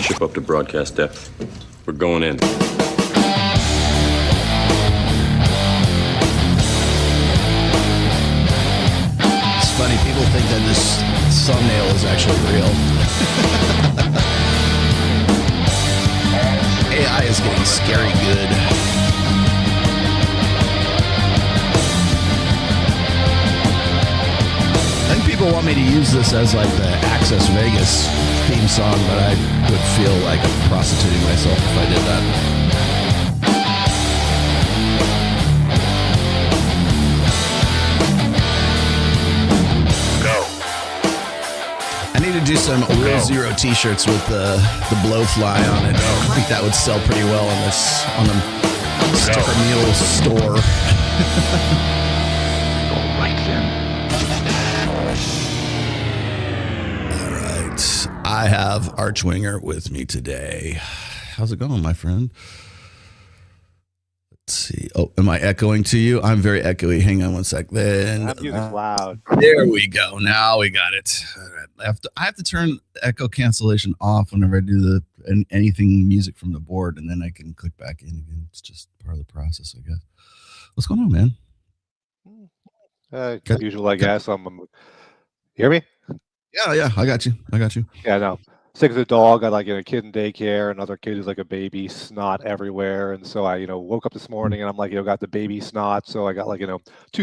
ship up to broadcast depth. We're going in. It's funny, people think that this thumbnail is actually real. AI is getting scary good. I think people want me to use this as like the Access Vegas theme song, but I would feel like I'm prostituting myself if I did that. I need to do some Real Zero t-shirts with the blowfly on it. I think that would sell pretty well on the Sticker Mule store. All right then. All right. I have Archwinger with me today. How's it going, my friend? Let's see. Oh, am I echoing to you? I'm very echoey. Hang on one sec. Then Music's loud. There we go. Now we got it. All right. I have to turn echo cancellation off whenever I do anything music from the board, and then I can click back in again. It's just part of the process, I guess. What's going on, man? Usual, I guess. You hear me? Yeah. I got you. Yeah, no. Sick as a dog. I a kid in daycare, another kid who's like a baby, snot everywhere. And so I, woke up this morning and I'm like, got the baby snot. So I got 2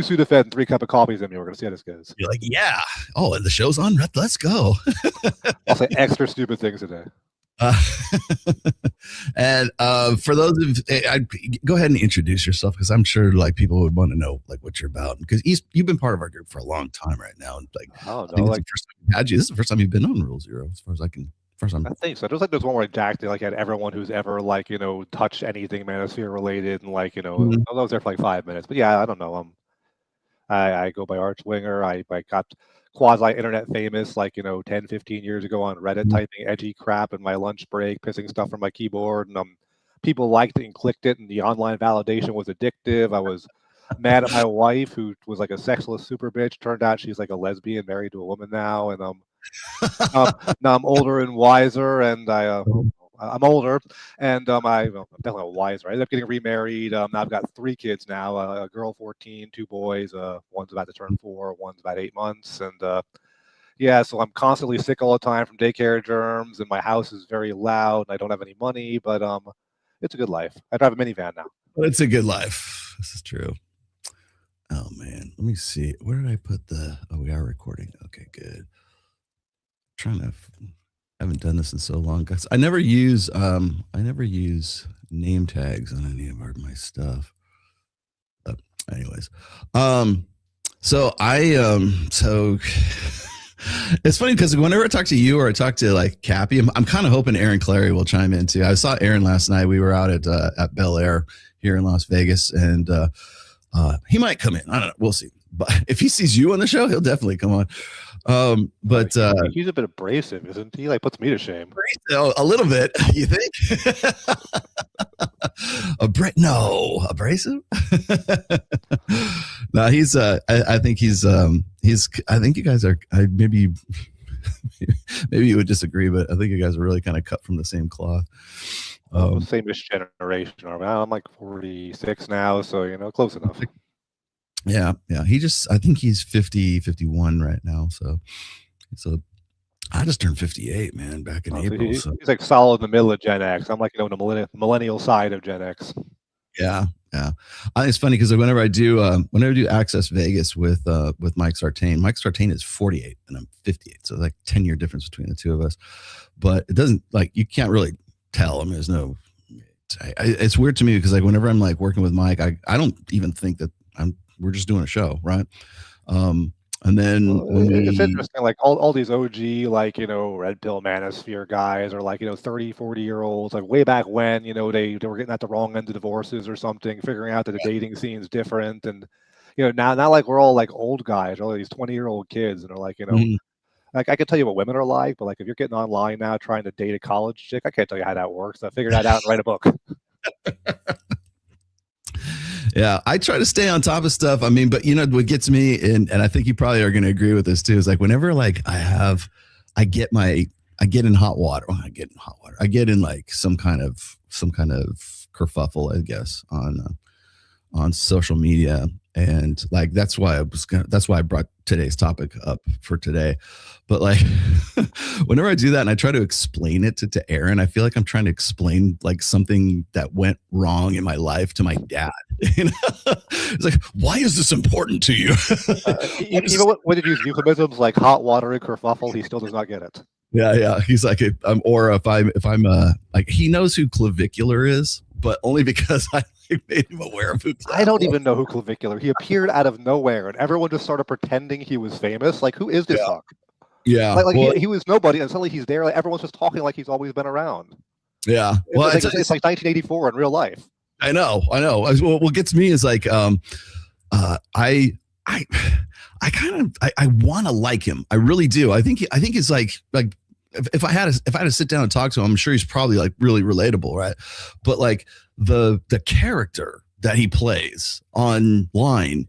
Sudafed and 3 cup of coffees in me. We're gonna see how this goes. You're like, yeah. Oh, and the show's on. Let's go. I'll say extra stupid things today. And for those of go ahead and introduce yourself, because I'm sure people would want to know what you're about, because you've been part of our group for a long time right now, and oh no, this is the first time you've been on Rule Zero, as far as I can. I think so. There's one where Jack had everyone who's ever touched anything Manosphere related, and I was there for 5 minutes, but yeah, I don't know. I go by Archwinger. I got quasi-internet famous 10, 15 years ago on Reddit, typing edgy crap in my lunch break, pissing stuff from my keyboard, and people liked it and clicked it, and the online validation was addictive. I was mad at my wife, who was a sexless super bitch. Turned out she's a lesbian married to a woman now, and now I'm older and wiser, and I'm older, and I'm definitely wiser. I ended up getting remarried. Now I've got 3 kids now, a girl 14, 2 boys. One's about to turn 4, one's about 8 months, and yeah, so I'm constantly sick all the time from daycare germs, and my house is very loud, and I don't have any money, but it's a good life. I drive a minivan now. But it's a good life. This is true. Oh man, let me see. Where did I put we are recording. Okay, good. I haven't done this in so long, guys. I never use name tags on any of my stuff. But anyways, so it's funny because whenever I talk to you or I talk to Cappy, I'm kind of hoping Aaron Clary will chime in too. I saw Aaron last night. We were out at Bel Air here in Las Vegas, and he might come in. I don't know. We'll see. But if he sees you on the show, he'll definitely come on. But he's a bit abrasive, isn't he? Puts me to shame. A little bit, you think? Abrasive? No, he's. I think he's. I think you guys are. Maybe you would disagree, but I think you guys are really kind of cut from the same cloth. Same-ish generation. I'm 46 now, so close enough. Yeah. I think he's 51 right now. So I just turned 58, man, back in April. He's solid in the middle of Gen X. I'm in the millennial side of Gen X. Yeah. I think it's funny because whenever I do Access Vegas with Mike Sartain is 48 and I'm 58. So 10-year difference between the two of us. But it doesn't you can't really tell. I mean, there's no. It's weird to me because whenever I'm working with Mike, I don't even think that we're just doing a show, right? And then it's interesting, all these OG, red pill manosphere guys are 30, 40-year-olds, way back when, they were getting at the wrong end of divorces or something, figuring out that the dating scene's different. And, now we're all old guys, all these 20-year-old kids, and are I can tell you what women are like, but if you're getting online now trying to date a college chick, I can't tell you how that works. I figured that out and write a book. Yeah, I try to stay on top of stuff. I mean, but what gets me, and I think you probably are going to agree with this too, is whenever I get my I get in hot water. Well, I get in hot water. I get in like some kind of kerfuffle, I guess, on social media, and like that's why I brought today's topic up for today. But like whenever I do that and I try to explain it to Aaron, I feel like I'm trying to explain like something that went wrong in my life to my dad. You know? It's like, why is this important to you? Even when you use euphemisms like hot water and kerfuffle, he still does not get it. Yeah. He's like, or if I'm like, he knows who clavicular is, but only because I made him aware of who. I don't even know who clavicular. He appeared out of nowhere, and everyone just started pretending he was famous. Like, who is this fuck? Yeah, like well, he was nobody, and suddenly he's there. Like, everyone's just talking like he's always been around. Yeah, well, it's like 1984 in real life. I know. What gets me is like, I want to like him. I really do. I think he's like if I had to sit down and talk to him, I'm sure he's probably like really relatable, right? But like the character that he plays online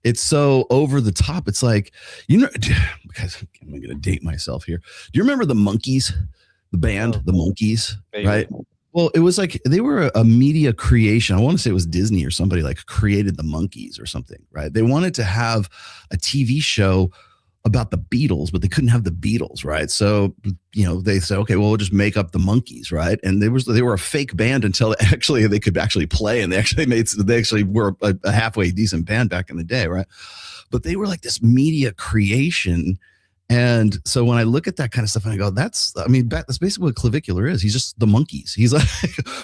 it's so over the top. It's like, you know, because I'm going to date myself here. Do you remember the Monkees, the band, the Monkees, right? Well, it was like they were a media creation. I want to say it was Disney or somebody like created the Monkees or something, right? They wanted to have a TV show about the Beatles, but they couldn't have the Beatles, right? So, you know, they said, okay, well, we'll just make up the Monkees, right? And they were a fake band until they could actually play, and they actually were a halfway decent band back in the day, right? But they were like this media creation. And so when I look at that kind of stuff and I go, that's basically what clavicular is. He's just the Monkees. He's like,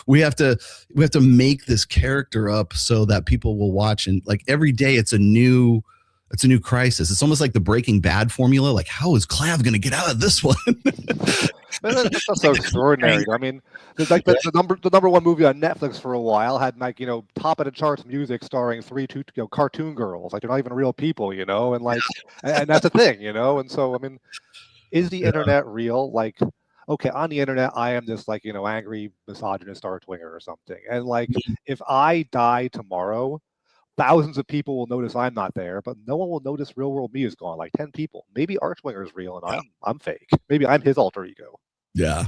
we have to make this character up so that people will watch, and like every day it's a new crisis. It's almost like the Breaking Bad formula. Like, how is Clav going to get out of this one? That's so extraordinary. I mean, like the number one movie on Netflix for a while had like, you know, top of the charts music starring three cartoon girls. Like, they're not even real people, you know, and like, and that's the thing, you know. And so, I mean, is the internet real? Like, okay, on the internet, I am this like, you know, angry misogynist archwinger or something. And like, if I die tomorrow, thousands of people will notice I'm not there, but no one will notice real world me is gone. Like 10 people. Maybe Archwinger is real and I'm fake. Maybe I'm his alter ego. Yeah.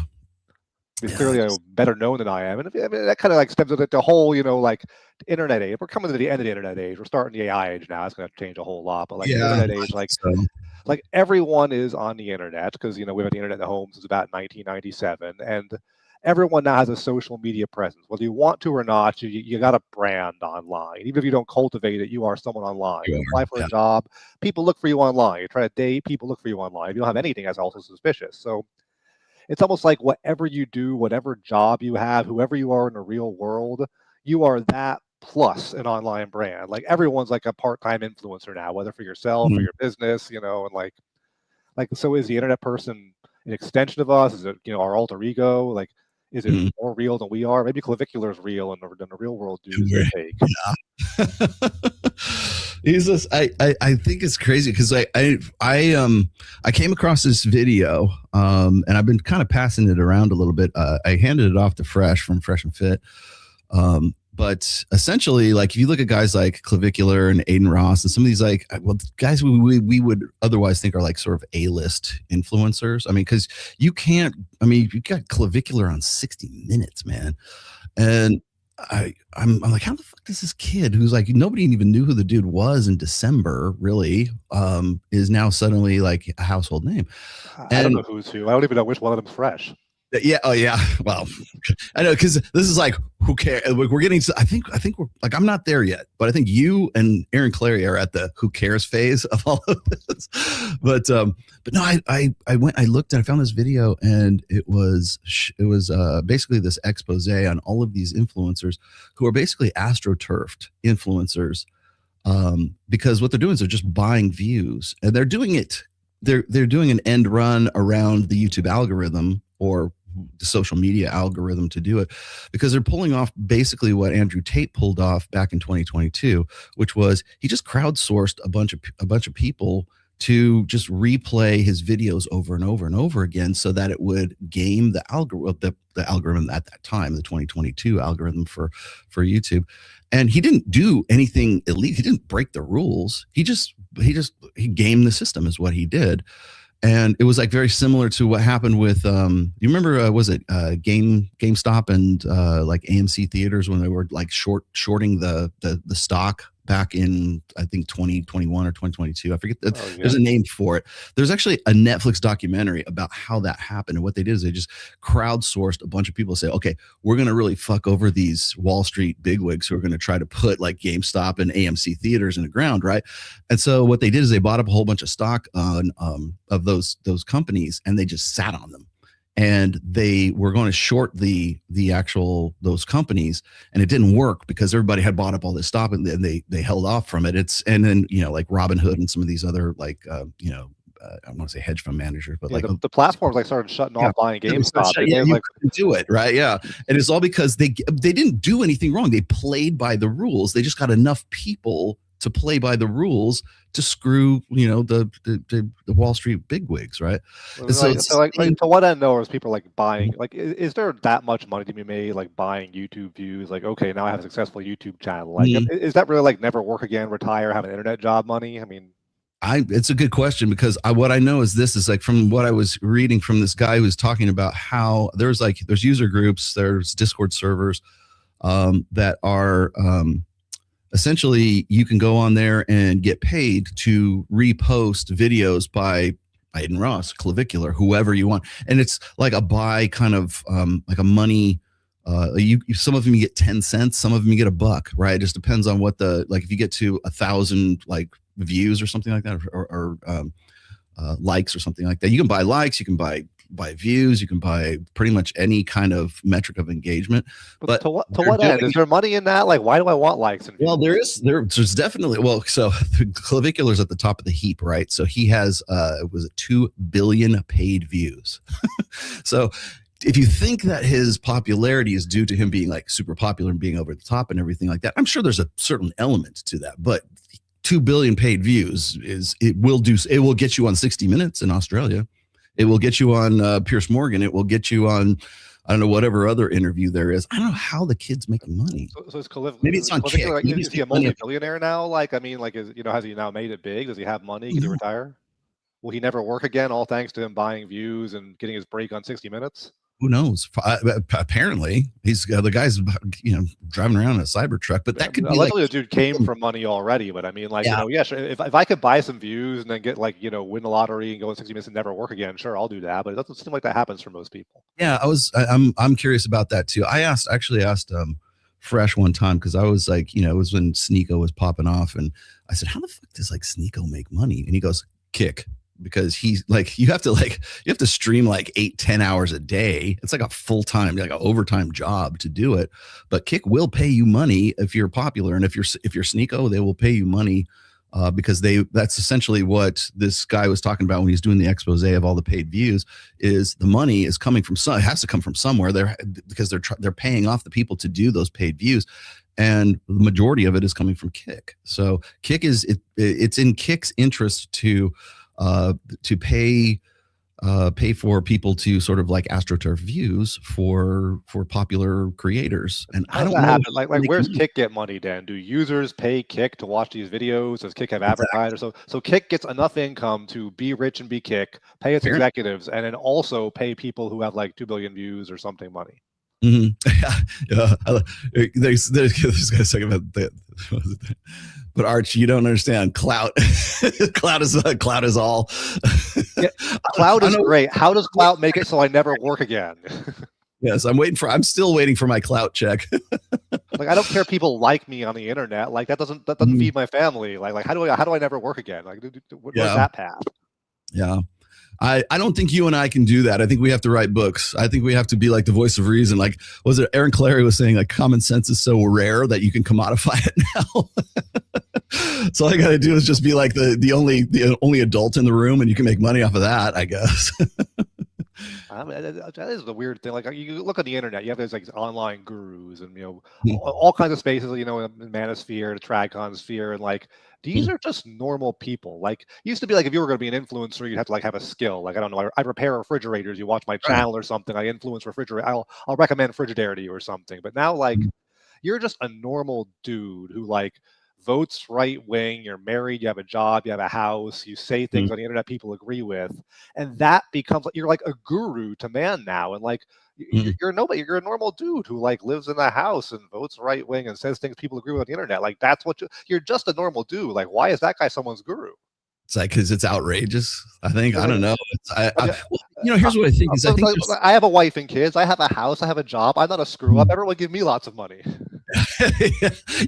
He's clearly better known than I am. And I mean, that kind of like stems with the whole, you know, like internet age. We're coming to the end of the internet age. We're starting the AI age now. It's going to change a whole lot. But like the internet age, like everyone is on the internet because, you know, we've had the internet in the home since about 1997. And everyone now has a social media presence. Whether you want to or not, you got a brand online. Even if you don't cultivate it, you are someone online. You apply for a job, people look for you online. You try to date, people look for you online. If you don't have anything, that's also suspicious. So it's almost like whatever you do, whatever job you have, whoever you are in the real world, you are that plus an online brand. Like everyone's like a part-time influencer now, whether for yourself or your business, you know, and like so is the internet person an extension of us? Is it, you know, our alter ego? Like, is it more real than we are? Maybe clavicular is real and the real world dude is fake. Yeah. He's just, I think it's crazy because I came across this video and I've been kind of passing it around a little bit. I handed it off to Fresh from Fresh and Fit. But essentially, like if you look at guys like Clavicular and Aiden Ross and some of these like, well, guys we would otherwise think are like sort of A-list influencers. I mean, because you got Clavicular on 60 Minutes, man. And I'm like, how the fuck does this kid who's like, nobody even knew who the dude was in December, really, is now suddenly like a household name? I don't know who's who. I don't even know which one of them's Fresh. Yeah. Oh, yeah. Well, I know because this is like, who cares? We're getting. I think we're like, I'm not there yet, but I think you and Aaron Clary are at the who cares phase of all of this. But no, I looked and I found this video, and it was basically this expose on all of these influencers who are basically astroturfed influencers, because what they're doing is they're just buying views, and they're doing it. They're doing an end run around the YouTube algorithm or the social media algorithm to do it, because they're pulling off basically what Andrew Tate pulled off back in 2022, which was he just crowdsourced a bunch of people to just replay his videos over and over and over again so that it would game the algorithm at that time, the 2022 algorithm for YouTube. And he didn't do anything illegal. He didn't break the rules. He gamed the system is what he did. And it was like very similar to what happened with you remember was it GameStop and like AMC theaters when they were like shorting the stock back in I think 2021 or 2022. I forget that. Oh, yeah. There's a name for it. There's actually a Netflix documentary about how that happened. And what they did is they just crowdsourced a bunch of people to say, okay, we're going to really fuck over these Wall Street bigwigs who are going to try to put like GameStop and AMC theaters in the ground, right? And so what they did is they bought up a whole bunch of stock on of those companies, and they just sat on them. And they were going to short the actual those companies, and it didn't work because everybody had bought up all this stock, and then they held off from it. And then like Robinhood and some of these other like I don't want to say hedge fund managers, but yeah, like the platforms like started shutting off buying GameStop. Yeah, you couldn't do it, right? Yeah, and it's all because they didn't do anything wrong. They played by the rules. They just got enough people to play by the rules to screw the Wall Street bigwigs, right? And so to what end though is people like buying like is there that much money to be made like buying YouTube views? Like, okay, now I have a successful YouTube channel. Like is that really like never work again, retire, have an internet job money? I mean, it's a good question because what I know is this is like from what I was reading from this guy who was talking about how there's user groups, there's Discord servers that are essentially you can go on there and get paid to repost videos by Aiden Ross, Clavicular, whoever you want. And it's like a buy kind of like a money. Some of them you get 10 cents, some of them you get $1, right? It just depends on what if you get to 1,000 like views or something like that, or likes or something like that. You can buy likes, you can buy views, you can buy pretty much any kind of metric of engagement. But to what end? Is there money in that? Like, why do I want likes and views? Well, there's definitely so Clavicular's at the top of the heap, right? So he has was it 2 billion paid views. So if you think that his popularity is due to him being like super popular and being over the top and everything like that, I'm sure there's a certain element to that, but 2 billion paid views it will get you on 60 Minutes in Australia. It will get you on Pierce Morgan. It will get you on, I don't know, whatever other interview there is. I don't know how the kid's making money. So is maybe it's on Kick. like, is he a multi-billionaire now? Like, I mean, like, has he now made it big? Does he have money? Can he retire? Will he never work again? All thanks to him buying views and getting his break on 60 Minutes. Who knows? Apparently, he's the guy's driving around in a Cybertruck. But that could be allegedly the dude came from money already. But I mean, like sure, if I could buy some views and then get like win the lottery and go in 60 Minutes and never work again, sure, I'll do that. But it doesn't seem like that happens for most people. Yeah, I'm curious about that too. I actually asked Fresh one time because I was like, it was when Sneeko was popping off, and I said, how the fuck does like Sneeko make money? And he goes, Kick. Because he's like you have to stream like 8-10 hours a day. It's like a full-time, like an overtime job to do it. But Kick will pay you money if you're popular, and if you're Sneeko, they will pay you money because that's essentially what this guy was talking about when he's doing the expose of all the paid views. Is the money is coming from it has to come from somewhere there because they're paying off the people to do those paid views. And the majority of it is coming from Kick. So Kick it's in Kick's interest to pay for people to sort of like astroturf views for popular creators. And I don't know like where's Kick get money then? Do users pay Kick to watch these videos? Does Kick have advertisers? So Kick gets enough income to be rich and be Kick, pay its executives, and then also pay people who have like 2 billion views or something money. Mm-hmm. Yeah. There's guys talking about that. But Arch, you don't understand. Clout clout is all. Yeah, clout is great. How does clout make it so I never work again? Yes, I'm still waiting for my clout check. Like, I don't care if people like me on the internet. Like, that doesn't feed my family. Like how do I never work again? Like, where's that path? Yeah. I don't think you and I can do that. I think we have to write books. I think we have to be like the voice of reason. Like, was it Aaron Clary was saying like common sense is so rare that you can commodify it now. So all I got to do is just be like the only adult in the room, and you can make money off of that, I guess. I mean, that is the weird thing. Like, you look on the internet, you have those like online gurus and all kinds of spaces. In Manosphere, the Tradcon sphere, and like these are just normal people. Like, it used to be like if you were going to be an influencer, you'd have to like have a skill. Like, I don't know, I repair refrigerators. You watch my channel or something. I influence refrigerator. I'll recommend Frigidaire to you or something. But now, like, you're just a normal dude who like votes right wing, you're married, you have a job, you have a house, you say things on the internet people agree with, and that becomes you're like a guru to man now, and like you're nobody, you're a normal dude who like lives in a house and votes right wing and says things people agree with on the internet. Like that's what you're just a normal dude. Like why is that guy someone's guru? It's like because it's outrageous. I think I don't know. Well, Here's what I think is I think I have a wife and kids. I have a house. I have a job. I'm not a screw up. Everyone give me lots of money.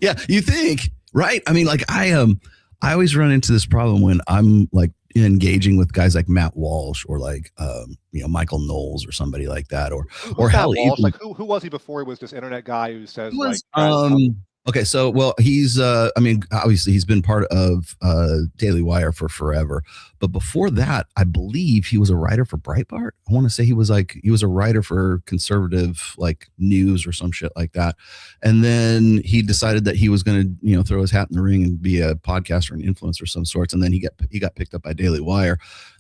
yeah, you think, right? I mean, like I always run into this problem when I'm like engaging with guys like Matt Walsh or like Michael Knowles or somebody like that, or hell, Walsh, like who was he before he was this internet guy who says was, okay, so well, he's I mean, obviously he's been part of Daily Wire for forever, but before that, I believe he was a writer for Breitbart. I want to say he was a writer for conservative like news or some shit like that, and then he decided that he was going to throw his hat in the ring and be a podcaster and influencer of some sorts, and then he got picked up by Daily Wire.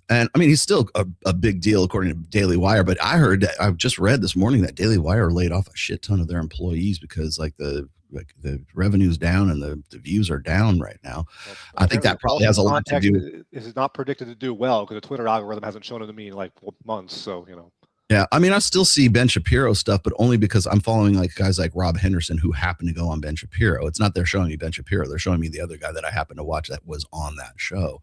And I mean, he's still a big deal according to Daily Wire. But I've just read this morning that Daily Wire laid off a shit ton of their employees because the revenue's down and the views are down right now. Well, I think that probably has a lot to do. This is not predicted to do well because the Twitter algorithm hasn't shown it to me in like months. So Yeah, I mean, I still see Ben Shapiro stuff, but only because I'm following like guys like Rob Henderson who happen to go on Ben Shapiro. It's not they're showing me Ben Shapiro; they're showing me the other guy that I happen to watch that was on that show.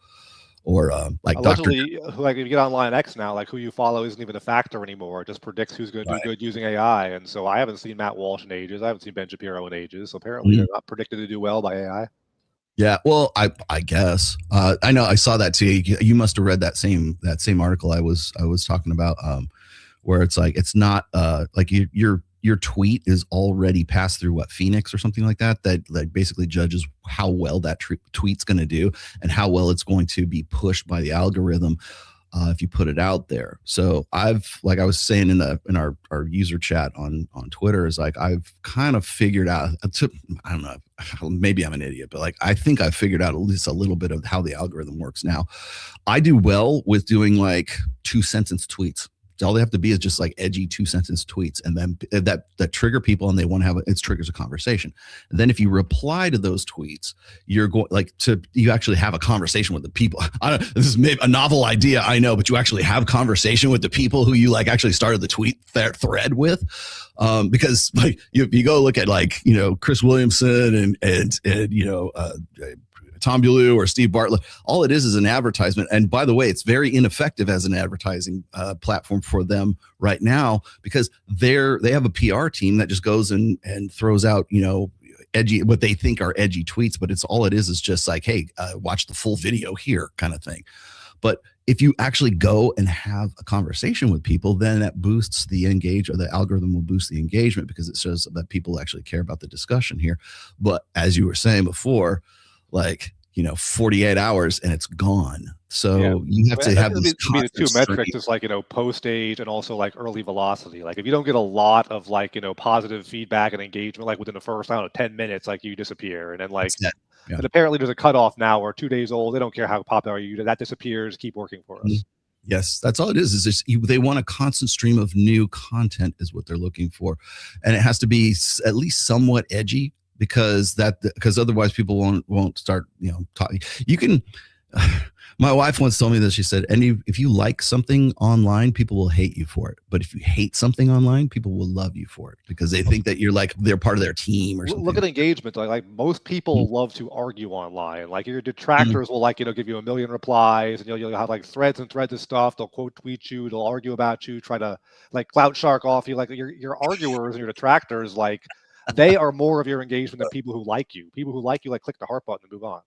Or like allegedly, like if you get online X now, like who you follow isn't even a factor anymore. It just predicts who's going to do good using AI. And so I haven't seen Matt Walsh in ages. I haven't seen Ben Shapiro in ages. So apparently they're not predicted to do well by AI. Yeah, well, I guess I know I saw that too. You must have read that same article I was talking about, where it's like it's not like your tweet is already passed through Phoenix or something like that basically judges how well that tweet's going to do and how well it's going to be pushed by the algorithm if you put it out there. So I've, like I was saying in our user chat on Twitter, is like I've kind of figured out, I don't know, maybe I'm an idiot, but like I think I've figured out at least a little bit of how the algorithm works now. I do well with doing like 2-sentence tweets. All they have to be is just like edgy 2-sentence tweets, and then that trigger people, and they want to have it triggers a conversation. And then if you reply to those tweets, you're going you actually have a conversation with the people. This is maybe a novel idea, I know, but you actually have conversation with the people who you like actually started the tweet thread with, because like you go look at like Chris Williamson and Tom Bellew or Steve Bartlett, all it is an advertisement. And by the way, it's very ineffective as an advertising platform for them right now, because they have a PR team that just goes and throws out, edgy, what they think are edgy tweets, but all it is just like, hey, watch the full video here kind of thing. But if you actually go and have a conversation with people, then that boosts the the algorithm will boost the engagement, because it shows that people actually care about the discussion here. But as you were saying before, like 48 hours and it's gone. So you have to have these the two metrics, is like post age and also like early velocity. Like if you don't get a lot of like positive feedback and engagement like within the first 10 minutes, like you disappear. And then like but apparently there's a cutoff now where 2 days old, they don't care how popular you are, that disappears. Keep working for us. Yes, that's all it is. Is just they want a constant stream of new content is what they're looking for, and it has to be at least somewhat edgy, because otherwise people won't start talking. You can. My wife once told me this. She said, "And if you like something online, people will hate you for it. But if you hate something online, people will love you for it, because they think that they're part of their team or something." Look at engagement. Like most people love to argue online. Like your detractors will give you a million replies, and you'll have like threads and threads of stuff. They'll quote tweet you. They'll argue about you. Try to like clout shark off you. Like your arguers and your detractors, like they are more of your engagement than people who like you. People who like you like click the heart button and move on.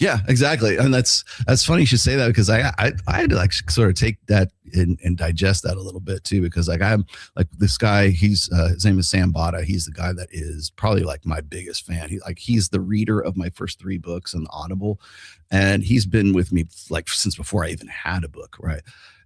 Yeah, exactly. And that's funny you should say that, because I had to like sort of take that and digest that a little bit too, because like I'm like this guy, his name is Sam Bada. He's the guy that is probably like my biggest fan. He's the reader of my first 3 books on Audible, and he's been with me like since before I even had a book, right?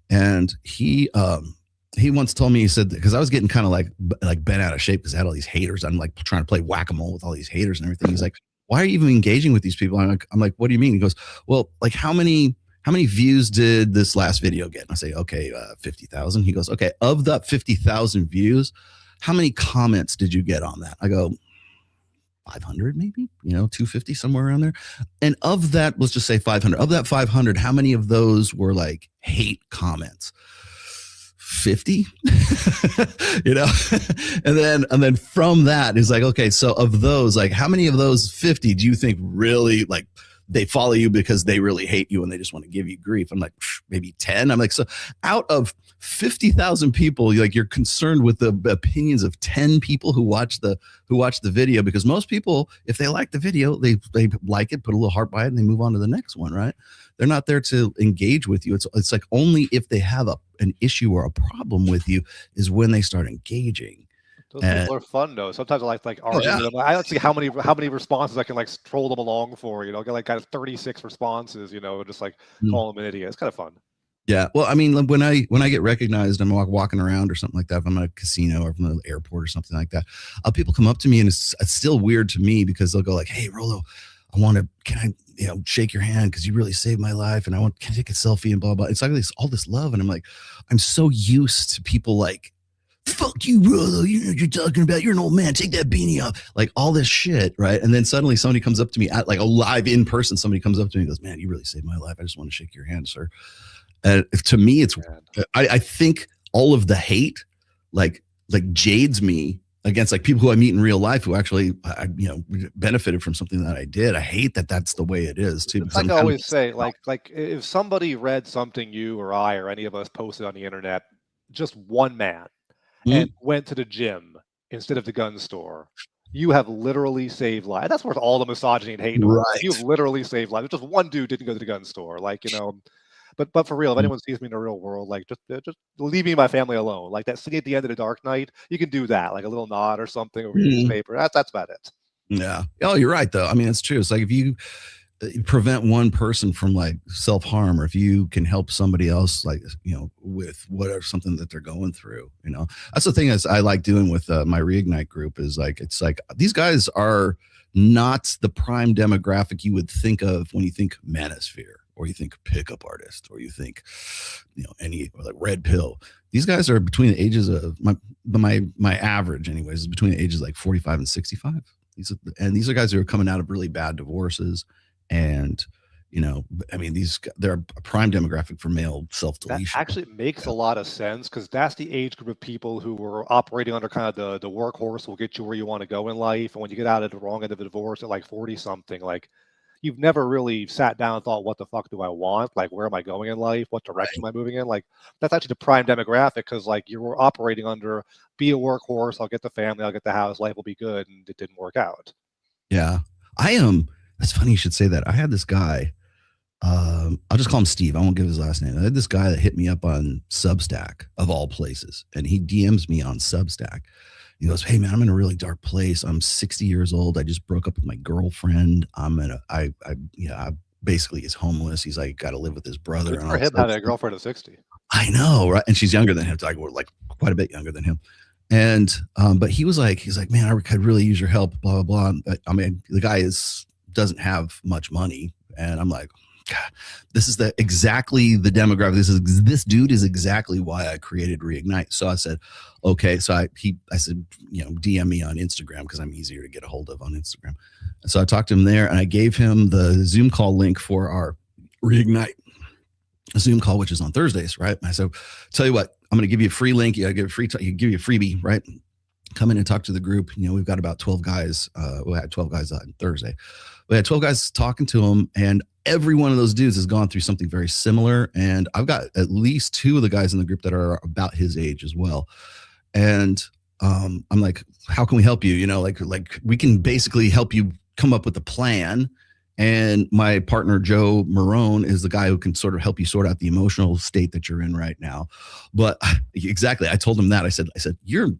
And he once told me, he said, because I was getting kind of like bent out of shape because I had all these haters. I'm like trying to play whack-a-mole with all these haters and everything. He's like, "Why are you even engaging with these people?" I'm like, "What do you mean?" He goes, "Well, like how many views did this last video get?" And I say, "Okay, 50,000." He goes, "Okay, of that 50,000 views, how many comments did you get on that?" I go, 500 maybe, 250, somewhere around there. And of that, let's just say 500. Of that 500, how many of those were like hate comments? 50. and then from that is like, okay, so of those, like how many of those 50 do you think really like they follow you because they really hate you and they just want to give you grief? I'm like, maybe 10. I'm like, so out of 50,000 people, like you're concerned with the opinions of 10 people who watch the video, because most people, if they like the video, they like it, put a little heart by it, and they move on to the next one, right? They're not there to engage with you. It's like only if they have an issue or a problem with you is when they start engaging. Those people are fun though. Sometimes I like argue with them. I don't see how many responses I can like troll them along for. Get like kind of 36 responses. Just like call them an idiot. It's kind of fun. Yeah. Well, I mean, when I get recognized, I'm walking around or something like that. If I'm at a casino or from the airport or something like that, people come up to me, and it's still weird to me because they'll go like, "Hey, Rolo, can I shake your hand because you really saved my life, and can I take a selfie and blah blah." It's like all this love, and I'm like, I'm so used to people like, "Fuck you, Rolo, you know what you're talking about, you're an old man, take that beanie off," like all this shit, right? And then suddenly somebody comes up to me at like a live in person, somebody comes up to me and goes, "Man, you really saved my life, I just want to shake your hand, sir." And to me, it's I think all of the hate like jades me against like people who I meet in real life who actually benefited from something that I did. I hate that that's the way it is too. Like I always say, like if somebody read something you or I or any of us posted on the internet, just one man, and went to the gym instead of the gun store, you have literally saved lives. That's worth all the misogyny and hate. Right. You've literally saved lives. Just one dude didn't go to the gun store, But for real, if anyone sees me in the real world, like just leave me and my family alone. Like that scene at the end of The Dark Knight, you can do that, like a little nod or something over your newspaper. That's about it. Yeah. Oh, you're right though. I mean, it's true. It's like if you prevent one person from like self-harm, or if you can help somebody else, like with whatever something that they're going through, that's the thing is I like doing with my Reignite group is like, it's like these guys are not the prime demographic you would think of when you think manosphere, or you think pickup artist, or you think, any like red pill. These guys are between the ages of my average, anyways, is between the ages like 45 and 65. These are guys who are coming out of really bad divorces, and I mean, they're a prime demographic for male self-deletion. That actually makes a lot of sense, because that's the age group of people who were operating under kind of the workhorse will get you where you want to go in life, and when you get out at the wrong end of a divorce at like 40 something, like you've never really sat down and thought, what the fuck do I want? Like, where am I going in life? What direction am I moving in? Like, that's actually the prime demographic, because like you're operating under, be a workhorse, I'll get the family, I'll get the house, life will be good, and it didn't work out. Yeah. That's funny you should say that. I had this guy, I'll just call him Steve. I won't give his last name. I had this guy that hit me up on Substack, of all places, and he DMs me on Substack. He goes, "Hey man, I'm in a really dark place. I'm 60 years old. I just broke up with my girlfriend. I basically is homeless. He's like got to live with his brother." Good for him having a girlfriend of 60. I know, right? And she's younger than him. We're like quite a bit younger than him. And but he's like, "Man, I could really use your help." Blah blah blah. I mean, the guy doesn't have much money, and I'm like, God, this is exactly the demographic. This dude is exactly why I created Reignite. So I said, okay. So I said, DM me on Instagram, because I'm easier to get a hold of on Instagram. And so I talked to him there, and I gave him the Zoom call link for our Reignite Zoom call, which is on Thursdays, right? And I said, tell you what, I'm going to give you a free link. You give you a freebie, right? Come in and talk to the group. We've got about 12 guys. We had 12 guys on Thursday. We had 12 guys talking to them, and every one of those dudes has gone through something very similar. And I've got at least 2 of the guys in the group that are about his age as well. And I'm like, how can we help you? Like we can basically help you come up with a plan. And my partner, Joe Marone, is the guy who can sort of help you sort out the emotional state that you're in right now. But exactly, I told him that. I said, you're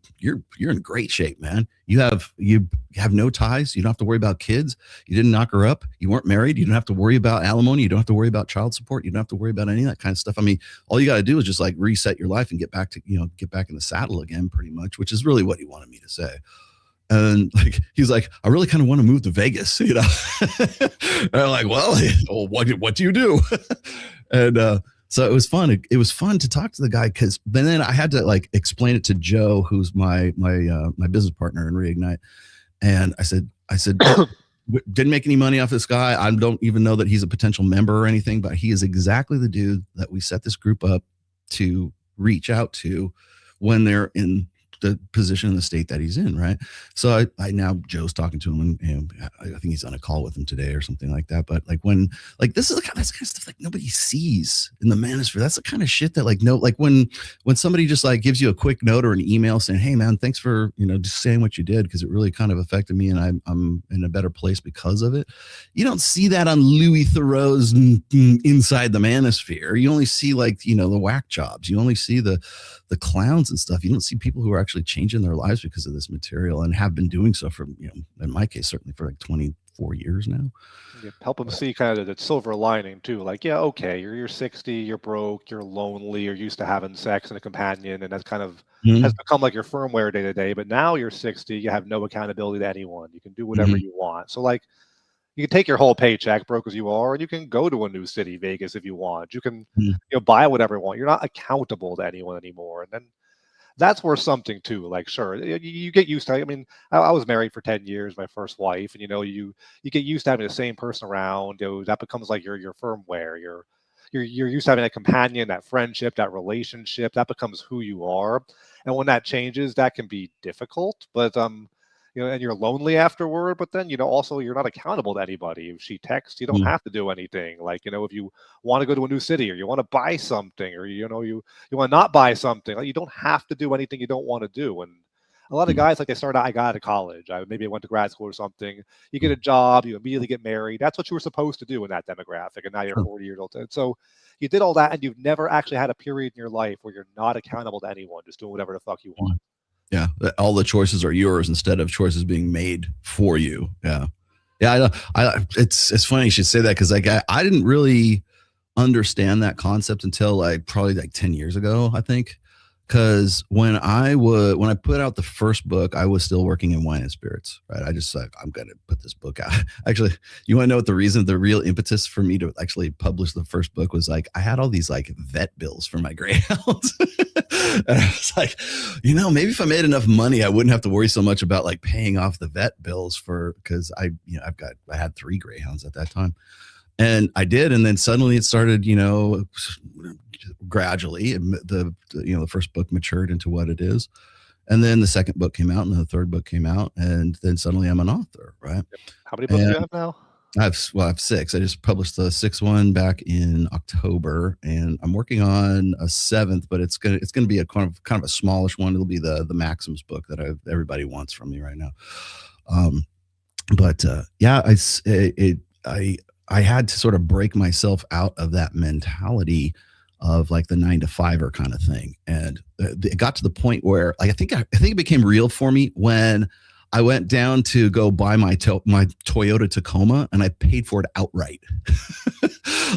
in great shape, man. You have no ties. You don't have to worry about kids. You didn't knock her up. You weren't married. You don't have to worry about alimony. You don't have to worry about child support. You don't have to worry about any of that kind of stuff. I mean, all you got to do is just like reset your life and get back in the saddle again, pretty much, which is really what he wanted me to say. And like he's like, I really kind of want to move to Vegas, And I'm like, well, what do you do? And so it was fun. It was fun to talk to the guy, because then I had to like explain it to Joe, who's my business partner in Reignite. And I said, I said, didn't make any money off this guy. I don't even know that he's a potential member or anything, but he is exactly the dude that we set this group up to reach out to when they're in the position in the state that he's in, right? So I now Joe's talking to him, and I think he's on a call with him today or something like that. But like when this is that's kind of stuff like nobody sees in the manosphere. That's the kind of shit that when somebody just like gives you a quick note or an email saying, "Hey man, thanks for just saying what you did because it really kind of affected me and I'm in a better place because of it." You don't see that on Louis Theroux's Inside the Manosphere. You only see the whack jobs. You only see the clowns and stuff. You don't see people who are actually changing their lives because of this material and have been doing so for, in my case, certainly for like 24 years now. Yeah, help them see kind of the silver lining too. Like, yeah, okay, you're 60, you're broke, you're lonely, you're used to having sex and a companion, and that's kind of has become like your firmware day to day. But now you're 60, you have no accountability to anyone. You can do whatever you want. So like, you can take your whole paycheck, broke as you are, and you can go to a new city, Vegas, if you want. You can, buy whatever you want. You're not accountable to anyone anymore. And then that's worth something too. Like, sure, you get used to. I mean, I was married for 10 years, my first wife, and you get used to having the same person around. That becomes like your firmware. You're used to having that companion, that friendship, that relationship. That becomes who you are. And when that changes, that can be difficult. But and you're lonely afterward, but then, also you're not accountable to anybody. If she texts, you don't have to do anything. Like, if you want to go to a new city or you want to buy something or, you want to not buy something, like, you don't have to do anything you don't want to do. And a lot of guys, like, I got out of college. Maybe I went to grad school or something. You get a job, you immediately get married. That's what you were supposed to do in that demographic. And now you're 40 years old. And so you did all that and you've never actually had a period in your life where you're not accountable to anyone, just doing whatever the fuck you want. Yeah, all the choices are yours instead of choices being made for you. Yeah, yeah. It's funny you should say that because like I didn't really understand that concept until probably 10 years ago, I think. Because when I put out the first book, I was still working in wine and spirits, right? I just I'm gonna put this book out. Actually, you want to know what the real impetus for me to actually publish the first book was? Like, I had all these vet bills for my greyhounds. And I was like, maybe if I made enough money, I wouldn't have to worry so much about paying off the vet bills because I had 3 greyhounds at that time. And I did, and then suddenly it started, gradually. The first book matured into what it is, and then the second book came out, and the third book came out, and then suddenly I'm an author, right? How many books do you have now? I have 6. I just published the 6th one back in October, and I'm working on a 7th, but it's gonna be a kind of a smallish one. It'll be the Maxims book that everybody wants from me right now. I had to sort of break myself out of that mentality of the 9-to-5er kind of thing. And it got to the point where I think it became real for me when I went down to go buy my Toyota Tacoma and I paid for it outright.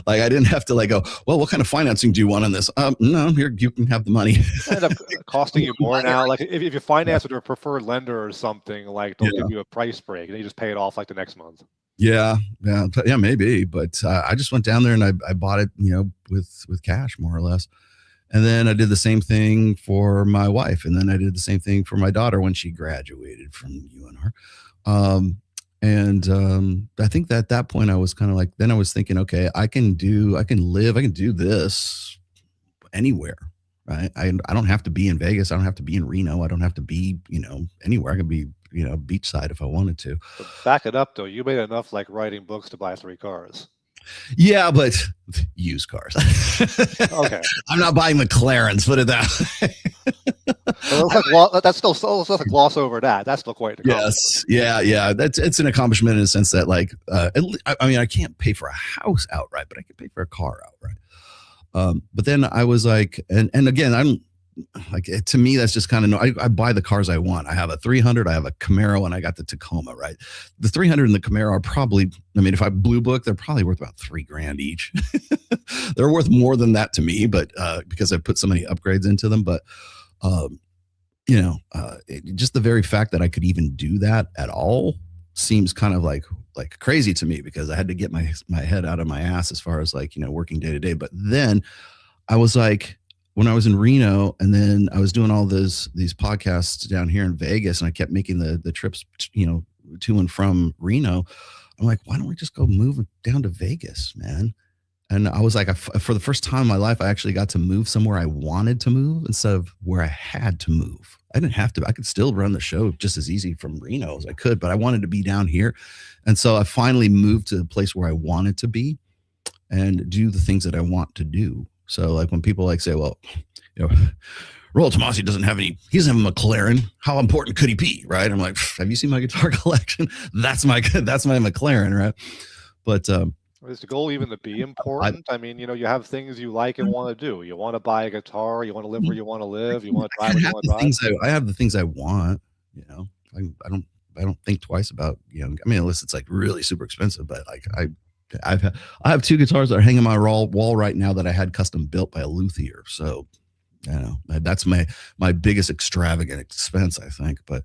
I didn't have to go, well, what kind of financing do you want on this? No, here, you can have the money. It ended up costing you more now. Like if you finance with a preferred lender or something, they'll give you a price break and you just pay it off the next month. Yeah, maybe. But I just went down there and I bought it, with cash more or less. And then I did the same thing for my wife. And then I did the same thing for my daughter when she graduated from UNR. I think that at that point I was kind of then I was thinking, okay, I can do this anywhere, right? I don't have to be in Vegas. I don't have to be in Reno. I don't have to be, anywhere. I can be, beachside if I wanted to. But back it up though. You made enough writing books to buy 3 cars. Yeah, but used cars. Okay. I'm not buying McLarens, put it that way. That's still let's gloss over that. That's still quite an accomplishment. Yes. Yeah. It's an accomplishment in the sense that I can't pay for a house outright, but I can pay for a car outright. But then I was and again, I'm to me, that's just kind of I buy the cars I want. I have a 300, I have a Camaro, and I got the Tacoma, right? The 300 and the Camaro are probably, if I blue book, they're probably worth about $3,000 each. They're worth more than that to me, but because I put so many upgrades into them. But just the very fact that I could even do that at all seems kind of like crazy to me, because I had to get my head out of my ass as far as working day to day. But then I was when I was in Reno, and then I was doing all these podcasts down here in Vegas, and I kept making the trips, to and from Reno. I'm like, why don't we just go move down to Vegas, man? And I was like, for the first time in my life, I actually got to move somewhere I wanted to move instead of where I had to move. I didn't have to. I could still run the show just as easy from Reno as I could, but I wanted to be down here. And so I finally moved to the place where I wanted to be and do the things that I want to do. So like when people like say, well, you know, Roll Tomasi doesn't have any, he doesn't have a McLaren. How important could he be? Right. I'm like, have you seen my guitar collection? That's my McLaren. Right. But, is the goal even to be important? I mean, you have things you like and want to do. You want to buy a guitar. You want to live where you want to live. You want to drive where you want to drive. I have the things I want. I don't think twice about. I mean, unless it's like really super expensive. But like I have 2 guitars that are hanging on my wall right now that I had custom built by a luthier. So, that's my biggest extravagant expense, I think. But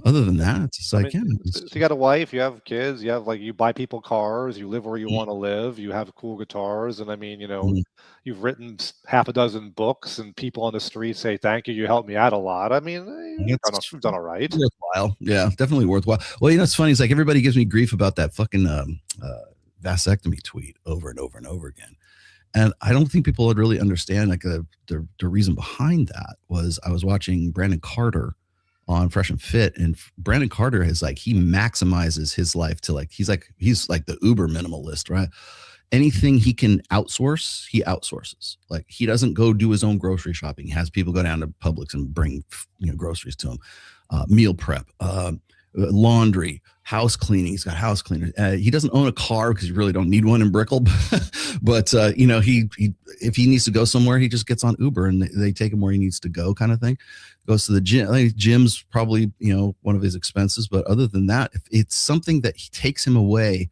other than that, it's like, so you got a wife, you have kids, you buy people cars, you live where you want to live, you have cool guitars, and I mean, you've written half a dozen books, and people on the street say thank you, you helped me out a lot. I mean, you've done all right. Worthwhile, yeah, definitely worthwhile. Well, it's funny. It's like everybody gives me grief about that fucking vasectomy tweet over and over and over again. And I don't think people would really understand like the reason behind that was I was watching Brandon Carter on Fresh and Fit, and Brandon Carter is like, he maximizes his life to like he's like the uber minimalist, right? Anything he can outsource, he outsources. Like he doesn't go do his own grocery shopping. He has people go down to Publix and bring groceries to him. Meal prep, laundry, house cleaning. He's got house cleaners. He doesn't own a car because you really don't need one in Brickell. But he if he needs to go somewhere, he just gets on Uber and they take him where he needs to go, kind of thing. Goes to the gym. I think gym's probably one of his expenses, but other than that, if it's something that he takes him away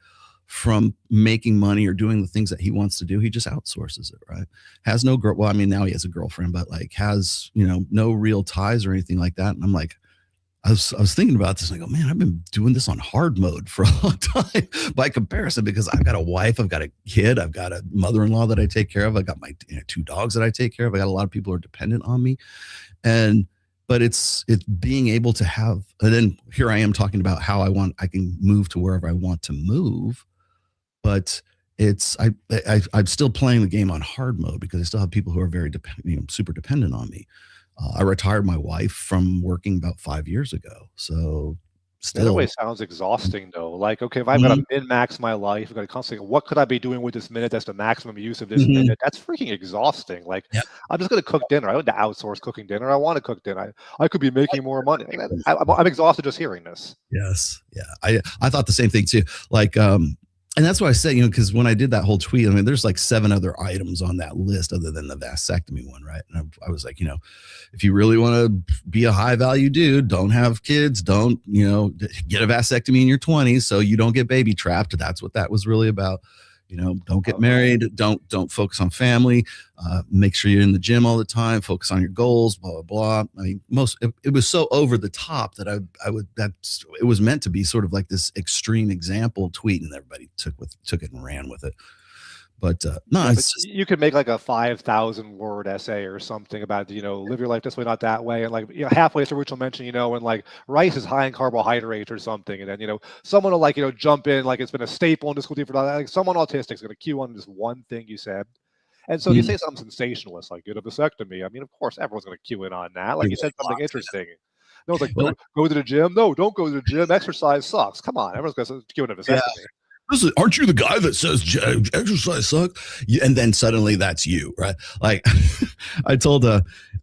from making money or doing the things that he wants to do, he just outsources it, right? Has no girl. Well, I mean, now he has a girlfriend, but like has no real ties or anything like that. And I'm like, I was thinking about this and I go, man, I've been doing this on hard mode for a long time by comparison, because I've got a wife, I've got a kid, I've got a mother-in-law that I take care of. I got my 2 dogs that I take care of. I got a lot of people who are dependent on me. But it's being able to have, and then here I am talking about how I can move to wherever I want to move. But I'm still playing the game on hard mode because I still have people who are very super dependent on me. I retired my wife from working about 5 years ago. So still. That always sounds exhausting though. Like, okay, if I've got to min-max my life, I've got to constantly, what could I be doing with this minute? That's the maximum use of this minute. That's freaking exhausting. Like, I'm just going to cook dinner. I want to outsource cooking dinner. I want to cook dinner. I could be making more money. I'm exhausted just hearing this. Yes. Yeah. I thought the same thing too. Like, and that's why I said, because when I did that whole tweet, I mean, there's like 7 other items on that list other than the vasectomy one, right? And I was like, if you really want to be a high value dude, don't have kids, don't, get a vasectomy in your 20s so you don't get baby trapped. That's what that was really about. Don't get married, don't focus on family, make sure you're in the gym all the time, focus on your goals, blah, blah, blah. I mean, it was so over the top that it was meant to be sort of like this extreme example tweet, and everybody took it and ran with it. But no, you could make like a 5,000 word essay or something about, live your life this way, not that way. And like, halfway through which will mention, and like rice is high in carbohydrates or something. And then, someone will like, jump in, like it's been a staple in the school team for like someone autistic is going to cue on this one thing you said. And so you say something sensationalist, like get a vasectomy. I mean, of course, everyone's going to cue in on that. Like you said something interesting. No, it's like, go to the gym. No, don't go to the gym. Exercise sucks. Come on. Everyone's going to cue in a vasectomy. Yeah. Listen, aren't you the guy that says exercise sucks? And then suddenly that's you, right? Like I told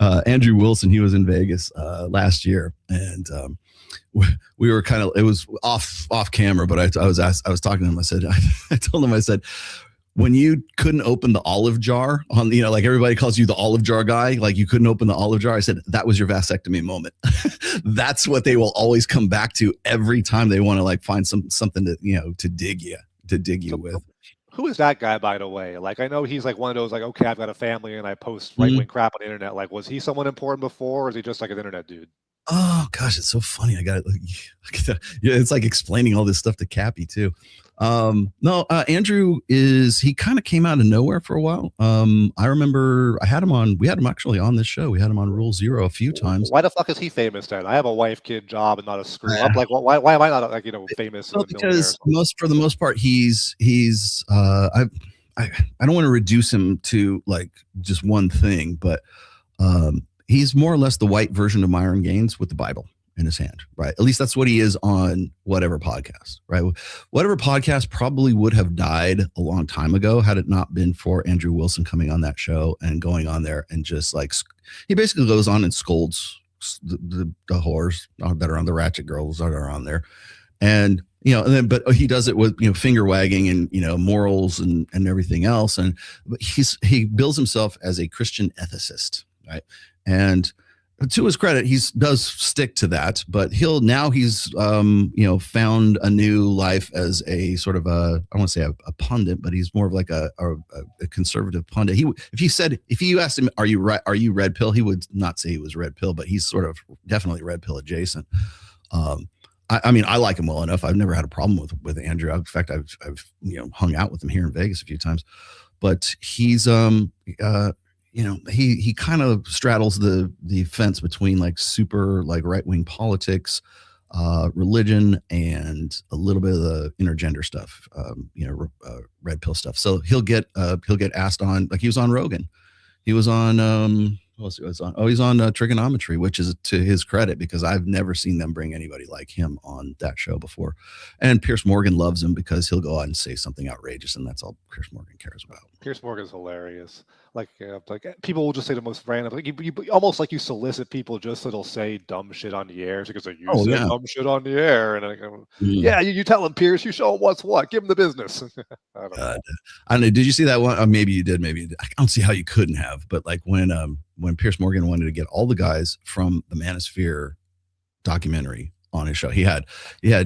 Andrew Wilson, he was in Vegas last year, and we were kind of, it was off camera, but I was talking to him. I told him, I said, when you couldn't open the olive jar on, like everybody calls you the olive jar guy, like you couldn't open the olive jar. I said, that was your vasectomy moment. That's what they will always come back to every time they want to like find something to, to dig you with. Who is that guy, by the way? Like, I know he's like one of those, like, okay, I've got a family and I post right-wing crap on the internet. Like, was he someone important before, or is he just like an internet dude? Oh gosh, it's so funny. I got it. Yeah, it's like explaining all this stuff to Cappy too. No, Andrew he kind of came out of nowhere for a while. I remember we had him actually on this show. We had him on Rule Zero a few times. Why the fuck is he famous then? I have a wife, kid, job, and not a screw up. Like, why am I not like famous? Well, And a millionaire? because for the most part, I don't want to reduce him to like just one thing, but he's more or less the white version of Myron Gaines with the Bible in his hand, right? At least that's what he is on whatever podcast, right? Whatever podcast probably would have died a long time ago had it not been for Andrew Wilson coming on that show and going on there and just like, he basically goes on and scolds the whores that are on, the ratchet girls that are on there. And, but he does it with, finger wagging and, morals and everything else. And he bills himself as a Christian ethicist, right? And to his credit, he does stick to that, but he's found a new life as a sort of I want to say a pundit, but he's more of like a conservative pundit. If you asked him, are you red pill? He would not say he was red pill, but he's sort of definitely red pill adjacent. I mean, I like him well enough. I've never had a problem with Andrew. In fact, I've hung out with him here in Vegas a few times, but he's he kind of straddles the fence between like super like right-wing politics, religion, and a little bit of the intergender stuff, red pill stuff. So he'll get asked on, like he was on Rogan. He was on he's on Trigonometry, which is to his credit because I've never seen them bring anybody like him on that show before. And Pierce Morgan loves him because he'll go out and say something outrageous, and that's all Pierce Morgan cares about. Pierce Morgan's hilarious. Like people will just say the most random, like you almost like you solicit people just so they'll say dumb shit on the air because like, dumb shit on the air, and I go, yeah, you tell him, Pierce, you show him what's what, give him the business. I don't know. Did you see that one? Maybe you did. Maybe you did. I don't see how you couldn't have. But like when Pierce Morgan wanted to get all the guys from the Manosphere documentary on his show, he had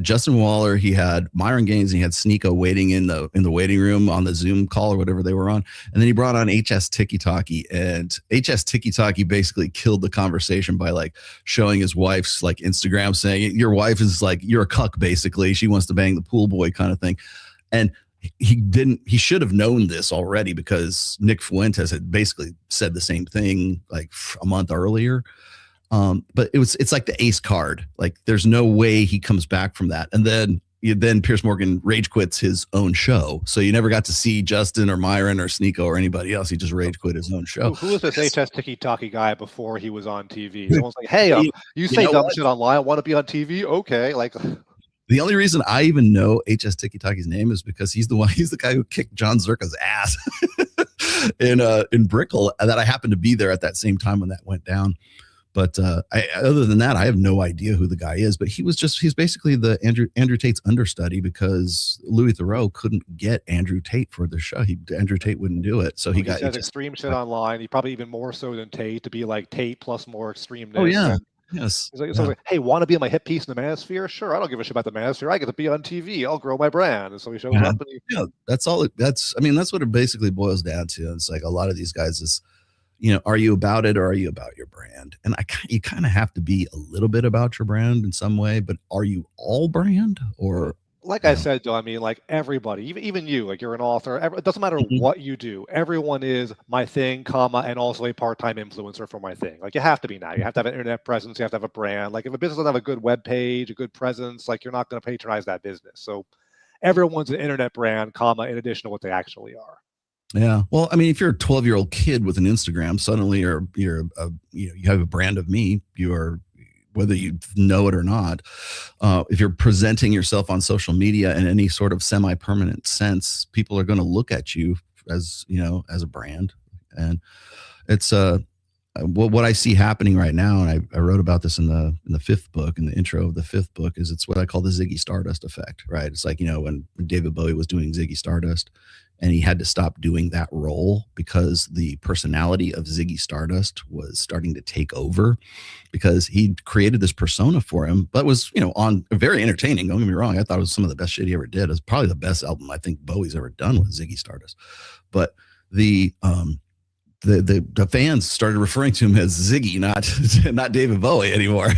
Justin Waller, he had Myron Gaines, and he had Sneeko waiting in the waiting room on the Zoom call or whatever they were on, and then he brought on HS Tiki Taki, and HS Tiki Taki basically killed the conversation by like showing his wife's like Instagram, saying your wife is like, you're a cuck basically, she wants to bang the pool boy kind of thing. And he should have known this already because Nick Fuentes had basically said the same thing like a month earlier. But it's like the ace card. Like there's no way he comes back from that. And then Pierce Morgan rage quits his own show. So you never got to see Justin or Myron or Sneeko or anybody else. He just rage quit his own show. Who was this HS Tiki Taki guy before he was on TV? Someone's like, hey, you say dumb shit online, want to be on TV? Okay. Like, the only reason I even know HS Tiki Taki's name is because he's the guy who kicked John Zerka's ass in Brickell, that I happened to be there at that same time when that went down. But other than that, I have no idea who the guy is. But he's basically the Andrew Tate's understudy because Louis Theroux couldn't get Andrew Tate for the show. Andrew Tate wouldn't do it, so he got extreme shit online. He probably even more so than Tate, to be like Tate plus more extreme. Oh yeah. Yes. He's like, hey, want to be in my hit piece in the Manosphere? Sure, I don't give a shit about the Manosphere. I get to be on TV. I'll grow my brand. And so he shows up. And that's all. That's what it basically boils down to. It's like a lot of these guys is, are you about it or are you about your brand? And you kind of have to be a little bit about your brand in some way, but are you all brand or? Like I said, though, I mean, like everybody, even you, like you're an author. It doesn't matter what you do. Everyone is my thing, and also a part-time influencer for my thing. Like you have to be now. You have to have an internet presence. You have to have a brand. Like if a business doesn't have a good web page, a good presence, like you're not going to patronize that business. So everyone's an internet brand, in addition to what they actually are. Yeah. Well, I mean, if you're a 12-year-old kid with an Instagram, suddenly you have a brand of me. You are, whether you know it or not, if you're presenting yourself on social media in any sort of semi-permanent sense, people are going to look at you as a brand. And it's what I see happening right now, and I wrote about this in the fifth book, in the intro of the fifth book, is it's what I call the Ziggy Stardust effect, right? It's like, when David Bowie was doing Ziggy Stardust, and he had to stop doing that role because the personality of Ziggy Stardust was starting to take over, because he created this persona for him, but was, on very entertaining. Don't get me wrong. I thought it was some of the best shit he ever did. It was probably the best album I think Bowie's ever done with Ziggy Stardust. But the fans started referring to him as Ziggy, not David Bowie anymore,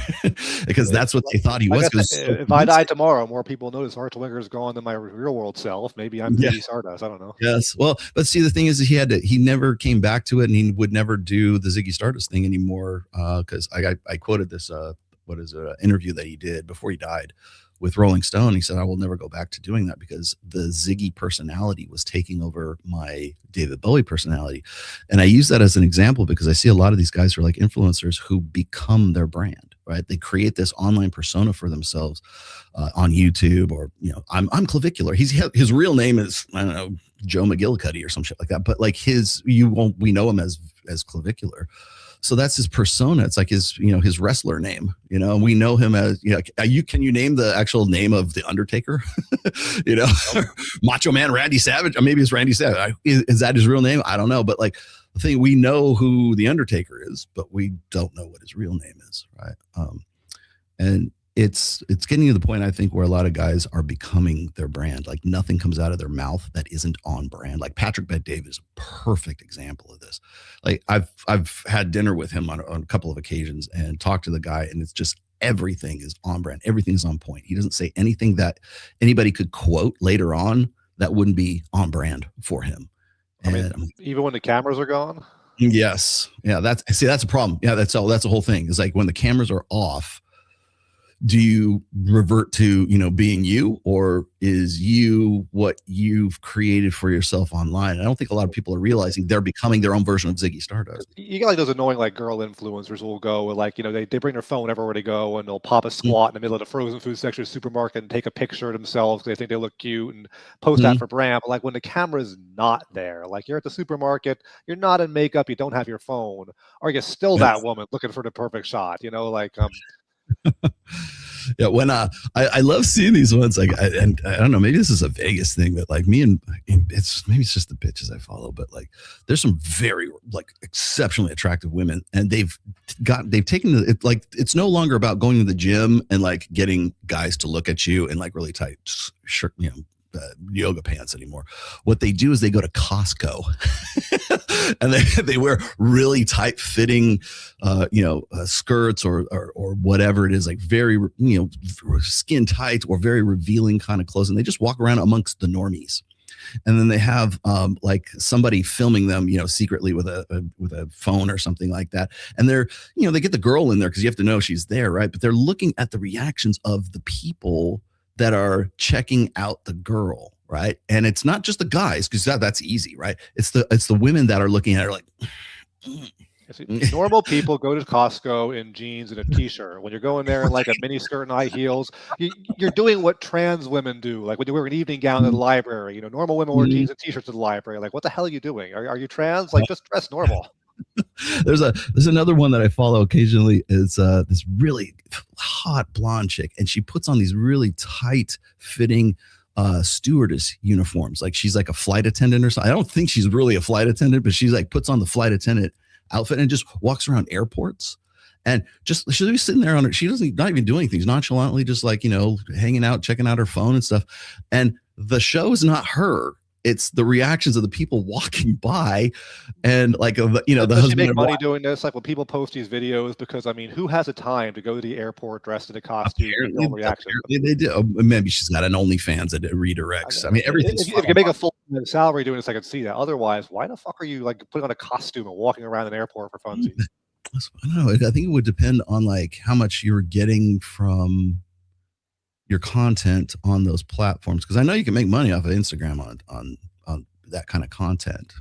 because that's what they thought he was. If I died tomorrow, more people notice Archwinger is gone than my real world self. Maybe I'm Ziggy Stardust. I don't know. Yes. Well, but see, the thing is, he never came back to it, and he would never do the Ziggy Stardust thing anymore. Because I quoted this interview that he did before he died with Rolling Stone. He said, I will never go back to doing that because the Ziggy personality was taking over my David Bowie personality. And I use that as an example because I see a lot of these guys who are like influencers who become their brand, right? They create this online persona for themselves on YouTube, or, I'm Clavicular. His real name is, I don't know, Joe McGillicuddy or some shit like that. But like we know him as Clavicular. So that's his persona. It's like his wrestler name. We know him as, can you name the actual name of the Undertaker? Macho Man Randy Savage. Or maybe it's Randy Savage. Is that his real name? I don't know. But like the thing, we know who the Undertaker is, but we don't know what his real name is, right? And it's getting to the point, I think, where a lot of guys are becoming their brand. Like nothing comes out of their mouth that isn't on brand. Like Patrick Bet-David is a perfect example of this. Like I've had dinner with him on a couple of occasions and talked to the guy, and it's just everything is on brand. Everything's on point. He doesn't say anything that anybody could quote later on that wouldn't be on brand for him. Even when the cameras are gone. Yes. Yeah. That's a problem. Yeah. That's a whole thing. It's like when the cameras are off, do you revert to, being you, or is you what you've created for yourself online? I don't think a lot of people are realizing they're becoming their own version of Ziggy Stardust. You got like those annoying like girl influencers who will go with like, they bring their phone everywhere they go, and they'll pop a squat in the middle of the frozen food section of the supermarket and take a picture of themselves because they think they look cute and post that for brand. But like when the camera's not there, like you're at the supermarket, you're not in makeup, you don't have your phone, or you're still that woman looking for the perfect shot, Yeah, when I love seeing these ones, like I don't know, maybe this is a Vegas thing, but like it's just the bitches I follow, but like there's some very like exceptionally attractive women, and they've taken it, like it's no longer about going to the gym and like getting guys to look at you in like really tight shirt, yoga pants anymore. What they do is they go to Costco and they wear really tight fitting skirts or whatever it is, like very skin tight or very revealing kind of clothes, and they just walk around amongst the normies. And then they have like somebody filming them, secretly with a phone or something like that. And they're, they get the girl in there because you have to know she's there, right? But they're looking at the reactions of the people that are checking out the girl, right? And it's not just the guys, because that's easy, right? It's the women that are looking at her like. Normal people go to Costco in jeans and a t-shirt. When you're going there in like a mini skirt and high heels, you're doing what trans women do. Like when you wear an evening gown to the library, normal women wear jeans and t-shirts to the library. Like, what the hell are you doing? Are you trans? Like, just dress normal. There's another one that I follow occasionally, is this really hot blonde chick, and she puts on these really tight fitting stewardess uniforms. Like she's like a flight attendant or something. I don't think she's really a flight attendant, but she's like puts on the flight attendant outfit and just walks around airports, and just she'll be sitting there on her. She doesn't not even do anything. She's nonchalantly just like hanging out, checking out her phone and stuff. And the show is not her. It's the reactions of the people walking by, and like the Does she husband make money doing this? Like when people post these videos, because who has the time to go to the airport dressed in a costume? Apparently they do. Maybe she's got an OnlyFans that it redirects. I mean, everything's. If you can make a full salary doing this, I could see that. Otherwise, why the fuck are you like putting on a costume and walking around an airport for funsies? I don't know. I think it would depend on like how much you're getting from your content on those platforms, because I know you can make money off of Instagram on that kind of content,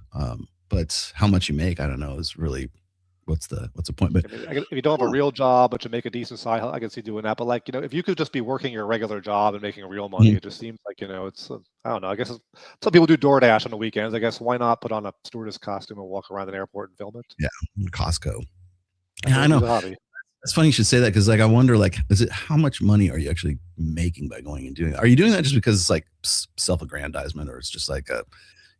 but how much you make, I don't know, is really what's the point. But if you don't have a real job but you make a decent side, I can see doing that. But like if you could just be working your regular job and making real money, it just seems like it's I don't know. I guess some people do DoorDash on the weekends. I guess why not put on a stewardess costume and walk around an airport and film it? Yeah, Costco. Yeah, I know. It's funny you should say that, because like I wonder, like, how much money are you actually making by going and doing that? Are you doing that just because it's like self-aggrandizement, or it's just like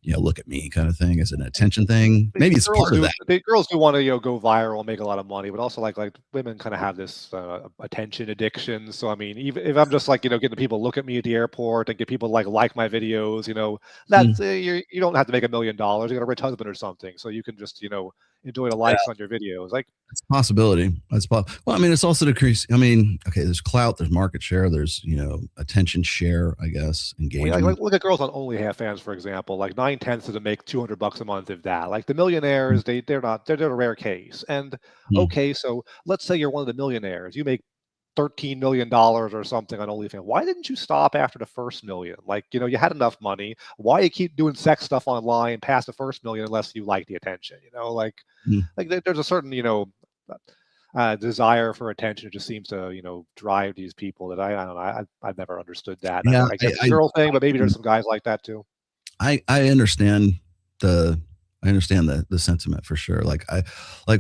look at me kind of thing as an attention thing. Maybe it's part of that. Girls do want to go viral and make a lot of money, but also like women kind of have this attention addiction. So I mean, even if I'm just like getting people look at me at the airport and get people to like my videos, that's you don't have to make $1 million. You got a rich husband or something, so you can just enjoy the likes on your videos. Like it's a possibility. Well, I mean, it's also decrease. I mean, okay, there's clout, there's market share, there's attention share, I guess, engagement. Like look at girls on OnlyFans, for example. Like 9/10 of them make $200 a month, if that. Like the millionaires, they're a rare case. And okay, so let's say you're one of the millionaires, you make $13 million or something on OnlyFans. Why didn't you stop after the first million? Like, you had enough money. Why you keep doing sex stuff online past the first million unless you like the attention? Like there's a certain, desire for attention. It just seems to, drive these people that I don't know. I've never understood that. Yeah, I guess it's a girl thing, but maybe there's some guys like that too. I understand the sentiment for sure. Like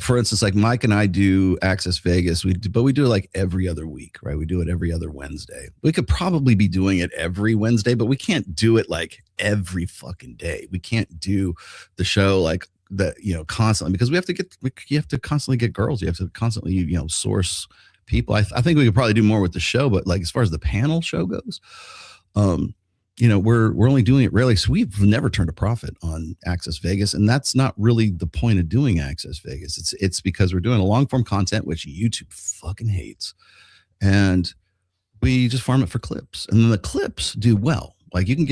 for instance, like Mike and I do Access Vegas. We do it like every other week, right? We do it every other Wednesday. We could probably be doing it every Wednesday, but we can't do it like every fucking day. We can't do the show like that, constantly, because you have to constantly get girls. You have to constantly, source people. I think we could probably do more with the show, but like as far as the panel show goes, we're only doing it rarely. So we've never turned a profit on Access Vegas, and that's not really the point of doing Access Vegas. It's because we're doing a long form content, which YouTube fucking hates, and we just farm it for clips, and then the clips do well. Like you can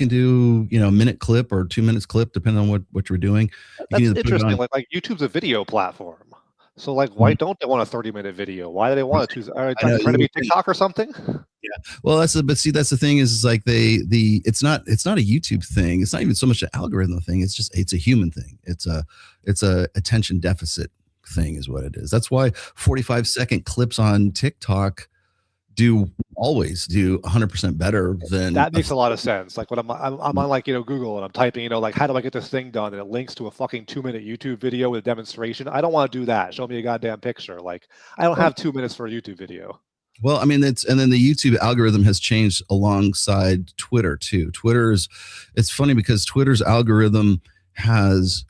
do a minute clip or 2 minutes clip depending on what you're doing. That's interesting. Like YouTube's a video platform. So like, why don't they want a 30-minute video? Why do they want to? Are they trying to be TikTok or something? Yeah. Well, that's the thing is like it's not a YouTube thing. It's not even so much an algorithm thing. It's a human thing. It's a attention deficit thing is what it is. That's why 45-second clips on TikTok always do 100% better than that. Makes a lot of sense. Like when I'm on like Google and I'm typing like how do I get this thing done, and it links to a fucking 2-minute YouTube video with a demonstration. I don't want to do that. Show me a goddamn picture. Like I don't have 2 minutes for a YouTube video. Well, I mean, and then the YouTube algorithm has changed alongside Twitter too. It's funny because Twitter's algorithm has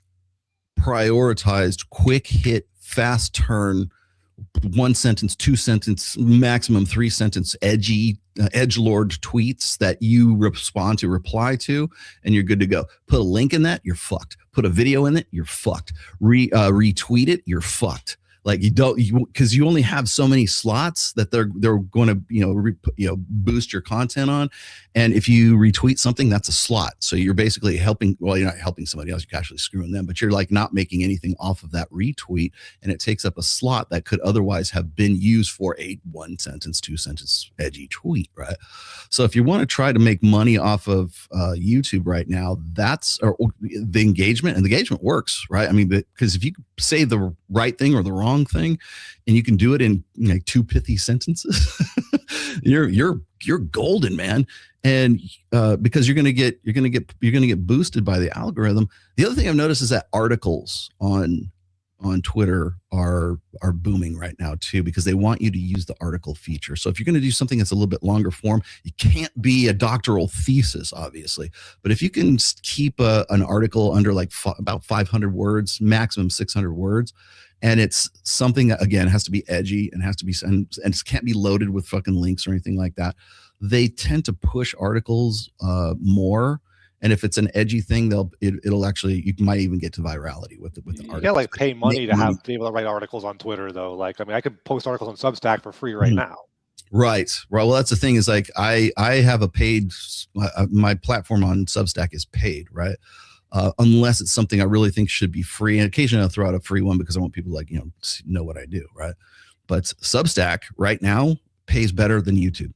prioritized quick hit, fast turn, 1 sentence, 2 sentence, maximum 3 sentence, edgelord tweets that you reply to, and you're good to go. Put a link in that, you're fucked. Put a video in it, you're fucked. Retweet it, you're fucked. Like because you only have so many slots that they're going to boost your content on, and if you retweet something, that's a slot. So you're basically helping. Well, you're not helping somebody else. You're actually screwing them, but you're like not making anything off of that retweet, and it takes up a slot that could otherwise have been used for a 1 sentence, 2 sentence edgy tweet, right? So if you want to try to make money off of YouTube right now, that's the engagement, and the engagement works, right? I mean, because if you say the right thing or the wrong thing, and you can do it in 2 pithy sentences, you're golden, man. And because you're gonna get boosted by the algorithm. The other thing I've noticed is that articles on Twitter are booming right now too, because they want you to use the article feature. So if you're going to do something that's a little bit longer form, you can't be a doctoral thesis, obviously, but if you can keep an article under like about 500 words, maximum 600 words, and it's something that again has to be edgy and has to be and it can't be loaded with fucking links or anything like that, they tend to push articles more. And if it's an edgy thing, it'll actually, you might even get to virality with the article. You gotta like pay money to be able to write articles on Twitter though. Like, I mean, I could post articles on Substack for free right now. Right. Well, that's the thing is like, I have a paid, my platform on Substack is paid, right? Unless it's something I really think should be free. And occasionally I'll throw out a free one because I want people to like, know what I do. Right. But Substack right now pays better than YouTube.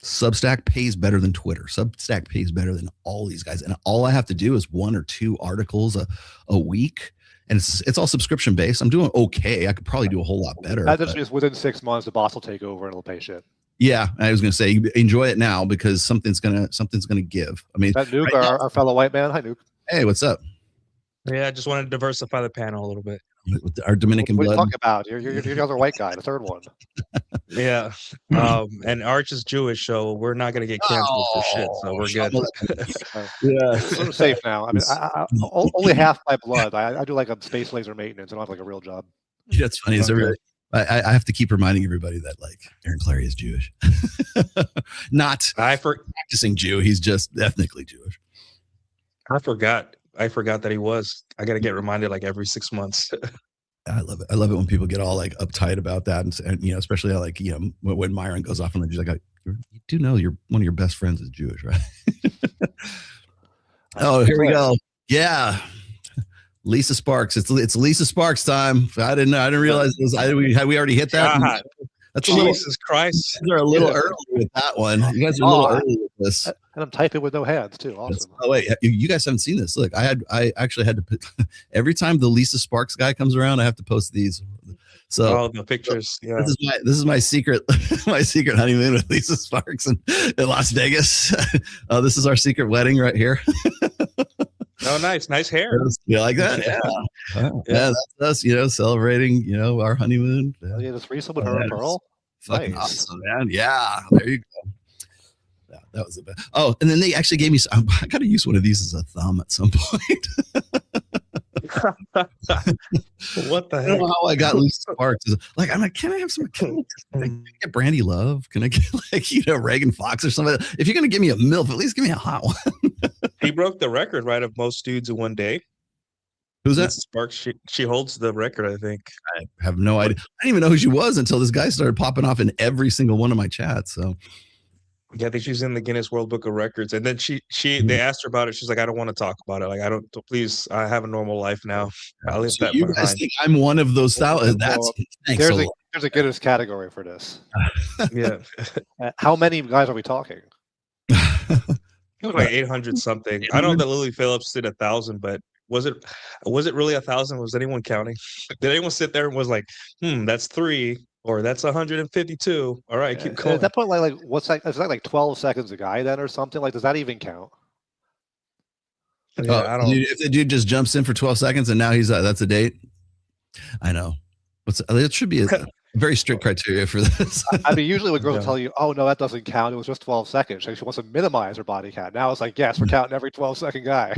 Substack pays better than Twitter. Substack pays better than all these guys. And all I have to do is 1 or 2 articles a week. And it's all subscription based. I'm doing okay. I could probably do a whole lot better. That just means within 6 months, the boss will take over and it'll pay shit. Yeah. I was going to say, enjoy it now because something's going to give. I mean, that Nuke, our fellow white man. Hi, Nuke. Hey, what's up? Yeah, I just wanted to diversify the panel a little bit. with our Dominican What are you blood. talking about? You're the other white guy, the third one. Yeah. And Arch is Jewish, so we're not gonna get canceled for shit. So we're good. Yeah. We're safe now. I mean, only half my blood. I do like a space laser maintenance. I don't have like a real job. That's funny. Is Okay. everybody, I have to keep reminding everybody that like Aaron Clary is Jewish, not practicing Jew. He's just ethnically Jewish. I forgot that he was. I got to get reminded like every 6 months. I love it. I love it when people get all like uptight about that, and you know, especially like when Myron goes off on the Jews, like you do know one of your best friends is Jewish, right? Oh, here we go. Yeah, Lisa Sparks. It's Lisa Sparks time. I didn't realize it was. We already hit that. God. That's Jesus Christ. You guys are a little early with that one. You guys are a little early with this. And I'm typing with no hands too. Awesome. Oh wait, you guys haven't seen this. Look, I actually had to put every time the Lisa Sparks guy comes around, I have to post these. So the pictures. Yeah. This is my secret honeymoon with Lisa Sparks in Las Vegas. This is our secret wedding right here. Oh, nice hair. You like that? Yeah. Yeah, that's us, celebrating, our honeymoon. Yeah, the threesome with her and Pearl. Fucking Nice. awesome, man. Yeah, there you go. Yeah, that was the best. Oh, and then they actually gave me. I got to use one of these as a thumb at some point. What the I heck? don't know how I got Lisa Sparks. Like, I'm like, can I have some? Can I get Brandy Love? Can I get Reagan Fox or something? If you're gonna give me a MILF, at least give me a hot one. He broke the record, right, of most dudes in one day. Who's that? Lisa Sparks. She holds the record, I think. I have no idea. I didn't even know who she was until this guy started popping off in every single one of my chats. So Yeah, I think she's in the Guinness World Book of Records. And then they asked her about it. She's like, I don't want to talk about it. Like, please, I have a normal life now. I'll leave that you guys behind. think I'm one of those thousands? That's thanks. There's a Guinness category for this. Yeah. How many guys are we talking? It was like 800 something. I know that Lily Phillips did 1,000, but was it really 1,000? Was anyone counting? Did anyone sit there and was like, that's 3 or that's 152? All right, keep going. At that point, like what's that? Is that like 12 seconds a guy then or something? Like, does that even count? Yeah, I don't. If the dude just jumps in for 12 seconds and now he's that's a date. I know. It should be a very strict criteria for this. I mean, usually when girls tell you, "Oh no, that doesn't count. It was just 12 seconds." She wants to minimize her body count. Now it's like, yes, we're counting every 12-second guy.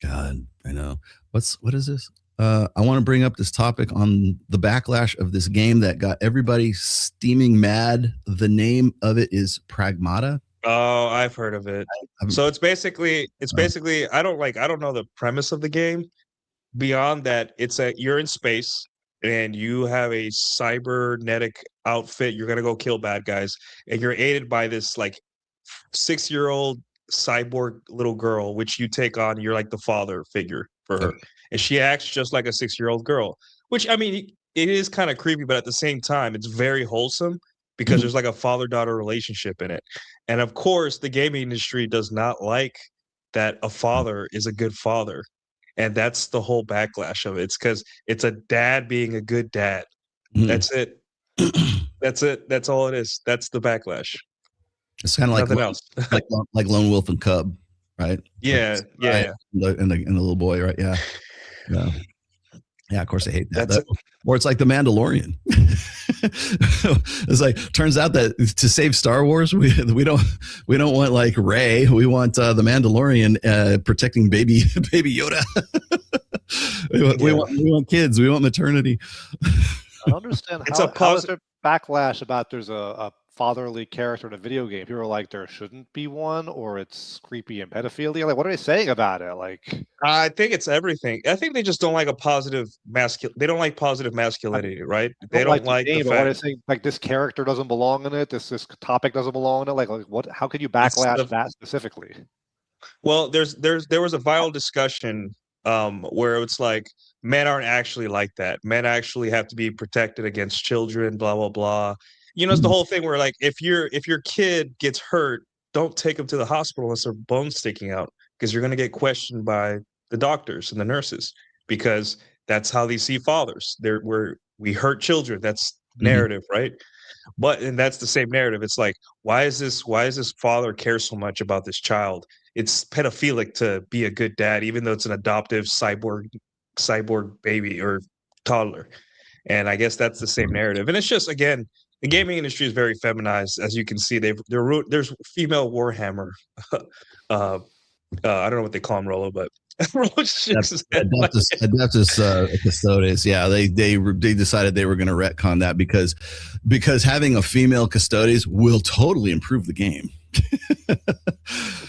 God, I know. What is this? I want to bring up this topic on the backlash of this game that got everybody steaming mad. The name of it is Pragmata. Oh, I've heard of it. So it's basically I don't know the premise of the game beyond that. You're in space and you have a cybernetic outfit. You're gonna go kill bad guys, and you're aided by this like 6-year-old cyborg little girl, which you take on. You're like the father figure for her, and she acts just like a 6-year-old girl. Which, I mean, it is kind of creepy, but at the same time, it's very wholesome because there's like a father-daughter relationship in it. And of course, the gaming industry does not like that a father is a good father. And that's the whole backlash of it. It's because it's a dad being a good dad. That's it. That's it. That's all it is. That's the backlash. It's kind of like nothing else. like Lone Wolf and Cub, right? Yeah, yeah. And the little boy, right? Yeah. Yeah, of course I hate that. That's Or it's like the Mandalorian. It's like, turns out that to save Star Wars, we don't want like Rey. We want the Mandalorian protecting baby Yoda. we want kids. We want maternity. I don't understand how is there backlash about there's a fatherly character in a video game. People are like, there shouldn't be one, or it's creepy and pedophilia. Like, what are they saying about it? Like, I think it's everything. I think they just don't like they don't like positive masculinity, right? They don't like the fact. What are they saying? Like, this character doesn't belong in it. This topic doesn't belong in it. Like what? How could you backlash that specifically? Well, there was a viral discussion where it's like men aren't actually like that. Men actually have to be protected against children. Blah blah blah. It's the whole thing where like if your kid gets hurt, don't take them to the hospital unless their bones sticking out, because you're going to get questioned by the doctors and the nurses, because that's how they see fathers. We hurt children. That's narrative, right? And that's the same narrative. It's like, why is this father care so much about this child? It's pedophilic to be a good dad, even though it's an adoptive cyborg cyborg baby or toddler. And I guess that's the same narrative. And it's just, again, the gaming industry is very feminized, as you can see. There's female Warhammer. I don't know what they call them, Rolo, but Adeptus Custodes. Yeah, they decided they were going to retcon that because having a female Custodes will totally improve the game.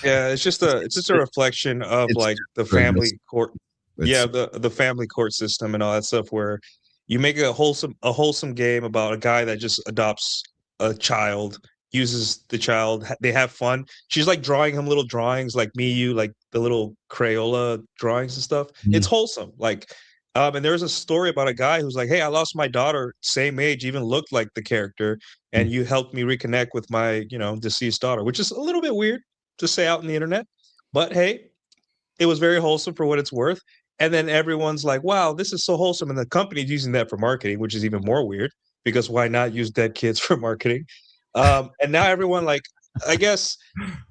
Yeah, it's just a reflection of like the family court. Yeah, the family court system and all that stuff, where you make a wholesome game about a guy that just adopts a child, uses the child, they have fun. She's like drawing him little drawings like you, like the little Crayola drawings and stuff. It's wholesome. Like, and there's a story about a guy who's like, hey, I lost my daughter, same age, even looked like the character, and you helped me reconnect with my, deceased daughter, which is a little bit weird to say out in the internet. But hey, it was very wholesome for what it's worth. And then everyone's like, wow, this is so wholesome. And the company's using that for marketing, which is even more weird, because why not use dead kids for marketing? And now everyone, like, I guess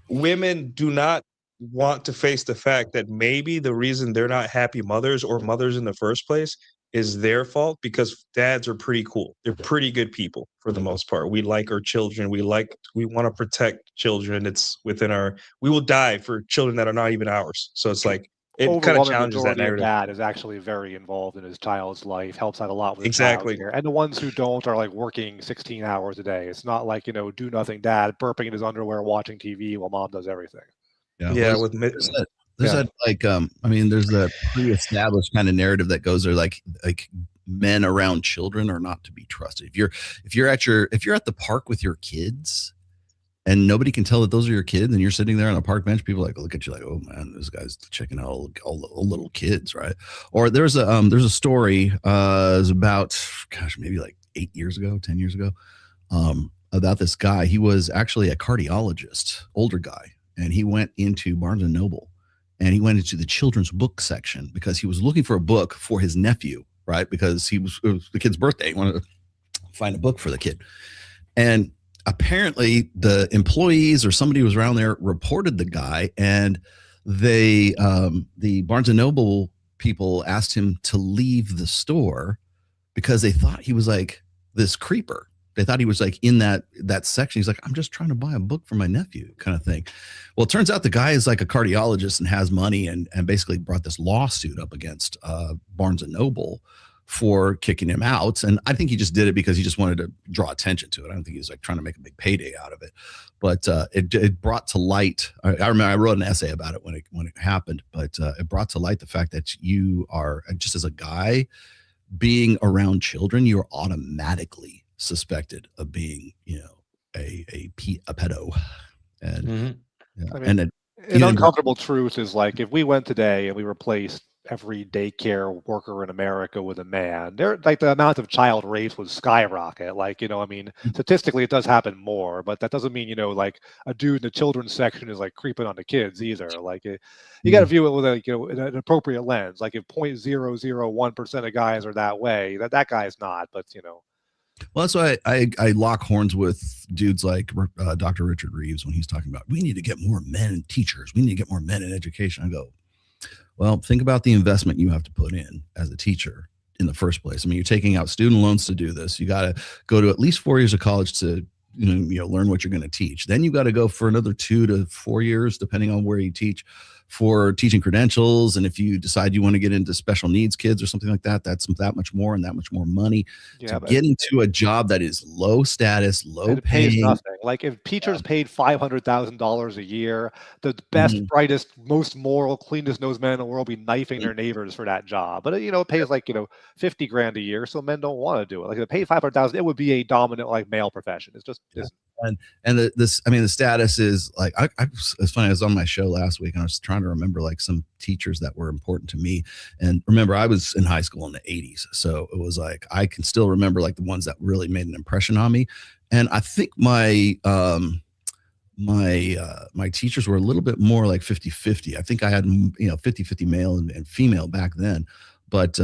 women do not want to face the fact that maybe the reason they're not happy mothers or mothers in the first place is their fault, because dads are pretty cool. They're pretty good people for the most part. We like our children. We want to protect children. It's within we will die for children that are not even ours. So it's like, it kind of challenges that narrative. Dad is actually very involved in his child's life, helps out a lot with exactly. The child care. And the ones who don't are like working 16 hours a day. It's not like, do nothing dad burping in his underwear, watching TV while mom does everything. Yeah, there's that pre-established kind of narrative that goes there, like men around children are not to be trusted. If you're at the park with your kids and nobody can tell that those are your kids, and you're sitting there on a park bench, people look at you like, oh man, this guy's checking out all little kids, right? Or there's a story, it was about, maybe like 10 years ago, about this guy. He was actually a cardiologist, older guy, and he went into Barnes and Noble, and he went into the children's book section because he was looking for a book for his nephew, right? Because it was the kid's birthday. He wanted to find a book for the kid, and apparently the employees or somebody who was around there reported the guy, and the Barnes and Noble people asked him to leave the store because they thought he was like this creeper. They thought he was like in that section. He's like, I'm just trying to buy a book for my nephew, kind of thing. Well, it turns out the guy is like a cardiologist and has money, and basically brought this lawsuit up against Barnes and Noble for kicking him out. And I think he just did it because he just wanted to draw attention to it. I don't think he was like trying to make a big payday out of it, but it brought to light. I remember I wrote an essay about it when it happened, but it brought to light the fact that you are, just as a guy being around children, you're automatically suspected of being, a pedo. And an uncomfortable truth is, like, if we went today and we replaced every daycare worker in America with a man, the amount of child rapes would skyrocket. Statistically it does happen more, but that doesn't mean, like a dude in the children's section is like creeping on the kids either. Like you got to view it with an appropriate lens. Like if 0.001% of guys are that way, that guy's not, but Well, that's why I lock horns with dudes like Dr. Richard Reeves when he's talking about, we need to get more men teachers. We need to get more men in education. I go, well, think about the investment you have to put in as a teacher in the first place. I mean, you're taking out student loans to do this. You got to go to at least 4 years of college to learn what you're going to teach. Then you got to go for another 2 to 4 years, depending on where you teach, for teaching credentials. And if you decide you want to get into special needs kids or something like that, that's that much more and that much more money to get into a job that is low status, low paying. Nothing. Like if teachers paid $500,000 a year, the best, brightest, most moral, cleanest nosed men in the world be knifing their neighbors for that job. But it pays like $50,000 a year, so men don't want to do it. Like if it paid $500,000, it would be a dominant like male profession. It's just the status is like, it's funny. I was on my show last week and I was trying to remember like some teachers that were important to me. And remember, I was in high school in the 80s. So it was like, I can still remember like the ones that really made an impression on me. And I think my teachers were a little bit more like 50-50. I think I had, 50-50 male and female back then. But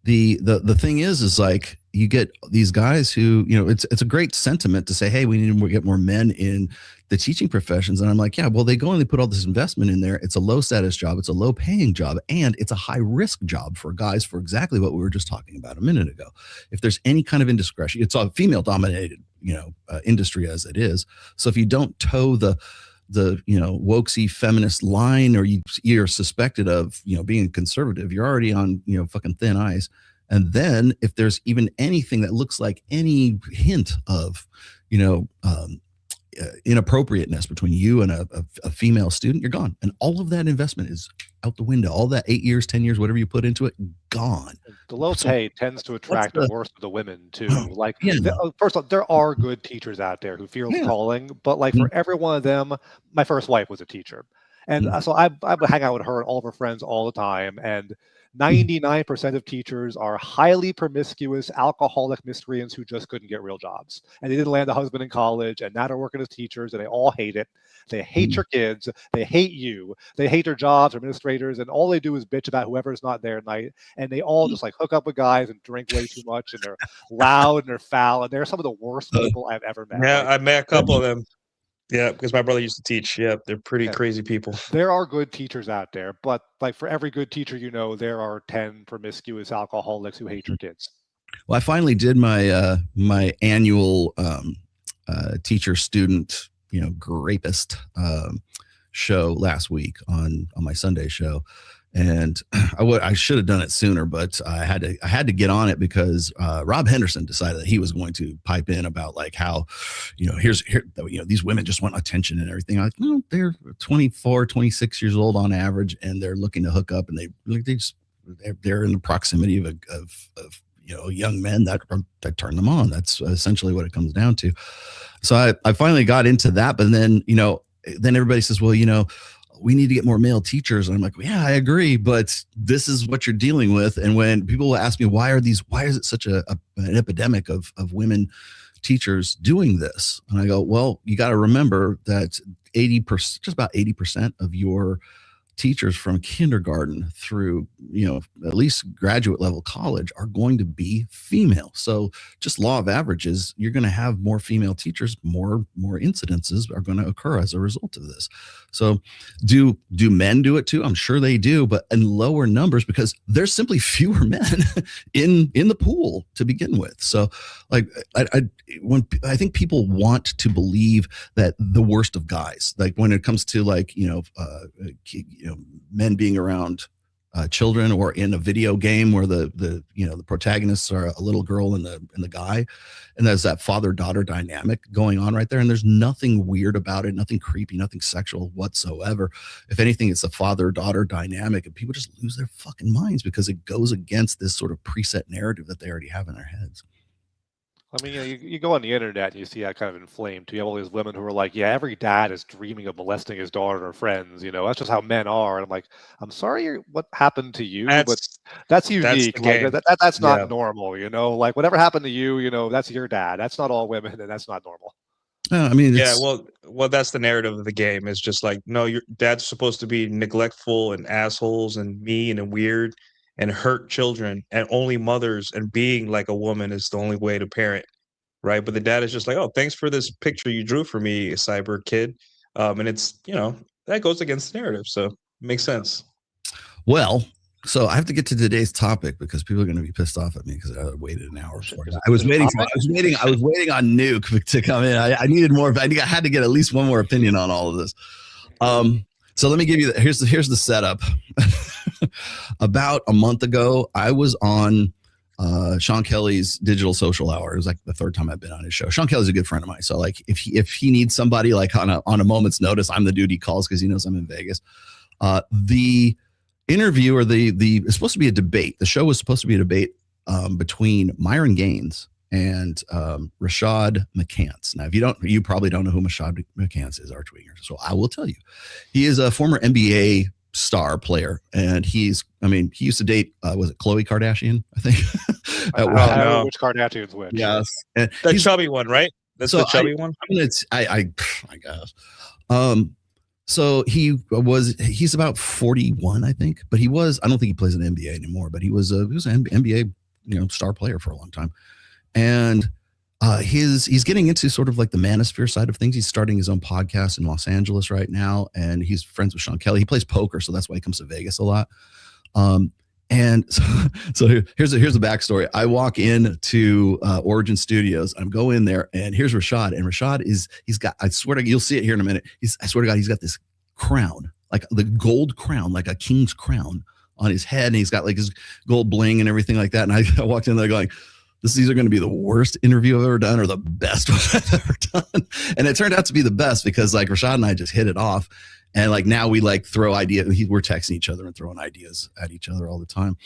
the thing is like, you get these guys who, it's a great sentiment to say, hey, we need to get more men in the teaching professions. And I'm like, yeah, well, they go and they put all this investment in there. It's a low status job. It's a low paying job. And it's a high risk job for guys for exactly what we were just talking about a minute ago. If there's any kind of indiscretion, it's a female dominated, industry as it is. So if you don't toe the wokesy feminist line, or you're suspected of, being conservative, you're already on, fucking thin ice. And then if there's even anything that looks like any hint of, inappropriateness between you and a female student, you're gone. And all of that investment is out the window. All that 8 years, 10 years, whatever you put into it, gone. The low pay tends to attract the worst of the women too. Like, yeah. First of all, there are good teachers out there who feel the calling, but like for every one of them, my first wife was a teacher. And so I would hang out with her and all of her friends all the time. And 99% of teachers are highly promiscuous, alcoholic miscreants who just couldn't get real jobs. And they didn't land a husband in college, and now they're working as teachers, and they all hate it. They hate your kids. They hate you. They hate their jobs, administrators, and all they do is bitch about whoever's not there at night. And they all just like hook up with guys and drink way too much, and they're loud and they're foul, and they're some of the worst people I've ever met. Yeah, I met a couple of them. Yeah, because my brother used to teach. Yeah, they're pretty crazy people. There are good teachers out there, but like for every good teacher, there are 10 promiscuous alcoholics who hate your kids. Well, I finally did my my annual teacher student, rapist show last week on my Sunday show. And I should have done it sooner, but I had to get on it because Rob Henderson decided that he was going to pipe in about like how, these women just want attention and everything. I'm like, no, they're 24, 26 years old on average, and they're looking to hook up, and they're in the proximity of young men that turn them on. That's essentially what it comes down to. So I finally got into that, but then everybody says, well, we need to get more male teachers. And I'm like, well, yeah, I agree, but this is what you're dealing with. And when people ask me, why is it such an epidemic of women teachers doing this? And I go, well, you got to remember that 80%, just about 80% of your teachers from kindergarten through, at least graduate level college are going to be female. So just law of averages, you're going to have more female teachers, more incidences are going to occur as a result of this. So do men do it too? I'm sure they do, but in lower numbers because there's simply fewer men in the pool to begin with. So like I think people want to believe that the worst of guys, like when it comes to like, men being around children, or in a video game where the protagonists are a little girl and the guy, and there's that father-daughter dynamic going on right there, and there's nothing weird about it, nothing creepy, nothing sexual whatsoever. If anything, it's a father-daughter dynamic, and people just lose their fucking minds because it goes against this sort of preset narrative that they already have in their heads. I mean, you go on the internet and you see that kind of inflamed too. You have all these women who are like, yeah, every dad is dreaming of molesting his daughter or friends. That's just how men are. And I'm like, I'm sorry, what happened to you? But that's unique. That's not normal. Like whatever happened to you, that's your dad. That's not all women, and that's not normal. I mean, well, that's the narrative of the game. It's just like, no, your dad's supposed to be neglectful and assholes and mean and weird and hurt children, and only mothers and being like a woman is the only way to parent, right? But the dad is just like, oh, thanks for this picture you drew for me, cyber kid. And it's, that goes against the narrative. So it makes sense. Well, so I have to get to today's topic because people are going to be pissed off at me because I waited an hour for it. I was waiting on Nuke to come in. I needed more. I had to get at least one more opinion on all of this. So let me give you here's the setup. About a month ago, I was on Sean Kelly's Digital Social Hour. It was like the third time I've been on his show. Sean Kelly's a good friend of mine. So like if he needs somebody like on a moment's notice, I'm the dude he calls because he knows I'm in Vegas. The interview, or it's supposed to be a debate. The show was supposed to be a debate between Myron Gaines and Rashad McCants. Now, you probably don't know who Rashad McCants is, Archwinger. So I will tell you, he is a former NBA star player, and he used to date was it Khloe Kardashian, I think. I don't know which Kardashian's which. Yes, and the chubby one, right? That's the chubby one. I guess. So he's about 41, I think, but I don't think he plays in the NBA anymore, but he was an NBA star player for a long time. And He's getting into sort of like the manosphere side of things. He's starting his own podcast in Los Angeles right now, and he's friends with Sean Kelly. He plays poker, so that's why he comes to Vegas a lot. And so here's the backstory. I walk into Origin Studios. I go in there, and here's Rashad. And Rashad he's got. I swear to God, you'll see it here in a minute. I swear to God, he's got this crown, like the gold crown, like a king's crown on his head, and he's got like his gold bling and everything like that. And I walked in there going, this is either going to be the worst interview I've ever done or the best one I've ever done. And it turned out to be the best because like Rashad and I just hit it off. And like now we like throw ideas. We're texting each other and throwing ideas at each other all the time.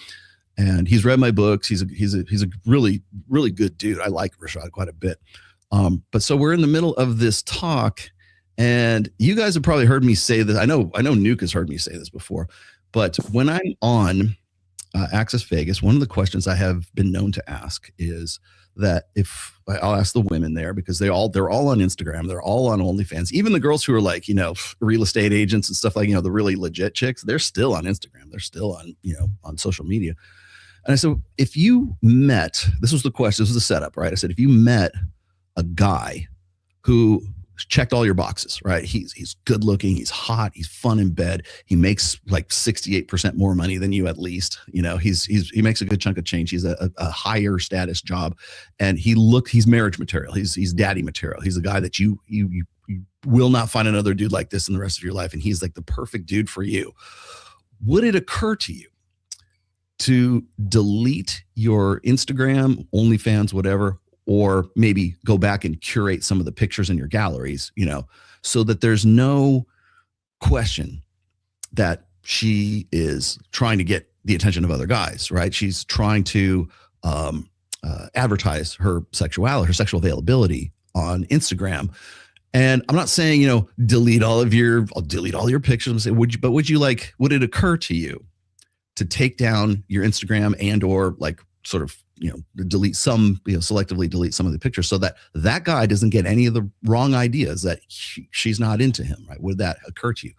And he's read my books. He's a really, really good dude. I like Rashad quite a bit. But so we're in the middle of this talk, and you guys have probably heard me say this. I know Nuke has heard me say this before, but when I'm on Access Vegas, one of the questions I have been known to ask is that if I'll ask the women there, because they're all on Instagram, they're all on OnlyFans, even the girls who are like, real estate agents and stuff like, the really legit chicks, they're still on Instagram. They're still on, on social media. And I said, if you met, this was the question, this was the setup, right? I said, if you met a guy who checked all your boxes, right? He's good looking, he's hot, he's fun in bed, he makes like 68% more money than you at least. He makes a good chunk of change. He's a higher status job, and he's marriage material. He's daddy material. He's a guy that you will not find another dude like this in the rest of your life, and he's like the perfect dude for you. Would it occur to you to delete your Instagram, OnlyFans, whatever, or maybe go back and curate some of the pictures in your galleries, so that there's no question that she is trying to get the attention of other guys, right? She's trying to advertise her sexuality, her sexual availability on Instagram. And I'm not saying, delete all your pictures and say, would it occur to you to take down your Instagram and or like sort of, delete some, selectively delete some of the pictures so that guy doesn't get any of the wrong ideas that she's not into him, right? Would that occur to you?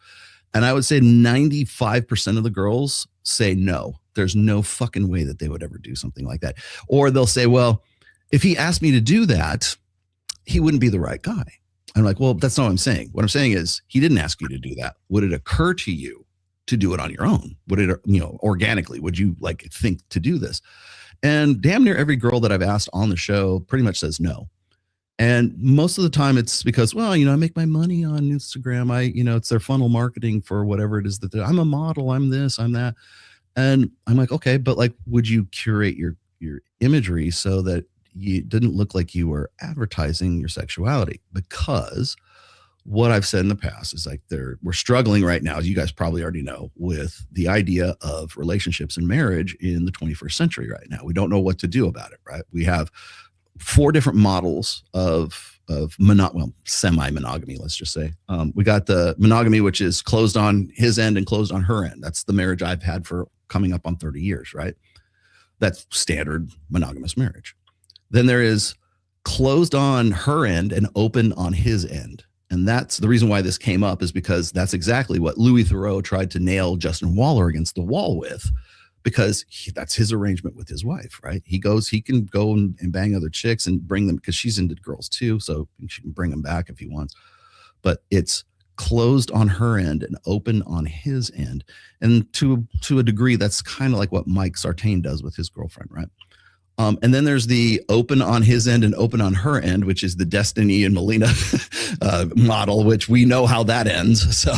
And I would say 95% of the girls say no. There's no fucking way that they would ever do something like that. Or they'll say, well, if he asked me to do that, he wouldn't be the right guy. I'm like, well, that's not what I'm saying. What I'm saying is he didn't ask you to do that. Would it occur to you to do it on your own? Would it, organically, would you like think to do this? And damn near every girl that I've asked on the show pretty much says no. And most of the time it's because, well, I make my money on Instagram. It's their funnel marketing for whatever it is that I'm a model, I'm this, I'm that. And I'm like, okay, but like, would you curate your imagery so that you didn't look like you were advertising your sexuality? Because what I've said in the past is like we're struggling right now, as you guys probably already know, with the idea of relationships and marriage in the 21st century right now. We don't know what to do about it, right? We have 4 different models of semi-monogamy, let's just say. We got the monogamy, which is closed on his end and closed on her end. That's the marriage I've had for coming up on 30 years, right? That's standard monogamous marriage. Then there is closed on her end and open on his end. And that's the reason why this came up, is because that's exactly what Louis Theroux tried to nail Justin Waller against the wall with, because that's his arrangement with his wife, right? He can go and bang other chicks and bring them, because she's into girls too, so she can bring them back if he wants. But it's closed on her end and open on his end. And to a degree, that's kind of like what Mike Sartain does with his girlfriend, right? And then there's the open on his end and open on her end, which is the Destiny and Melina model, which we know how that ends. So,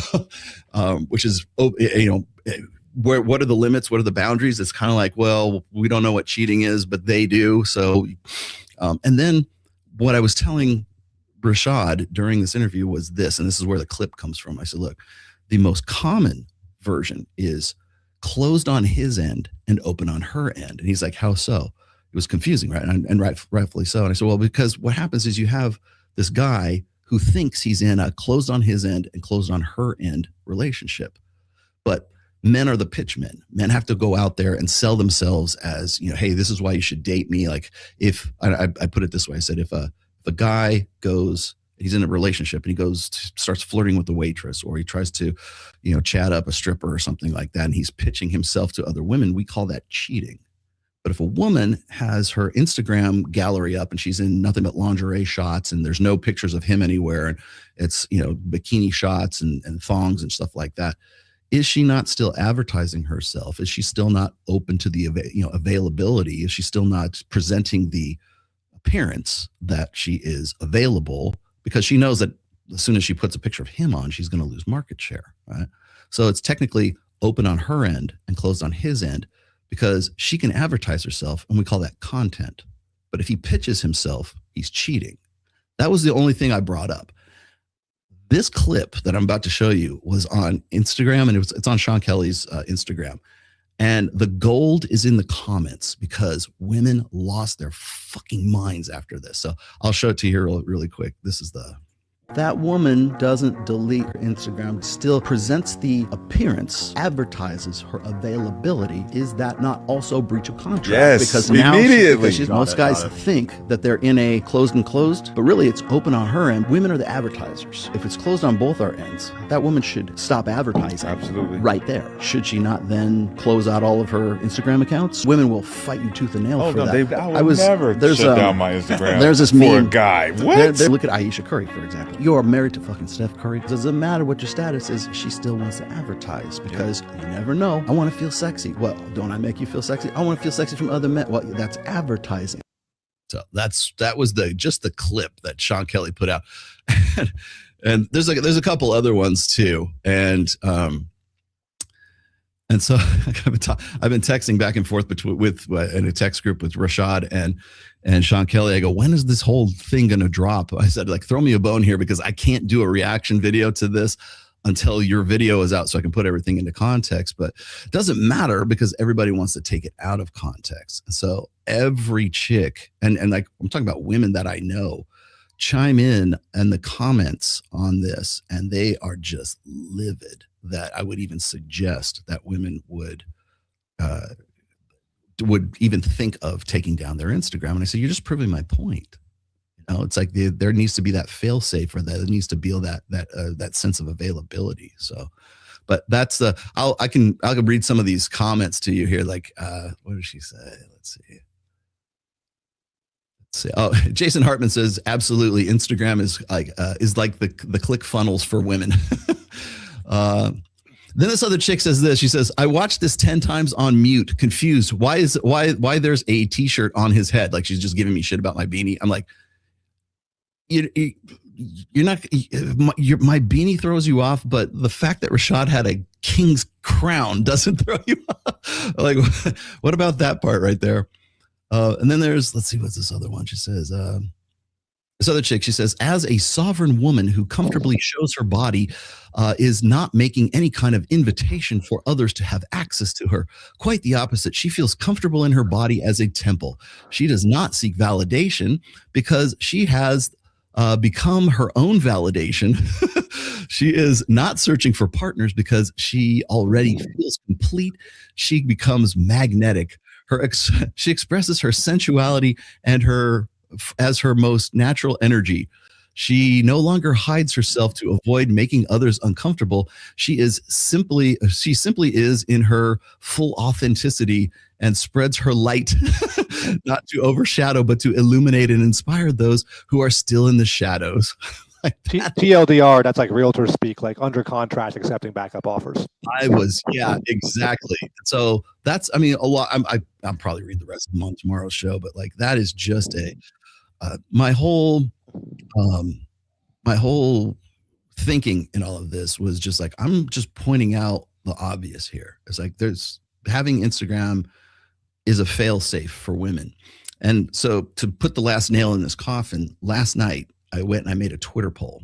which is, what are the limits? What are the boundaries? It's kind of like, well, we don't know what cheating is, but they do. So, and then what I was telling Rashad during this interview was this, and this is where the clip comes from. I said, look, the most common version is closed on his end and open on her end. And he's like, how so? It was confusing, right? And rightfully so. And I said, well, because what happens is you have this guy who thinks he's in a closed on his end and closed on her end relationship. But men are the pitch men. Men have to go out there and sell themselves as, hey, this is why you should date me. Like if I put it this way, I said, if a guy goes, he's in a relationship and he goes, starts flirting with the waitress, or he tries to, chat up a stripper or something like that, and he's pitching himself to other women, we call that cheating. But if a woman has her Instagram gallery up and she's in nothing but lingerie shots and there's no pictures of him anywhere, and it's, bikini shots and thongs and stuff like that, is she not still advertising herself? Is she still not open to the availability? Is she still not presenting the appearance that she is available? Because she knows that as soon as she puts a picture of him on, she's going to lose market share, right? So it's technically open on her end and closed on his end, because she can advertise herself, and we call that content. But if he pitches himself, he's cheating. That was the only thing I brought up. This clip that I'm about to show you was on Instagram, and it's on Sean Kelly's Instagram. And the gold is in the comments because women lost their fucking minds after this. So I'll show it to you here really quick. This is that woman doesn't delete her Instagram, still presents the appearance, advertises her availability. Is that not also breach of contract? Yes, because now immediately. Most guys think that they're in a closed, but really it's open on her end. Women are the advertisers. If it's closed on both our ends, that woman should stop advertising. Absolutely. Right there. Should she not then close out all of her Instagram accounts? Women will fight you tooth and nail for that. I would never shut down my Instagram there's this for meme. a guy. What? Look at Ayesha Curry, for example. You're married to fucking Steph Curry. It doesn't matter what your status is. She still wants to advertise because you never know. I want to feel sexy. Well, don't I make you feel sexy? I want to feel sexy from other men. Well, that's advertising. So that was just the clip that Sean Kelly put out. And there's a couple other ones too. And so I've been texting back and forth in a text group with Rashad and Sean Kelly. I go, when is this whole thing going to drop? I said, throw me a bone here because I can't do a reaction video to this until your video is out so I can put everything into context. But it doesn't matter because everybody wants to take it out of context. And so every chick, and I'm talking about women that I know, chime in the comments on this, and they are just livid that I would even suggest that women would even think of taking down their Instagram. And I say, you're just proving my point. It's like there needs to be that fail safe, or that it needs to be that sense of availability. So, but that's I can read some of these comments to you here. Like, what did she say? Let's see. Oh, Jason Hartman says, absolutely. Instagram is like the click funnels for women. Then this other chick says this. She says, I watched this 10 times on mute, confused. Why there's a t-shirt on his head? Like, she's just giving me shit about my beanie. I'm like, you're not, my beanie throws you off, but the fact that Rashad had a king's crown doesn't throw you off. Like, what about that part right there? And then let's see, what's this other one? She says, this other chick, she says, as a sovereign woman who comfortably shows her body, is not making any kind of invitation for others to have access to her. Quite the opposite. She feels comfortable in her body as a temple. She does not seek validation because she has become her own validation. She is not searching for partners because she already feels complete. She becomes magnetic. She expresses her sensuality and as her most natural energy. She no longer hides herself to avoid making others uncomfortable. She simply is in her full authenticity and spreads her light, not to overshadow, but to illuminate and inspire those who are still in the shadows. TLDR, that's like realtor speak, like under contract, accepting backup offers. Yeah, exactly. So that's, a lot. I'll probably read the rest of them on tomorrow's show, but like, that is just my whole thinking in all of this was just like, I'm just pointing out the obvious here. It's like, having Instagram is a fail safe for women. And so to put the last nail in this coffin, last night, I went and I made a Twitter poll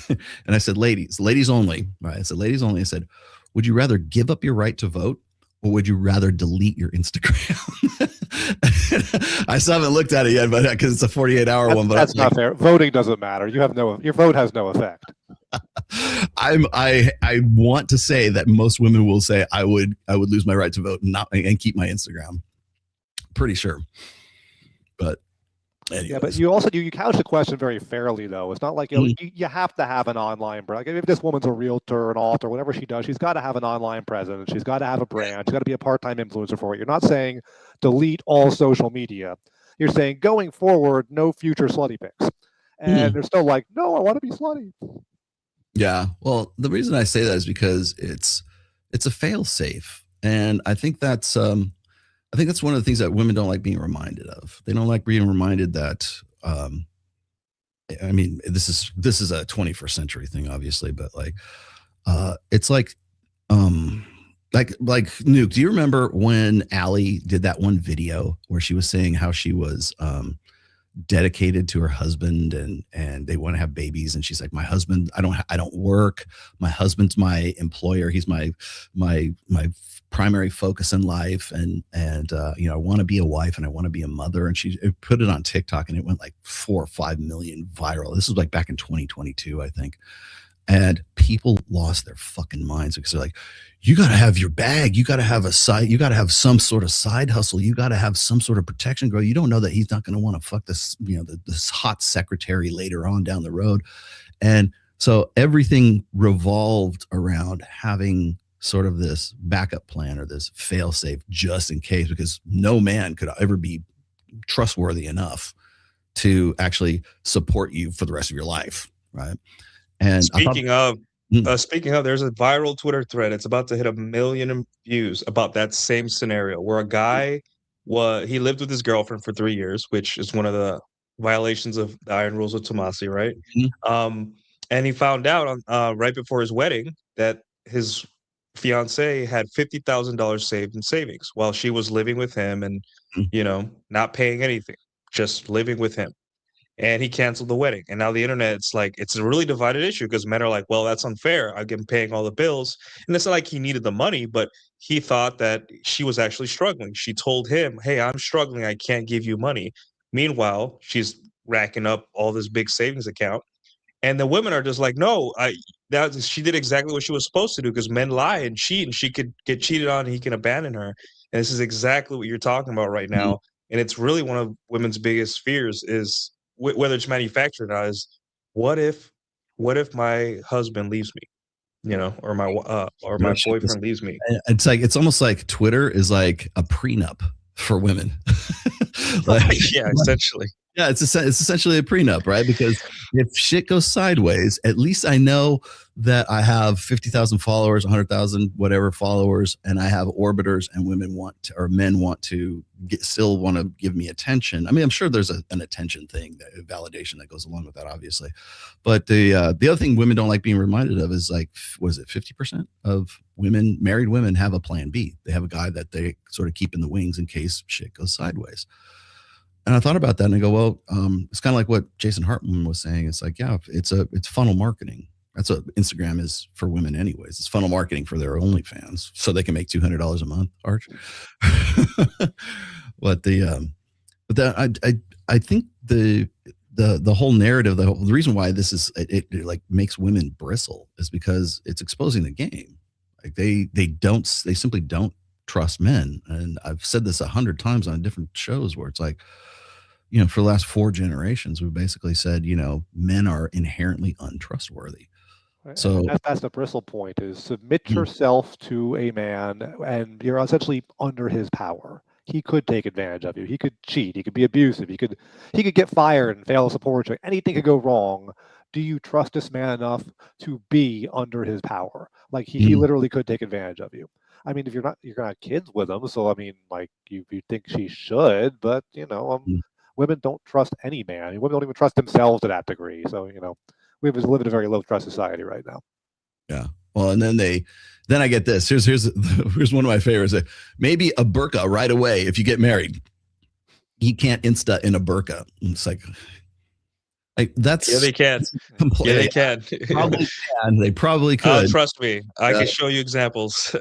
and I said, ladies only, right? I said, ladies only. I said, would you rather give up your right to vote, or would you rather delete your Instagram? I still haven't looked at it yet, but because it's a 48-hour one. But that's not fair. Voting doesn't matter. Your vote has no effect. I want to say that most women will say I would lose my right to vote and keep my Instagram. Pretty sure, but Anyways. Yeah, but you also you couch the question very fairly, though. It's not like you have to have an online brand. Like if this woman's a realtor, an author, whatever she does, she's got to have an online presence. She's got to have a brand. She's got to be a part-time influencer for it. You're not saying delete all social media. You're saying going forward, no future slutty pics. And they're still like, no, I want to be slutty. Yeah. Well, the reason I say that is because it's a fail safe, and I think that's one of the things that women don't like being reminded of. They don't like being reminded that. I mean, this is a 21st century thing, obviously, but like, it's like Nuke. Do you remember when Allie did that one video where she was saying how she was dedicated to her husband and they want to have babies, and she's like, my husband, I don't work, my husband's my employer, he's my primary focus in life, and I want to be a wife and I want to be a mother, and she put it on TikTok and it went like 4 or 5 million viral. This was like back in 2022, I think. And people lost their fucking minds because they're like, you got to have your bag. You got to have you got to have some sort of side hustle. You got to have some sort of protection, girl. You don't know that he's not going to want to fuck this, this hot secretary later on down the road. And so everything revolved around having sort of this backup plan or this fail safe just in case, because no man could ever be trustworthy enough to actually support you for the rest of your life. Right. And speaking of, there's a viral Twitter thread. It's about to hit 1 million views about that same scenario where a guy he lived with his girlfriend for 3 years, which is one of the violations of the Iron Rules of Tomasi, right? Mm-hmm. And he found out right before his wedding that his fiance had $50,000 saved in savings while she was living with him and, not paying anything, just living with him. And he canceled the wedding. And now the internet, it's a really divided issue because men are like, well, that's unfair. I'm paying all the bills. And it's not like he needed the money, but he thought that she was actually struggling. She told him, hey, I'm struggling. I can't give you money. Meanwhile, she's racking up all this big savings account. And the women are just like, no, she did exactly what she was supposed to do because men lie and cheat and she could get cheated on and he can abandon her. And this is exactly what you're talking about right now. Mm-hmm. And it's really one of women's biggest fears is, whether it's manufactured or not, is what if my husband leaves me, or my boyfriend leaves me? It's almost like Twitter is like a prenup for women. Essentially. Yeah, it's essentially a prenup, right? Because if shit goes sideways, at least I know that I have 50,000 followers, 100,000 whatever followers, and I have orbiters, and men want to still want to give me attention. I mean, I'm sure there's an attention thing, validation that goes along with that, obviously. But the other thing women don't like being reminded of is like, was it 50% of married women have a plan B? They have a guy that they sort of keep in the wings in case shit goes sideways. And I thought about that and I go, well, it's kind of like what Jason Hartman was saying. It's like, yeah, it's funnel marketing. That's what Instagram is for women anyways. It's funnel marketing for their OnlyFans so they can make $200 a month, Arch. But I think the whole narrative, the reason why this is, it like makes women bristle is because it's exposing the game. Like they simply don't trust men. And I've said this 100 times on different shows where it's like, for the last 4 generations, we've basically said, men are inherently untrustworthy. Right. So that's the bristle point is submit yourself to a man and you're essentially under his power. He could take advantage of you. He could cheat. He could be abusive. He could get fired and fail to support you. Anything could go wrong. Do you trust this man enough to be under his power? Like he literally could take advantage of you. I mean, if you're gonna have kids with him, so I mean, like you think she should, but women don't trust any man. I mean, women don't even trust themselves to that degree. So we live in a very low trust society right now. Yeah. Well, and then I get this. Here's one of my favorites. Maybe a burqa right away if you get married. You can't insta in a burqa. It's like that's they can. Yeah, they can. Probably can. They probably could. Trust me, I can show you examples.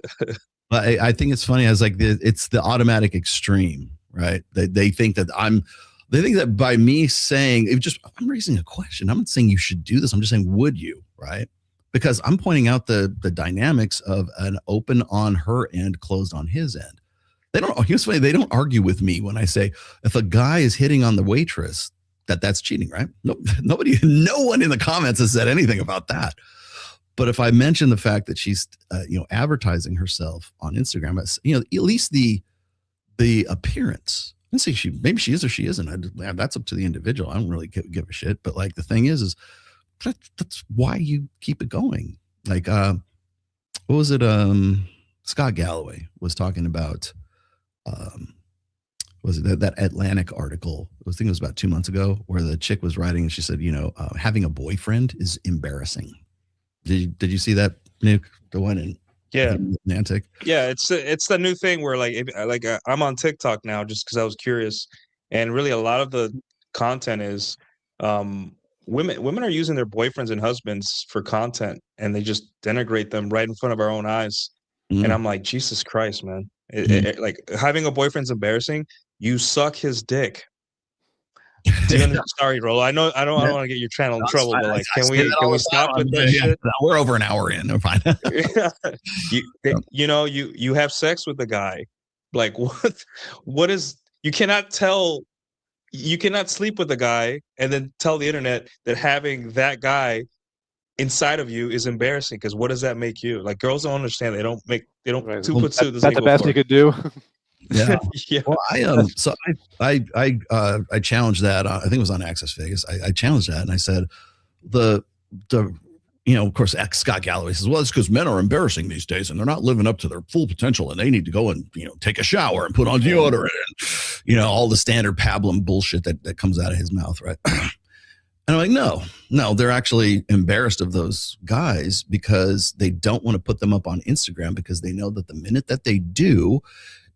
But I think it's funny. I was like, it's the automatic extreme, right? They think that by me saying I'm raising a question. I'm not saying you should do this. I'm just saying, would you, right? Because I'm pointing out the dynamics of an open on her end, closed on his end. Here's funny. They don't argue with me when I say if a guy is hitting on the waitress, that that's cheating, right? No, no one in the comments has said anything about that. But if I mention the fact that she's, advertising herself on Instagram, at least the appearance. Let's see, maybe she is or she isn't. That's up to the individual. I don't really give a shit. But like the thing is that's why you keep it going. Like, what was it? Scott Galloway was talking about. Was it that Atlantic article? I think it was about 2 months ago, where the chick was writing and she said, having a boyfriend is embarrassing. Did you see that, Nick? The one in Atlantic? Yeah, it's the new thing where I'm on TikTok now just because I was curious, and really a lot of the content is women are using their boyfriends and husbands for content, and they just denigrate them right in front of our own eyes. And I'm like, Jesus Christ, man! Like having a boyfriend's embarrassing. You suck his dick. Sorry, Rolo. I don't want to get your channel in trouble, but like, can we stop with that shit? We're over an hour in. We're fine. You have sex with the guy. Like what is? You cannot sleep with the guy and then tell the internet that having that guy inside of you is embarrassing, because what does that make you? Like, girls don't understand. They don't right. two put two. That's the best you could do. Yeah. Yeah. Well, I challenged that. I think it was on Access Vegas. I challenged that and I said, of course, Scott Galloway says, well, it's because men are embarrassing these days and they're not living up to their full potential and they need to go and, take a shower and put on deodorant and, all the standard pablum bullshit that comes out of his mouth. Right. And I'm like, no, they're actually embarrassed of those guys because they don't want to put them up on Instagram, because they know that the minute that they do,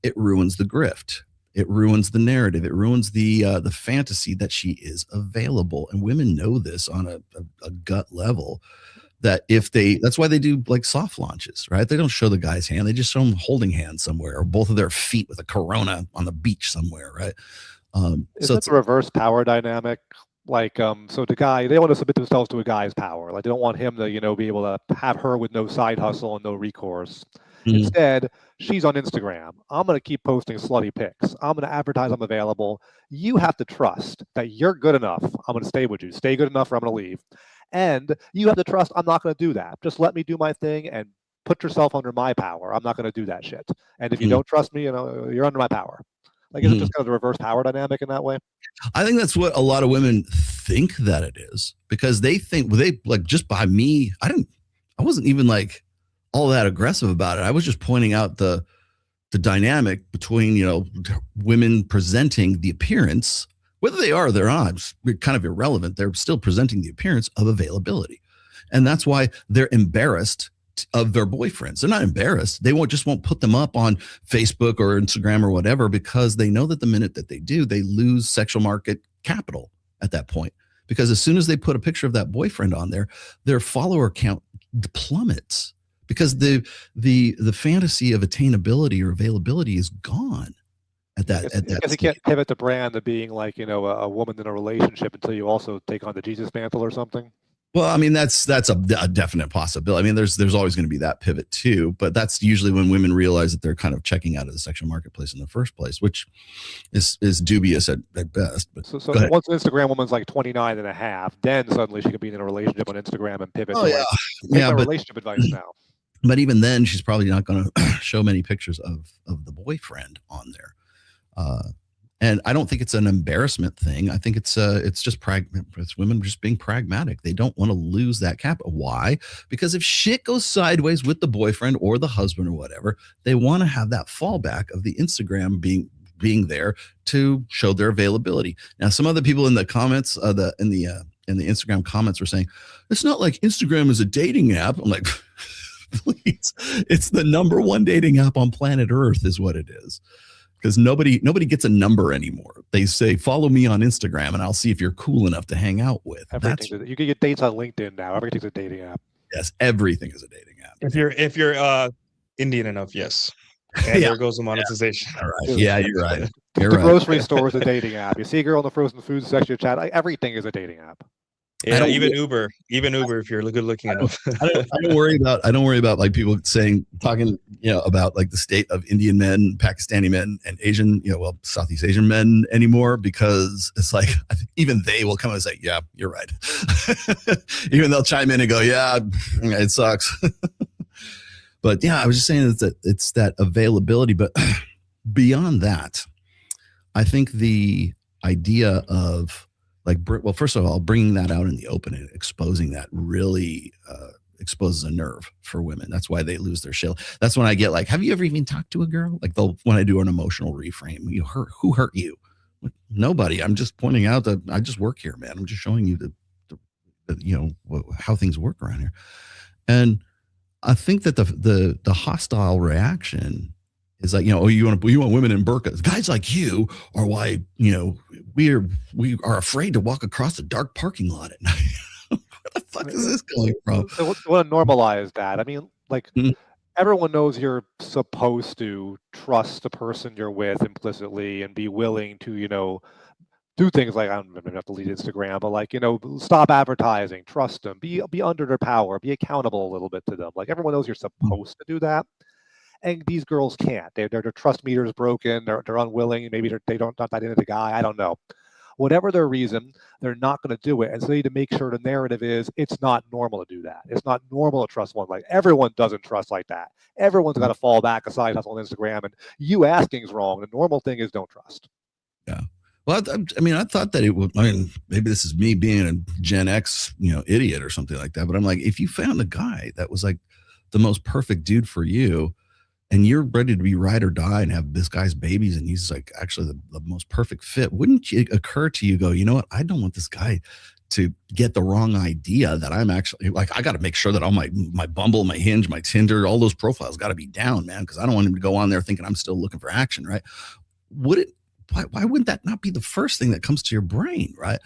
it ruins the grift. It ruins the narrative. It ruins the fantasy that she is available. And women know this on a gut level, that that's why they do like soft launches, right? They don't show the guy's hand. They just show them holding hands somewhere, or both of their feet with a Corona on the beach somewhere, right? So it's a reverse power dynamic. Like, so the guy, they want to submit themselves to a guy's power. Like, they don't want him to, be able to have her with no side hustle and no recourse. Instead, she's on Instagram. I'm going to keep posting slutty pics. I'm going to advertise I'm available. You have to trust that you're good enough. I'm going to stay with you. Stay good enough or I'm going to leave. And you have to trust I'm not going to do that. Just let me do my thing and put yourself under my power. I'm not going to do that shit. And if you don't trust me, you're under my power. Like, is it just kind of the reverse power dynamic in that way? I think that's what a lot of women think that it is, because they think, just by me, I wasn't even like all that aggressive about it. I was just pointing out the dynamic between, women presenting the appearance, whether they are or they're not, it's kind of irrelevant. They're still presenting the appearance of availability. And that's why they're embarrassed of their boyfriends. They're not embarrassed. They won't put them up on Facebook or Instagram or whatever, because they know that the minute that they do, they lose sexual market capital at that point. Because as soon as they put a picture of that boyfriend on there, their follower count plummets, because the fantasy of attainability or availability is gone at that. I guess you can't pivot the brand to being like, a woman in a relationship until you also take on the Jesus mantle or something. Well, I mean, that's a definite possibility. I mean, there's always going to be that pivot too, but that's usually when women realize that they're kind of checking out of the sexual marketplace in the first place, which is dubious at best. But so once an Instagram woman's like 29 and a half, then suddenly she can be in a relationship on Instagram and pivot. Oh, yeah. Take relationship advice now. But even then, she's probably not going to show many pictures of the boyfriend on there. And I don't think it's an embarrassment thing. I think it's just it's women just being pragmatic. They don't want to lose that capital. Why? Because if shit goes sideways with the boyfriend or the husband or whatever, they want to have that fallback of the Instagram being there to show their availability. Now, some other people in the comments, in the Instagram comments were saying, it's not like Instagram is a dating app. I'm like, please, it's the number one dating app on planet Earth is what it is. Because nobody gets a number anymore. They say, follow me on Instagram and I'll see if you're cool enough to hang out with. You can get dates on LinkedIn now. Everything's a dating app. Yes, everything is a dating app. If you're Indian enough, yes. And there goes the monetization. Yeah. All right. Yeah, you're right. The grocery store is a dating app. You see a girl in the frozen food section of chat, everything is a dating app. Yeah, even Uber, if you're good looking enough. I don't worry about like people talking, about like the state of Indian men, Pakistani men, and Asian, Southeast Asian men anymore, because it's like, I think even they will come and say, yeah, you're right. Even they'll chime in and go, yeah, it sucks. But yeah, I was just saying that it's that availability. But beyond that, I think the idea of first of all, bringing that out in the open and exposing that really exposes a nerve for women. That's why they lose their shit. That's when I get like, have you ever even talked to a girl? Like when I do an emotional reframe, who hurt you? Nobody. I'm just pointing out that I just work here, man. I'm just showing you how things work around here. And I think that the hostile reaction is like, you want women in burqas. Guys like you are why, we are afraid to walk across a dark parking lot at night. Where the fuck is this coming from? I want to normalize that. I mean, everyone knows you're supposed to trust the person you're with implicitly and be willing to, do things like, I don't have to delete Instagram, but stop advertising, trust them, be under their power, be accountable a little bit to them. Like everyone knows you're supposed to do that. And these girls can't. Their trust meter is broken. They're unwilling. Maybe they don't not that into the guy. I don't know. Whatever their reason, they're not going to do it. And so they need to make sure the narrative is it's not normal to do that. It's not normal to trust one. Like everyone doesn't trust like that. Everyone's got to fall back aside hustle on Instagram. And you asking is wrong. The normal thing is don't trust. Yeah. Well, I thought that it would. Maybe this is me being a Gen X, idiot or something like that. But I'm like, if you found a guy that was like the most perfect dude for you, and you're ready to be ride or die and have this guy's babies, and he's like actually the most perfect fit, wouldn't it occur to you, go, you know what? I don't want this guy to get the wrong idea that I'm actually like, I got to make sure that all my Bumble, my Hinge, my Tinder, all those profiles got to be down, man, because I don't want him to go on there thinking I'm still looking for action, right? Why wouldn't that not be the first thing that comes to your brain, right?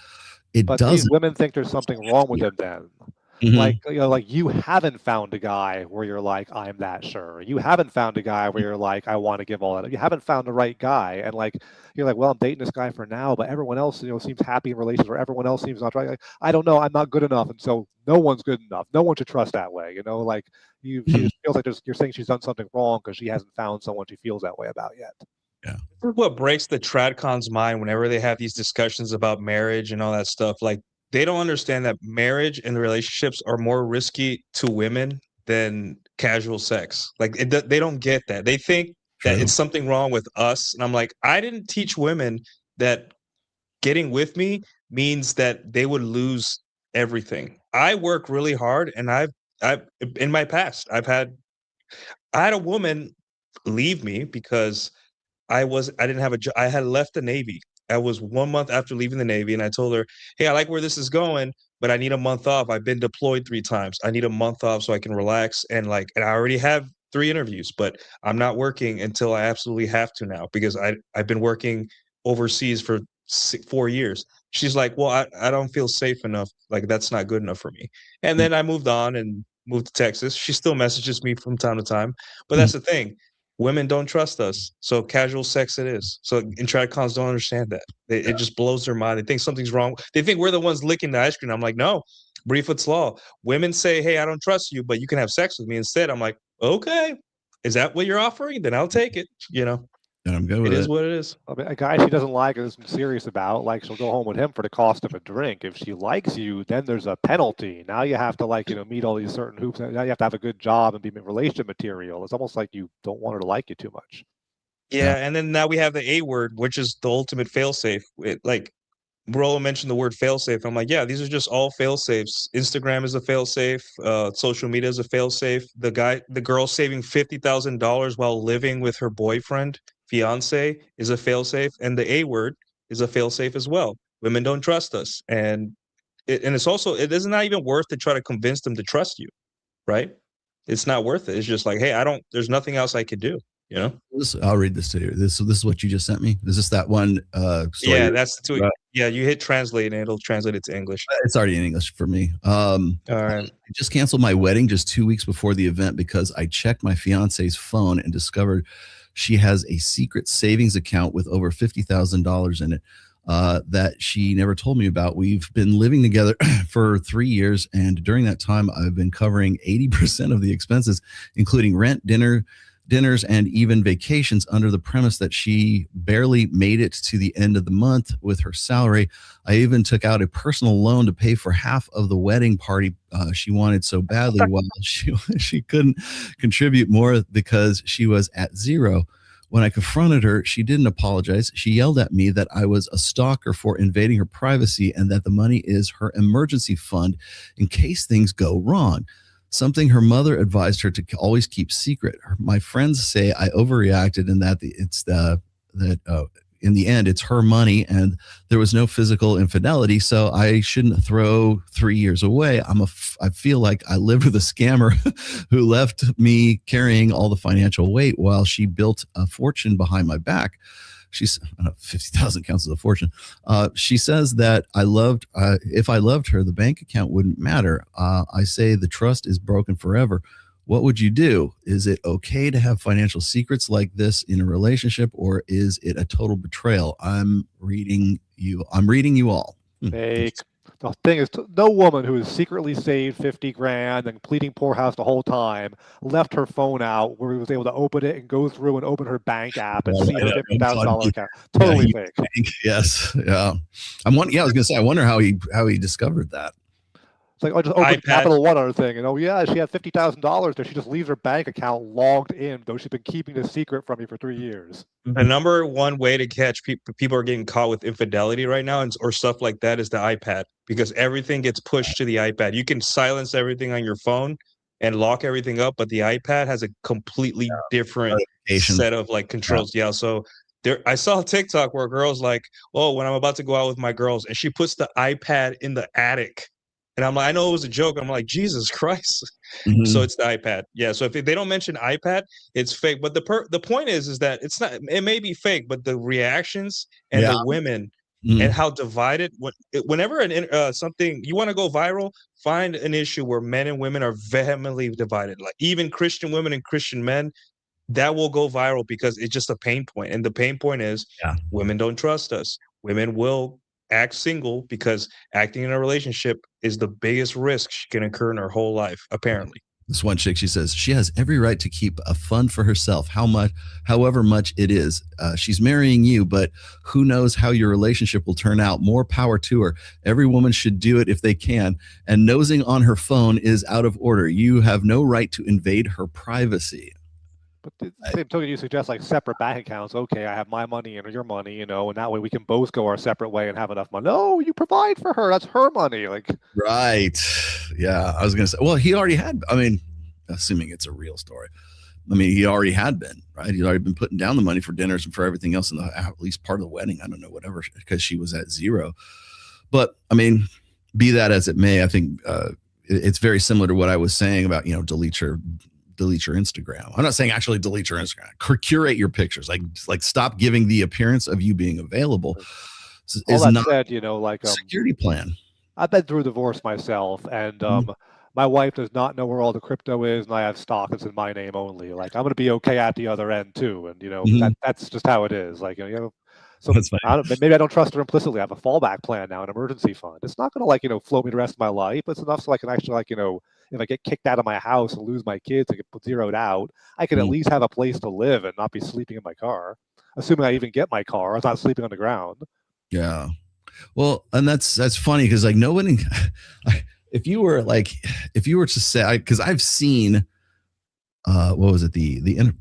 But these women think there's something wrong with them then. Mm-hmm. Like you haven't found a guy where you're like, I'm that sure. You haven't found a guy where you're like, I want to give all that. You haven't found the right guy. And you're like, well, I'm dating this guy for now, but everyone else, seems happy in relations, or everyone else seems not right. Like, I don't know. I'm not good enough. And so no one's good enough. No one should trust that way. She just feels like you're saying she's done something wrong because she hasn't found someone she feels that way about yet. Yeah. This is what breaks the tradcon's mind whenever they have these discussions about marriage and all that stuff. Like, they don't understand that marriage and relationships are more risky to women than casual sex. Like, they don't get that. They think that it's something wrong with us. And I'm like, I didn't teach women that getting with me means that they would lose everything. I work really hard, and I've in my past, I had a woman leave me because I didn't have a job. I had left the Navy. I was 1 month after leaving the Navy, and I told her, hey, I like where this is going, but I need a month off. I've been deployed 3 times. I need a month off so I can relax. And I already have 3 interviews, but I'm not working until I absolutely have to now, because I've been working overseas for 4 years. She's like, well, I don't feel safe enough. Like, that's not good enough for me. And then I moved on and moved to Texas. She still messages me from time to time, but that's the thing. Women don't trust us, so casual sex it is. So intradcons don't understand that. It just blows their mind. They think something's wrong. They think we're the ones licking the ice cream. I'm like, no, Brieffoot's law. Women say, hey, I don't trust you, but you can have sex with me instead. I'm like, okay, is that what you're offering? Then I'll take it. And I'm good with it. It is what it is. I mean, a guy she doesn't like or isn't serious about, she'll go home with him for the cost of a drink. If she likes you, then there's a penalty. Now you have to meet all these certain hoops. Now you have to have a good job and be relationship material. It's almost like you don't want her to like you too much. Yeah, and then now we have the A word, which is the ultimate failsafe. Rollo mentioned the word failsafe. I'm like, yeah, these are just all failsafes. Instagram is a failsafe. Social media is a failsafe. The girl saving $50,000 while living with her boyfriend, fiance, is a failsafe, and the A word is a failsafe as well. Women don't trust us, and it's also, it is not even worth to try to convince them to trust you, right? It's not worth it. It's just like, hey, there's nothing else I could do. I'll read this to you. This is what you just sent me. Is this that one? Story yeah, that's the tweet. Yeah, you hit translate and it'll translate it to English. It's already in English for me. All right. I just canceled my wedding just 2 weeks before the event because I checked my fiance's phone and discovered she has a secret savings account with over $50,000 in it. that she never told me about. We've been living together for 3 years, and during that time, I've been covering 80% of the expenses, including rent, dinners, and even vacations, under the premise that she barely made it to the end of the month with her salary. I even took out a personal loan to pay for half of the wedding party she wanted so badly, while she couldn't contribute more because she was at zero. When I confronted her, she didn't apologize. She yelled at me that I was a stalker for invading her privacy and that the money is her emergency fund in case things go wrong, something her mother advised her to always keep secret. My friends say I overreacted and that in the end, it's her money and there was no physical infidelity, so I shouldn't throw 3 years away. I feel like I lived with a scammer who left me carrying all the financial weight while she built a fortune behind my back. She's 50,000 counts as a fortune. She says that if I loved her, the bank account wouldn't matter. I say the trust is broken forever. What would you do? Is it okay to have financial secrets like this in a relationship, or is it a total betrayal? I'm reading you all. Fake. The thing is, no woman who has secretly saved 50 grand and pleading poorhouse the whole time left her phone out where he was able to open it and go through and open her bank app and see her $50,000 account. Totally fake. Yes. Yeah. I was going to say, I wonder how he discovered that. It's like, I just opened Capital One on her thing, and she had $50,000 there. She just leaves her bank account logged in, though she's been keeping the secret from me for 3 years. The number one way to catch people are getting caught with infidelity right now or stuff like that is the iPad, because everything gets pushed to the iPad. You can silence everything on your phone and lock everything up, but the iPad has a completely different set of like controls. Yeah. So I saw a TikTok where a girl's like, "Oh, when I'm about to go out with my girls," and she puts the iPad in the attic. And I'm like, I know it was a joke. I'm like, Jesus Christ. Mm-hmm. So it's the iPad. Yeah. So if they don't mention iPad, it's fake. But the point is that it's not, it may be fake, but the reactions and the women and how divided, whenever something, you want to go viral, find an issue where men and women are vehemently divided. Like even Christian women and Christian men, that will go viral because it's just a pain point. And the pain point is women don't trust us. Women will act single because acting in a relationship is the biggest risk she can incur in her whole life, apparently. This one chick, she says she has every right to keep a fund for herself, however much it is. She's marrying you, but who knows how your relationship will turn out. More power to her. Every woman should do it if they can. And nosing on her phone is out of order. You have no right to invade her privacy. But the same token, you suggest like separate bank accounts. Okay, I have my money and your money, and that way we can both go our separate way and have enough money. No, you provide for her. That's her money. Like, right. Yeah. I was going to say, well, he already had, assuming it's a real story. He already had been, right? He'd already been putting down the money for dinners and for everything else in at least part of the wedding. I don't know, whatever, because she was at zero. But be that as it may, I think it's very similar to what I was saying about, delete your Instagram. I'm not saying actually delete your Instagram. Curate your pictures. Like stop giving the appearance of you being available. All that said, security plan. I've been through a divorce myself, and my wife does not know where all the crypto is, and I have stock that's in my name only. Like, I'm going to be okay at the other end too, and that's just how it is. Like, so maybe I don't trust her implicitly. I have a fallback plan now, an emergency fund. It's not going to float me the rest of my life, but it's enough so I can actually if I get kicked out of my house and lose my kids and get zeroed out, I can at least have a place to live and not be sleeping in my car. Assuming I even get my car, I'm not sleeping on the ground. Yeah. Well, and that's funny because nobody, if you were to say, because I've seen, what was it?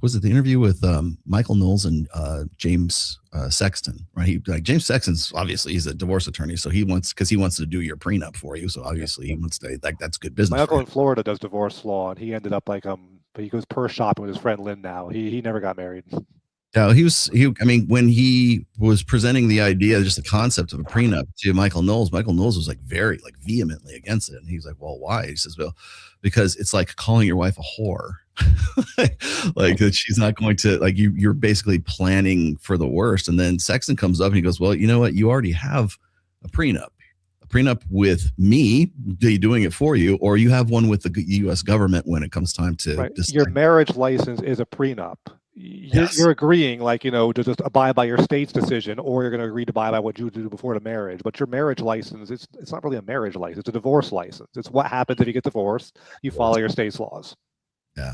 Was it the interview with Michael Knowles and James Sexton, right? James Sexton's obviously he's a divorce attorney, so he wants to do your prenup for you. So obviously he wants to that's good business. My uncle in Florida does divorce law, and he ended up he goes purse shopping with his friend Lynn now. He never got married. No, when he was presenting the idea, just the concept of a prenup to Michael Knowles was very vehemently against it. And he's like, well, why? He says, well, because it's like calling your wife a whore. That she's not going to you're basically planning for the worst. And then Sexton comes up and he goes, well, you know what? You already have a prenup with me doing it for you, or you have one with the U.S. government when it comes time to decide. Your marriage license is a prenup. you're agreeing, like, to just abide by your state's decision, or you're going to agree to abide by what you do before the marriage. But your marriage license, it's not really a marriage license; it's a divorce license. It's what happens if you get divorced. You follow your state's laws. Yeah.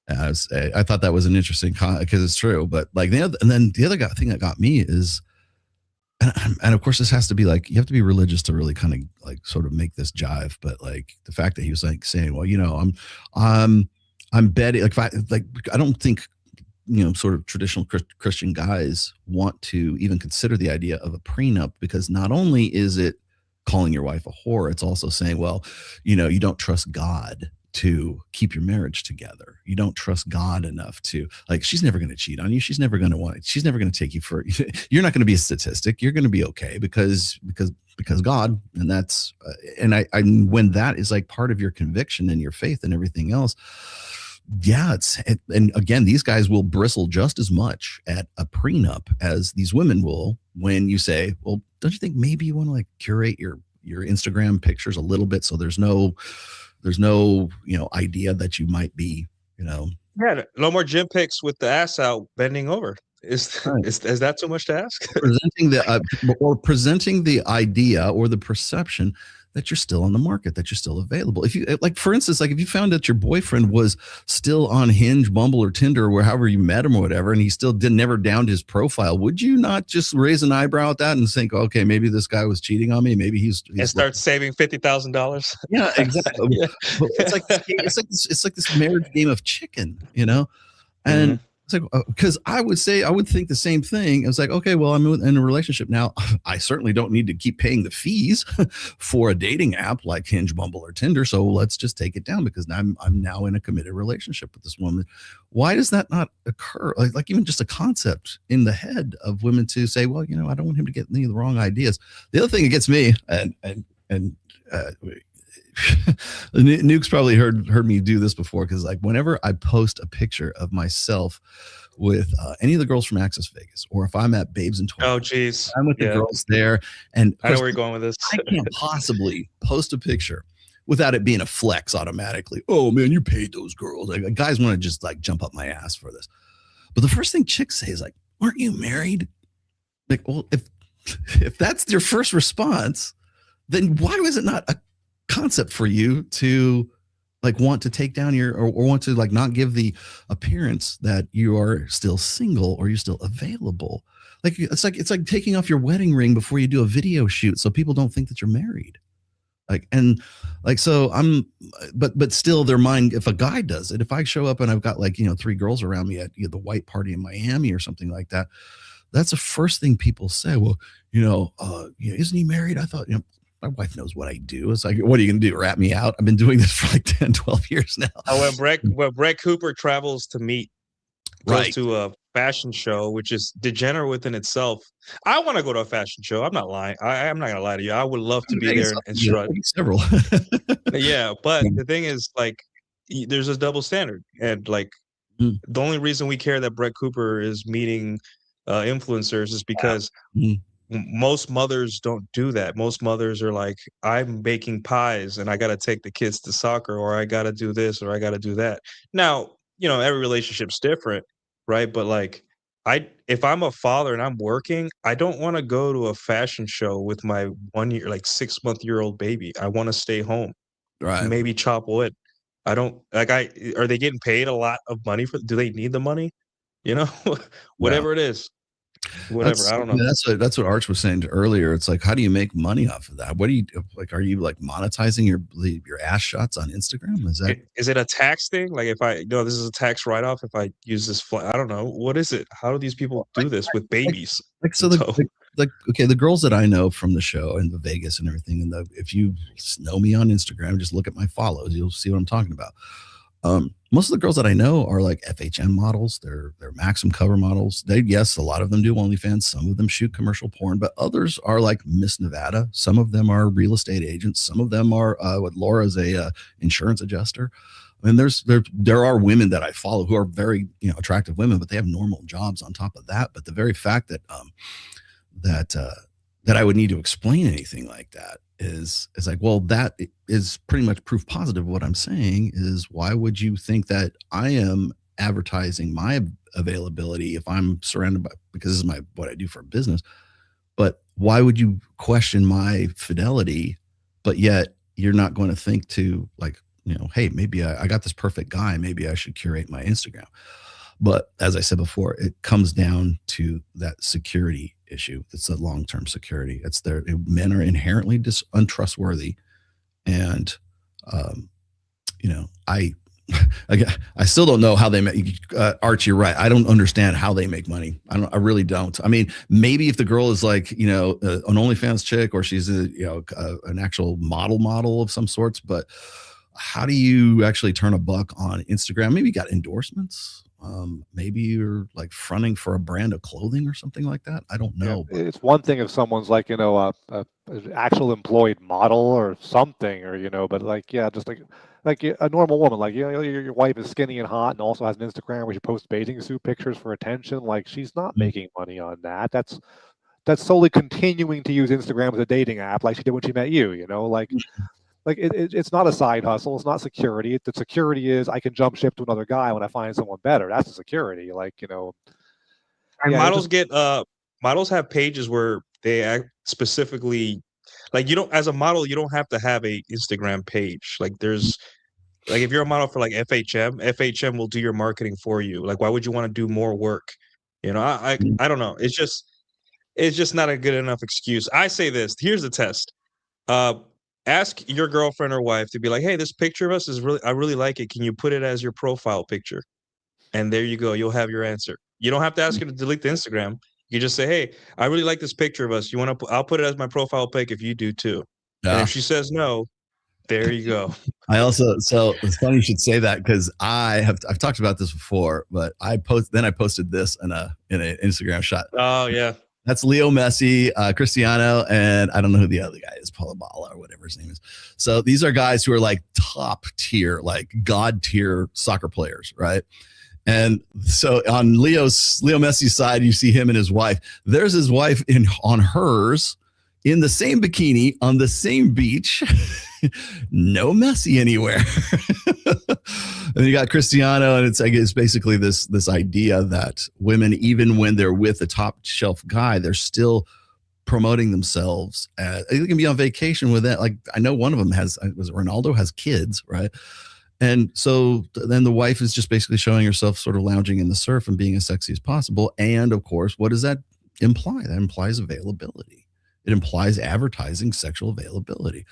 I thought that was an interesting because it's true. But like the other thing that got me is, and of course this has to be like, you have to be religious to really kind of like sort of make this jive. But like the fact that he was like saying, well, I'm betting, like, I don't think, sort of traditional Christian guys want to even consider the idea of a prenup, because not only is it calling your wife a whore, it's also saying, well, you don't trust God to keep your marriage together. You don't trust God enough to, like, she's never going to cheat on you. She's never going to want it. She's never going to take you for, you're not going to be a statistic. You're going to be okay because God, and that's, and I, when that is like part of your conviction and your faith and everything else, yeah, and again, these guys will bristle just as much at a prenup as these women will when you say, well, don't you think maybe you want to like curate your Instagram pictures a little bit so there's no idea that you might be, Yeah, no more gym pics with the ass out bending over. Is that too much to ask? presenting the idea or the perception that you're still on the market, that you're still available. If you, like, for instance, like if you found that your boyfriend was still on Hinge, Bumble, or Tinder, or however you met him or whatever, and he still never downed his profile, would you not just raise an eyebrow at that and think, okay, maybe this guy was cheating on me, maybe he's and start saving $50,000? Yeah, exactly. Yeah. It's like this marriage game of chicken, and it's like, because I would think the same thing. It's like, okay, well, I'm in a relationship now. I certainly don't need to keep paying the fees for a dating app like Hinge, Bumble, or Tinder. So let's just take it down, because I'm now in a committed relationship with this woman. Why does that not occur? Like even just a concept in the head of women to say, well, I don't want him to get any of the wrong ideas. The other thing that gets me, and Nuke's probably heard me do this before, because like whenever I post a picture of myself with any of the girls from Access Vegas, or if I'm at Babes in Toy, oh geez, I'm with the girls there, and I know where you're going with this. I can't possibly post a picture without it being a flex automatically. Oh man, you paid those girls. Like, guys want to just like jump up my ass for this. But the first thing chicks say is like, aren't you married? Like, well, if that's your first response, then why was it not a concept for you to like want to take down or want to like not give the appearance that you are still single or you're still available? Like it's like taking off your wedding ring before you do a video shoot so people don't think that you're married. But still their mind, if a guy does it, if I show up and I've got like 3 girls around me at the white party in Miami or something like that, that's the first thing people say. Well, isn't he married? I thought, my wife knows what I do. It's like, what are you going to do? Rat me out? I've been doing this for like 10, 12 years now. When Brett Cooper travels to goes to a fashion show, which is degenerate within itself. I want to go to a fashion show. I'm not lying. I'm not going to lie to you. I would love to be there and strut. Several. Yeah, but the thing is, like, there's a double standard. And like, the only reason we care that Brett Cooper is meeting influencers is because most mothers don't do that. Most mothers are like, I'm baking pies and I got to take the kids to soccer, or I got to do this, or I got to do that. Now, every relationship's different, right? But like, if I'm a father and I'm working, I don't want to go to a fashion show with my 6-month-old baby. I want to stay home, right? Maybe chop wood. I don't like. Are they getting paid a lot of money do they need the money? Whatever it is. Whatever, I don't know. That's what Arch was saying earlier. It's like, how do you make money off of that? What do you like? Are you like monetizing your ass shots on Instagram? Is it a tax thing? Like, if this is a tax write-off if I use this I don't know. What is it? How do these people do this with babies? The girls that I know from the show and the Vegas and everything, and if you know me on Instagram, just look at my follows, you'll see what I'm talking about. Most of the girls that I know are like FHM models. They're Maxim cover models. Yes, a lot of them do OnlyFans. Some of them shoot commercial porn, but others are like Miss Nevada. Some of them are real estate agents. Some of them are what Laura's a insurance adjuster. And there are women that I follow who are very attractive women, but they have normal jobs on top of that. But the very fact that that I would need to explain anything like that is like, well, that is pretty much proof positive of what I'm saying. Is why would you think that I am advertising my availability if I'm surrounded by, because this is what I do for a business. But why would you question my fidelity, but yet you're not going to think to like, hey, maybe I got this perfect guy. Maybe I should curate my Instagram. But as I said before, it comes down to that security issue. It's a long-term security. It's men are inherently untrustworthy. And, I still don't know how they make, Arch, you're right. I don't understand how they make money. I really don't. I mean, maybe if the girl is like, an OnlyFans chick, or she's an actual model of some sorts, but how do you actually turn a buck on Instagram? Maybe you got endorsements. Maybe you're like fronting for a brand of clothing or something like that. I don't know. Yeah, it's one thing if someone's like, a actual employed model or something, or, but like, just like a normal woman, like, your wife is skinny and hot and also has an Instagram where she posts bathing suit pictures for attention. Like, she's not making money on that. That's solely continuing to use Instagram as a dating app, like she did when she met you, like it's not a side hustle. It's not security. The security is I can jump ship to another guy when I find someone better. That's the security. Like, and models have pages where they act specifically, like, as a model, you don't have to have a Instagram page. Like, there's, like, if you're a model for like FHM will do your marketing for you. Like, why would you want to do more work? I don't know. It's just not a good enough excuse. I say this. Here's the test. Ask your girlfriend or wife to be like, hey, this picture of us I really like it. Can you put it as your profile picture? And there you go. You'll have your answer. You don't have to ask her to delete the Instagram. You just say, hey, I really like this picture of us. I'll put it as my profile pic if you do too. Yeah. And if she says no, there you go. So it's funny you should say that, because I've talked about this before, but I posted this in an Instagram shot. Oh yeah. That's Leo Messi, Cristiano, and I don't know who the other guy is, Paulo Bala or whatever his name is. So these are guys who are like top tier, like God tier soccer players, right? And so on Leo Messi's side, you see him and his wife. There's his wife on hers in the same bikini on the same beach. No Messi anywhere. And you got Cristiano, and it's basically this idea that women, even when they're with a top shelf guy, they're still promoting themselves. They can be on vacation with that. Like, I know one of them Ronaldo has kids, right? And so then the wife is just basically showing herself sort of lounging in the surf and being as sexy as possible. And of course, what does that imply? That implies availability. It implies advertising sexual availability.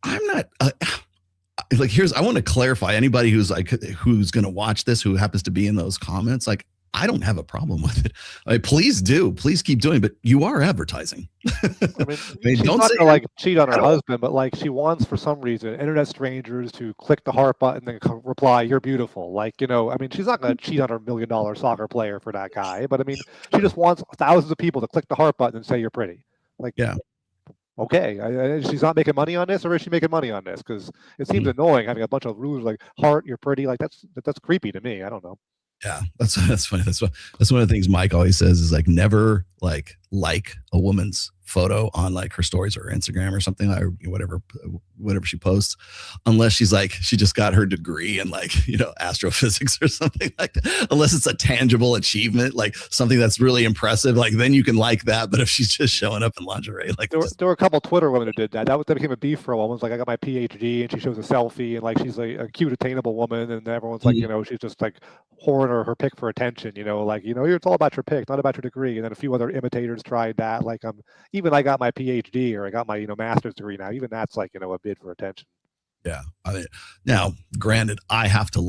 I'm not I want to clarify, anybody who's going to watch this, who happens to be in those comments, like, I don't have a problem with it. Please keep doing it, but you are advertising. I mean she's don't not gonna like cheat on her husband, but like she wants, for some reason, internet strangers to click the heart button and reply, "You're beautiful." Like, she's not gonna cheat on her $1 million soccer player for that guy, but I mean, she just wants thousands of people to click the heart button and say you're pretty. Like, yeah. Okay, she's not making money on this, or is she making money on this? Because it seems annoying having a bunch of rules like heart, you're pretty. Like, that's creepy to me. I don't know. Yeah, that's funny. That's one of the things Mike always says is like, never like a woman's photo on like her stories or Instagram or something, or whatever she posts, unless she's like, she just got her degree in like, astrophysics or something like that. Unless it's a tangible achievement, like something that's really impressive, like then you can like that. But if she's just showing up in lingerie, like, there were a couple Twitter women who did that. That became a beef for a woman. It's like, I got my PhD, and she shows a selfie, and like she's like a cute, attainable woman, and everyone's like, she's just like whoring her pic for attention. Like, it's all about your pic, not about your degree. And then a few other imitators tried that. Like, even I got my PhD, or I got my master's degree now. Even that's like a bid for attention. Yeah. I mean, now, granted, I have to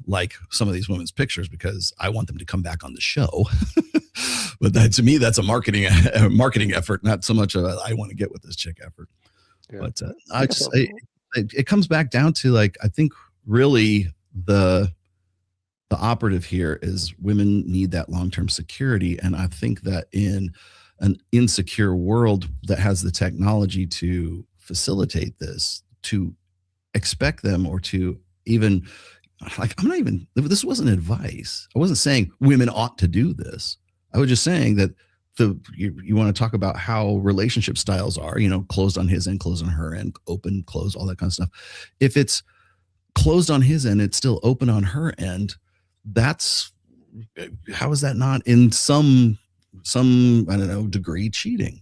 like some of these women's pictures because I want them to come back on the show. But to me, that's a marketing effort, not so much of a I want to get with this chick effort. Yeah. But it comes back down to, like, I think really the operative here is women need that long-term security. And I think that in an insecure world that has the technology to facilitate this, to expect them, or to even, like, this wasn't advice. I wasn't saying women ought to do this. I was just saying that you want to talk about how relationship styles are, closed on his end, closed on her end, open, closed, all that kind of stuff. If it's closed on his end, it's still open on her end. that's, how is that not in some I don't know, degree cheating?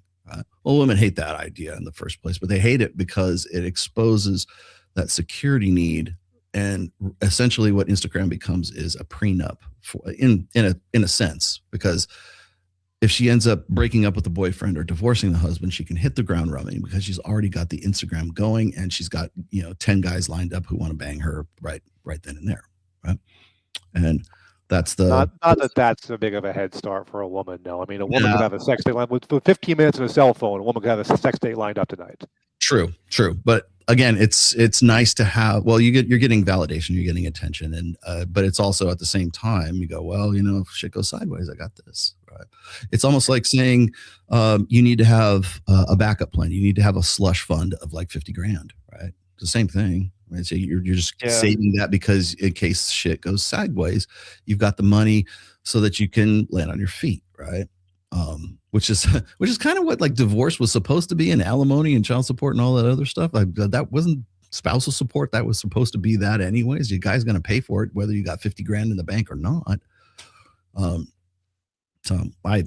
Well, women hate that idea in the first place, but they hate it because it exposes that security need. And essentially what Instagram becomes is a prenup for, in a sense, because if she ends up breaking up with the boyfriend or divorcing the husband, she can hit the ground running because she's already got the Instagram going and she's got, 10 guys lined up who want to bang her right then and there. Right. And that's the not that's a big of a head start for a woman. No, I mean, a woman could have a sex date with 15 minutes and a cell phone. A woman could have a sex date lined up tonight. True. But again, it's nice to have. Well, you're getting validation, you're getting attention, and but it's also at the same time you go, well, if shit goes sideways, I got this. Right. It's almost like saying you need to have a backup plan. You need to have a slush fund of like $50,000. Right. It's the same thing. Right? So you're just saving that because in case shit goes sideways, you've got the money so that you can land on your feet, right? Which is kind of what like divorce was supposed to be, and alimony and child support and all that other stuff. That wasn't spousal support. That was supposed to be that anyways. You guys going to pay for it whether you got $50,000 in the bank or not. So I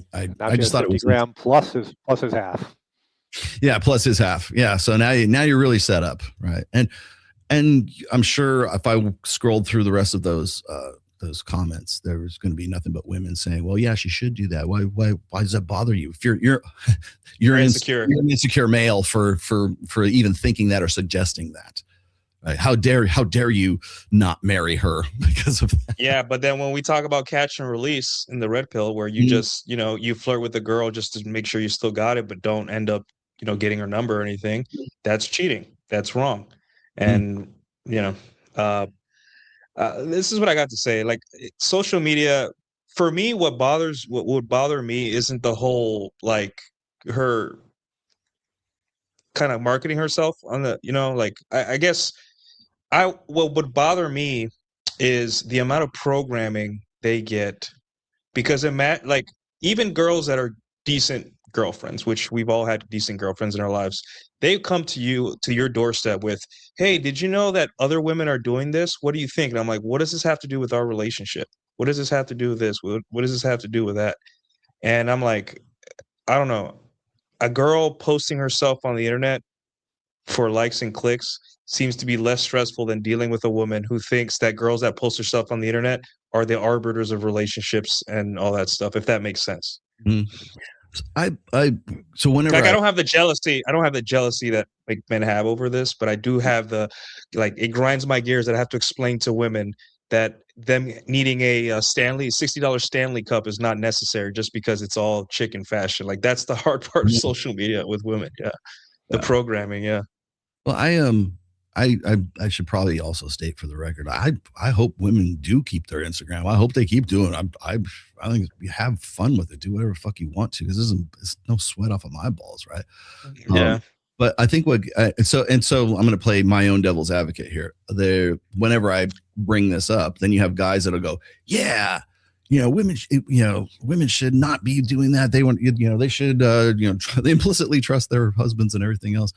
just thought it was $50,000 plus his half. Yeah, plus his half. Yeah. So now you're really set up, right? And I'm sure if I scrolled through the rest of those comments, there was going to be nothing but women saying, "Well, yeah, she should do that. Why does that bother you? If you're insecure, you're an insecure male for even thinking that or suggesting that. Right? How dare you not marry her because of that?" Yeah, but then when we talk about catch and release in the red pill, where you just you flirt with the girl just to make sure you still got it, but don't end up getting her number or anything, that's cheating. That's wrong. And this is what I got to say. Like social media, for me, what would bother me isn't the whole like her kind of marketing herself on the I guess what would bother me is the amount of programming they get, because like even girls that are decent girlfriends, which we've all had decent girlfriends in our lives, they come to your doorstep with, "Hey, did you know that other women are doing this? What do you think?" And I'm like, what does this have to do with our relationship? What does this have to do with this? What does this have to do with that? And I'm like, I don't know. A girl posting herself on the internet for likes and clicks seems to be less stressful than dealing with a woman who thinks that girls that post herself on the internet are the arbiters of relationships and all that stuff, if that makes sense. Mm-hmm. So whenever I don't have the jealousy that like men have over this, but I do have it grinds my gears that I have to explain to women that them needing a $60 Stanley cup is not necessary just because it's all chicken fashion. Like that's the hard part of social media with women. Yeah. The programming. Yeah. Well, I should probably also state for the record, I hope women do keep their Instagram. I hope they keep doing it. I think you have fun with it. Do whatever the fuck you want to, because it's no sweat off of my balls, right? Yeah. But I think so I'm going to play my own devil's advocate here. Whenever I bring this up, then you have guys that'll go, "Yeah, women should not be doing that. They want, they should, they implicitly trust their husbands and everything else."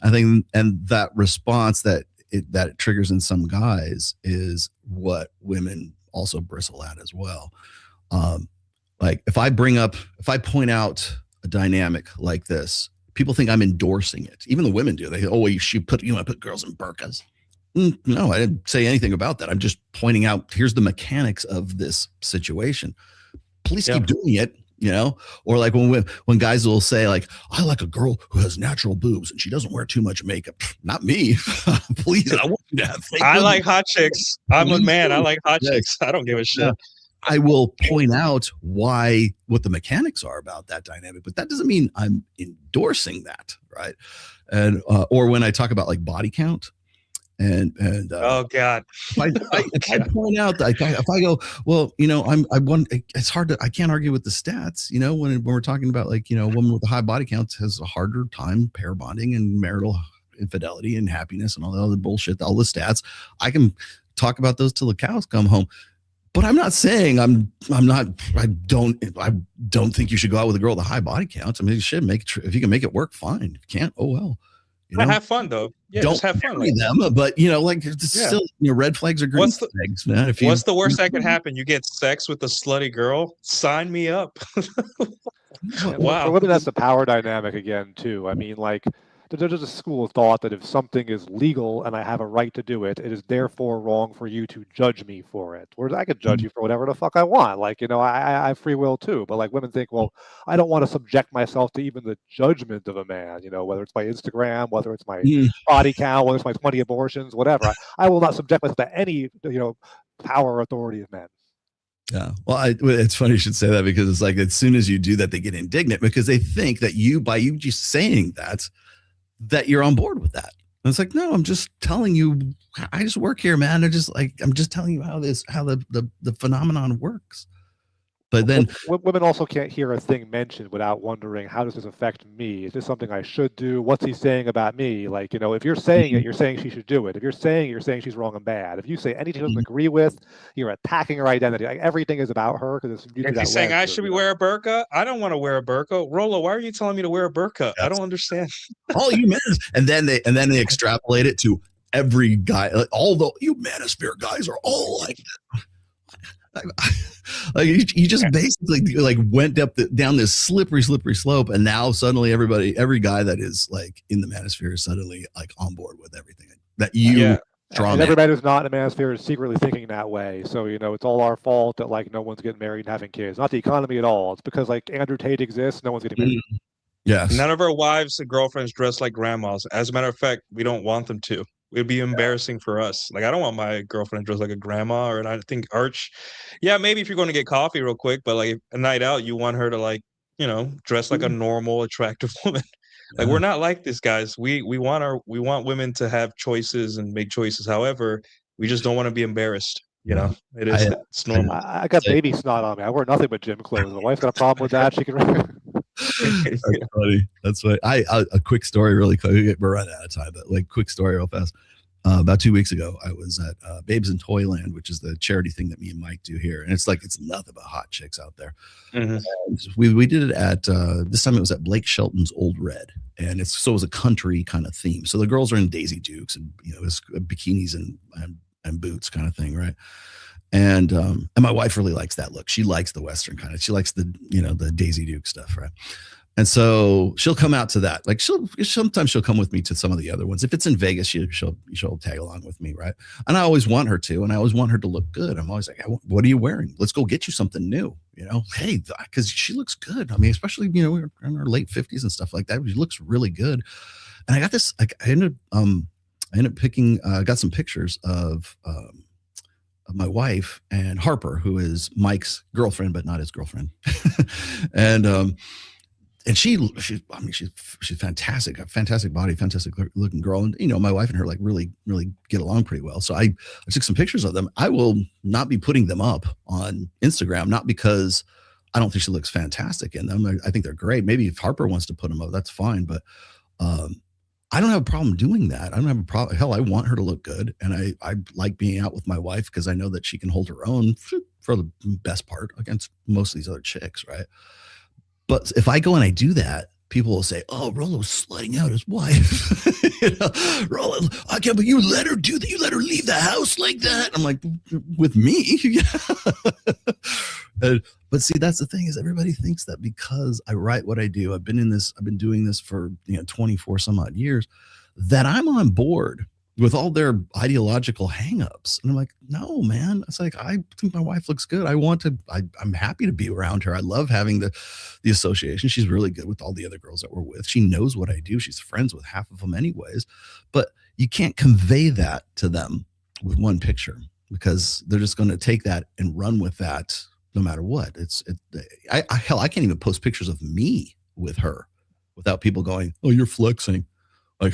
I think, and that response that it triggers in some guys is what women also bristle at as well. Like if I point out a dynamic like this, people think I'm endorsing it. Even the women do. They go, "Oh, well, you should put girls in burqas." No, I didn't say anything about that. I'm just pointing out, here's the mechanics of this situation. Please keep doing it, or like when guys will say like, "I like a girl who has natural boobs and she doesn't wear too much makeup." Not me. Please. I want you to have fake boobs. Like hot chicks. I'm a man. I like hot chicks. I don't give a shit. I will point out what the mechanics are about that dynamic, but that doesn't mean I'm endorsing that. Right. And, or when I talk about like body count, and oh god, I point out that if I go, well, it's hard to, I can't argue with the stats, when we're talking about like, a woman with a high body count has a harder time pair bonding and marital infidelity and happiness and all the other bullshit, all the stats. I can talk about those till the cows come home. But I'm not saying I don't think you should go out with a girl with a high body count. I mean, you should if you can make it work, fine. If you can't, oh well. You know? Have fun though. Yeah, don't just have fun. marry them, but like it's still red flags are green flags, man. What's the worst that could happen? You get sex with a slutty girl? Sign me up. Wow. For women, that's the power dynamic again, too. I mean, like, there's a school of thought that if something is legal and I have a right to do it, it is therefore wrong for you to judge me for it. Whereas I could judge you for whatever the fuck I want. Like, I have free will too. But like women think, well, I don't want to subject myself to even the judgment of a man, whether it's my Instagram, whether it's my body count, whether it's my 20 abortions, whatever. I will not subject myself to any, power or authority of men. Yeah. Well, it's funny you should say that, because it's like as soon as you do that, they get indignant because they think that by you just saying that you're on board with that. And it's like, no, I'm just telling you, I just work here, man. I'm just telling you how the phenomenon works. But then women also can't hear a thing mentioned without wondering, how does this affect me? Is this something I should do? What's he saying about me? Like, if you're saying it, you're saying she should do it. If you're saying it, you're saying she's wrong and bad. If you say anything she doesn't agree with, you're attacking her identity. Like, everything is about her because it's if he's saying I should wear a burqa, I don't want to wear a burqa. Rolo, why are you telling me to wear a burqa? I don't understand. All you men, and then they extrapolate it to every guy. Like, all the you manosphere guys are all like that. Like you just basically like went down this slippery slope, and now suddenly every guy that is like in the manosphere is suddenly like on board with everything that you and everybody who's not in the manosphere is secretly thinking that way. So it's all our fault that like no one's getting married and having kids. Not the economy at all. It's because like Andrew Tate exists, no one's getting married. Yes. None of our wives and girlfriends dress like grandmas. As a matter of fact, we don't want them to. It'd be embarrassing for us. Like, I don't want my girlfriend to dress like a grandma. Or I think Arch, maybe if you're going to get coffee real quick, but like a night out, you want her to like, dress like a normal, attractive woman. Like, we're not like this, guys. We want women to have choices and make choices. However, we just don't want to be embarrassed. It's normal. I got baby snot on me. I wear nothing but gym clothes. My wife's got a problem with that. She can. That's funny. That's funny. A quick story, really quick. We're running out of time, but like quick story, real fast. About 2 weeks ago, I was at Babes in Toyland, which is the charity thing that me and Mike do here, and it's nothing but hot chicks out there. Mm-hmm. We did it at this time. It was at Blake Shelton's Old Red, and it was a country kind of theme. So the girls are in Daisy Dukes and it was bikinis and boots kind of thing, right? And my wife really likes that look. She likes the Western kind of. She likes the the Daisy Duke stuff, right? And so she'll come out to that. Like sometimes she'll come with me to some of the other ones. If it's in Vegas, she'll tag along with me, right? And I always want her to, and I always want her to look good. I'm always like, what are you wearing? Let's go get you something new, Hey, because she looks good. I mean, especially we're in our late 50s and stuff like that. She looks really good. And I got this. Like I ended up picking. Got some pictures of my wife and Harper, who is Mike's girlfriend, but not his girlfriend, and she's fantastic, a fantastic body, fantastic looking girl. And, my wife and her like really, really get along pretty well. So I took some pictures of them. I will not be putting them up on Instagram, not because I don't think she looks fantastic in them. I think they're great. Maybe if Harper wants to put them up, that's fine. But I don't have a problem doing that. I don't have a problem. Hell, I want her to look good. And I like being out with my wife because I know that she can hold her own for the best part against most of these other chicks, right? But if I go and I do that, people will say, "Oh, Rolo's slutting out his wife." Rolo, I can't believe you let her do that. You let her leave the house like that. I'm like, with me? But see, that's the thing is everybody thinks that because I write what I do, I've been doing this for 24 some odd years, that I'm on board with all their ideological hangups. And I'm like, no, man. It's like, I think my wife looks good. I'm happy to be around her. I love having the association. She's really good with all the other girls that we're with. She knows what I do. She's friends with half of them anyways. But you can't convey that to them with one picture because they're just going to take that and run with that no matter what. Hell, I can't even post pictures of me with her without people going, "Oh, you're flexing." Like,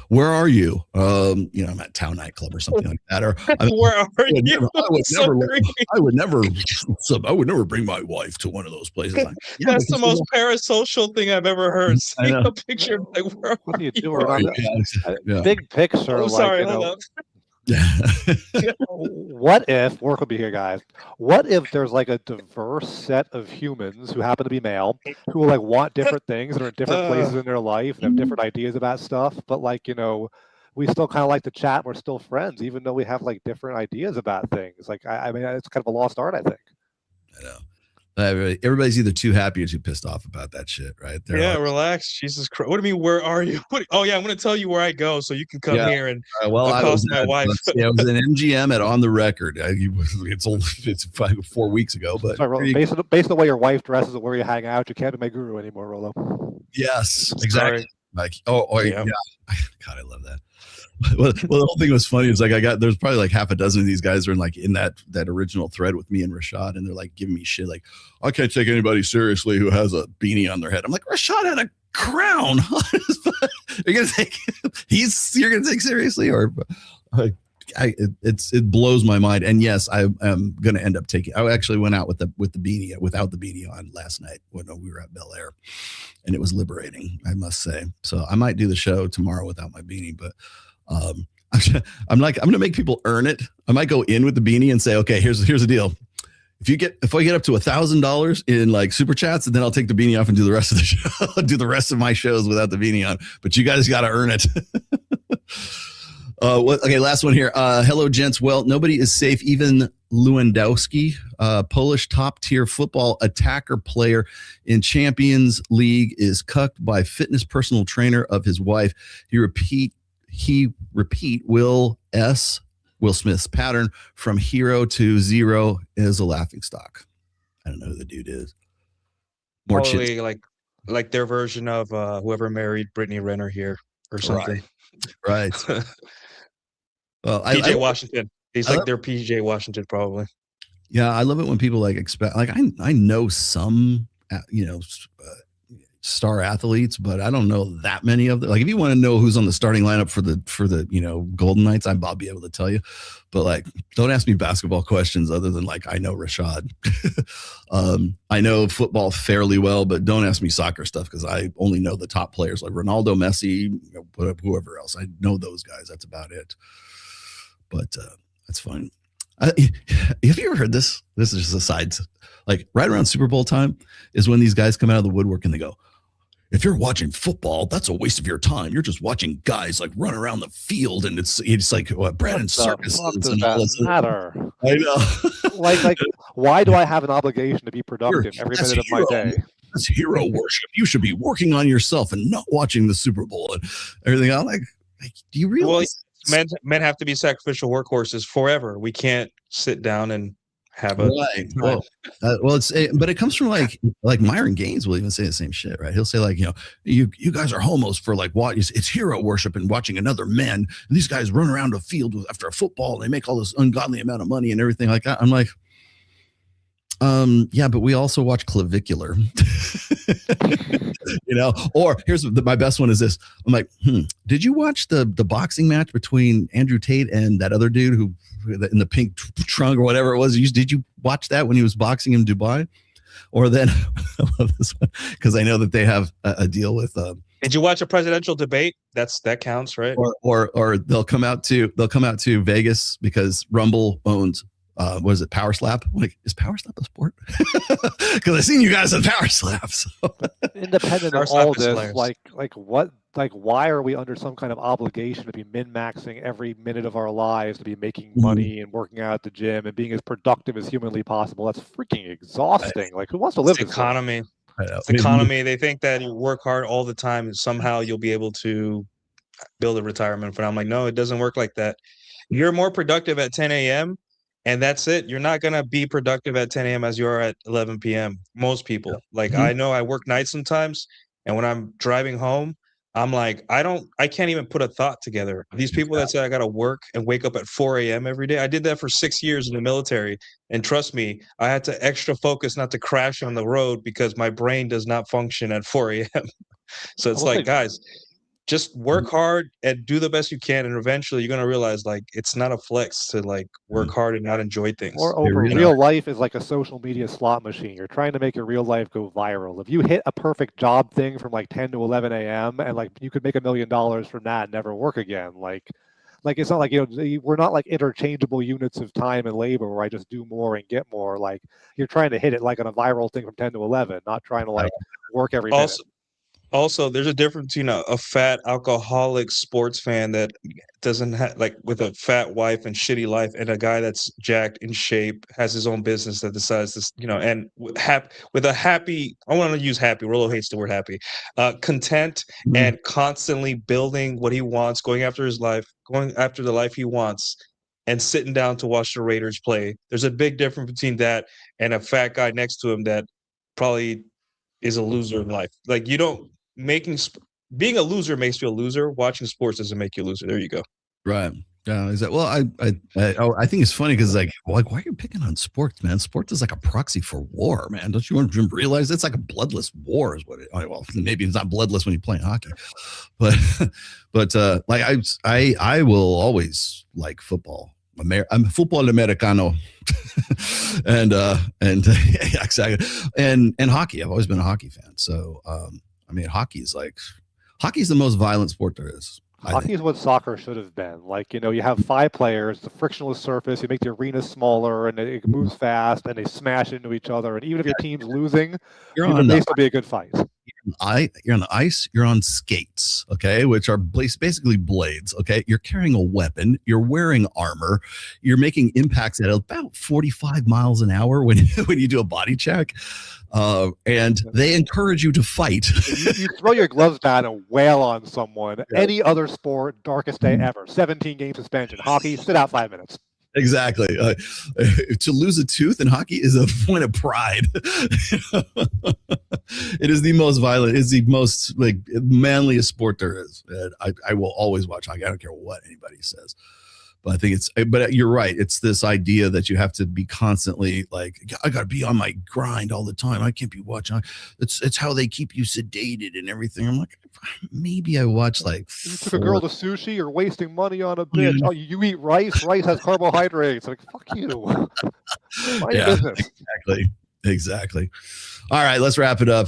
where are you? I'm at Town Nightclub or something like that. Or where are you? I would never bring my wife to one of those places. Like, that's the most parasocial thing I've ever heard. See a picture like, where are you? Big pics are What if, work will be here, guys. What if there's like a diverse set of humans who happen to be male, who will like want different things and are in different places in their life and have different ideas about stuff, but like, we still kind of like to chat. We're still friends, even though we have like different ideas about things. Like, I mean, it's kind of a lost art, I think. I know. Everybody's either too happy or too pissed off about that shit, right? Relax. Jesus Christ. What do you mean, where are you? Oh, yeah, I'm going to tell you where I go so you can come here and accost my wife. I was in MGM at On the Record. It's 4 weeks ago, but sorry, based on the way your wife dresses and where you hang out, you can't be my guru anymore, Rolo. Yes, exactly. Like, yeah. God, I love that. Well, the whole thing was funny. It's like there's probably like half a dozen of these guys are in that original thread with me and Rashad, and they're like giving me shit like, I can't take anybody seriously who has a beanie on their head. I'm like, Rashad had a crown. You're gonna take seriously, or it blows my mind. And yes, I am gonna end up taking. I actually went out with the beanie without the beanie on last night when we were at Bel Air, and it was liberating, I must say. So I might do the show tomorrow without my beanie, but. I'm going to make people earn it. I might go in with the beanie and say, okay, here's the deal. If I get up to $1,000 in like super chats, then I'll take the beanie off and do the rest of the show, do the rest of my shows without the beanie on. But you guys got to earn it. Okay, last one here. Hello, gents. Well, nobody is safe. Even Lewandowski, Polish top-tier football attacker player in Champions League, is cucked by fitness personal trainer of his wife. He repeat Will Smith's pattern from hero to zero is a laughing stock. I don't know who the dude is. More probably like their version of whoever married Brittany Renner here or something. Right. Well, PJ Washington. He's like their PJ Washington probably. Yeah, I love it when people like expect. Like I know some, star athletes, but I don't know that many of them. Like if you want to know who's on the starting lineup for the Golden Knights, I'll be able to tell you. But like, don't ask me basketball questions other than like I know Rashad. I know football fairly well, but don't ask me soccer stuff because I only know the top players like Ronaldo, Messi, whoever else. I know those guys. That's about it. But that's fine. Have you ever heard this? This is just a side. Like right around Super Bowl time is when these guys come out of the woodwork and they go, if you're watching football, that's a waste of your time. You're just watching guys like run around the field, and it's like Brandon Circus and all this matter. I know. like, why do I have an obligation to be productive every minute of my day? That's hero worship. You should be working on yourself and not watching the Super Bowl and everything. I'm like, do you realize? Well, men have to be sacrificial workhorses forever. We can't sit down and have a right. But it comes from like Myron Gaines will even say the same shit, right? He'll say like, you guys are homos for like what it's hero worship and watching another men. And these guys run around a field after a football and they make all this ungodly amount of money and everything like that. I'm like, yeah, but we also watch Clavicular. Or here's my best one is this. I'm like, did you watch the boxing match between Andrew Tate and that other dude who in the pink trunk or whatever it was? Did you watch that when he was boxing in Dubai? Or then I love this one because I know that they have a deal with did you watch a presidential debate? That counts, right? Or they'll come out to Vegas because Rumble owns what is it, Power Slap? Like, is Power Slap a sport? Because I've seen you guys at Power Slap. So. Independent of all this, why are we under some kind of obligation to be min-maxing every minute of our lives, to be making money and working out at the gym and being as productive as humanly possible? That's freaking exhausting. Like, who wants to live this economy? It's economy. They think that you work hard all the time and somehow you'll be able to build a retirement fund. I'm like, no, it doesn't work like that. You're more productive at 10 a.m. and that's it. You're not going to be productive at 10 a.m. as you are at 11 p.m. Most people. Like, I know I work nights sometimes, and when I'm driving home, I'm like, I can't even put a thought together. These people that say I got to work and wake up at 4 a.m. every day, I did that for 6 years in the military. And trust me, I had to extra focus not to crash on the road because my brain does not function at 4 a.m. So it's like, guys, just work hard and do the best you can. And eventually you're going to realize like, it's not a flex to like work hard and not enjoy things. Moreover, real life is like a social media slot machine. You're trying to make your real life go viral. If you hit a perfect job thing from like 10 to 11 a.m. and like you could make $1 million from that and never work again, like Like it's not like we're not like interchangeable units of time and labor where I just do more and get more. Like you're trying to hit it like on a viral thing from 10 to 11, not trying to like work every minute. Also, there's a difference between a fat alcoholic sports fan that doesn't have like with a fat wife and shitty life, and a guy that's jacked in shape, has his own business that decides to, and with a happy. I want to use happy. Rollo hates the word happy. Content and constantly building what he wants, going after his life, going after the life he wants, and sitting down to watch the Raiders play. There's a big difference between that and a fat guy next to him that probably is a loser in life. Like you don't being a loser makes you a loser. Watching sports doesn't make you a loser. There you go. Right. Yeah. Is that well? I think it's funny because like why are you picking on sports, man? Sports is like a proxy for war, man. Don't you realize it's like a bloodless war? Is what it? Well, maybe it's not bloodless when you're playing hockey, but like I will always like football. I'm football americano, and exactly, and hockey. I've always been a hockey fan. So I mean, hockey's the most violent sport there is. Hockey is what soccer should have been. Like, you have 5 players, the frictionless surface, you make the arena smaller, and it moves fast, and they smash into each other. And even if your team's losing, it may still be a good fight. You're on the ice, you're on skates, okay, which are basically blades, okay? You're carrying a weapon, you're wearing armor, you're making impacts at about 45 miles an hour when you do a body check, and they encourage you to fight. You throw your gloves down and wail on someone. Yeah. Any other sport, darkest day ever. 17-game suspension. Hockey, sit out 5 minutes. Exactly. To lose a tooth in hockey is a point of pride. It is the most violent. It's the most like manliest sport there is. And I will always watch hockey. I don't care what anybody says. But I think but you're right. It's this idea that you have to be constantly like, I got to be on my grind all the time. I can't be watching. It's how they keep you sedated and everything. I'm like, maybe I watch like. You took a girl to sushi. You're wasting money on a bitch. Oh, you eat rice. Rice has carbohydrates. Like, fuck you. Mind your business. Exactly. All right, let's wrap it up.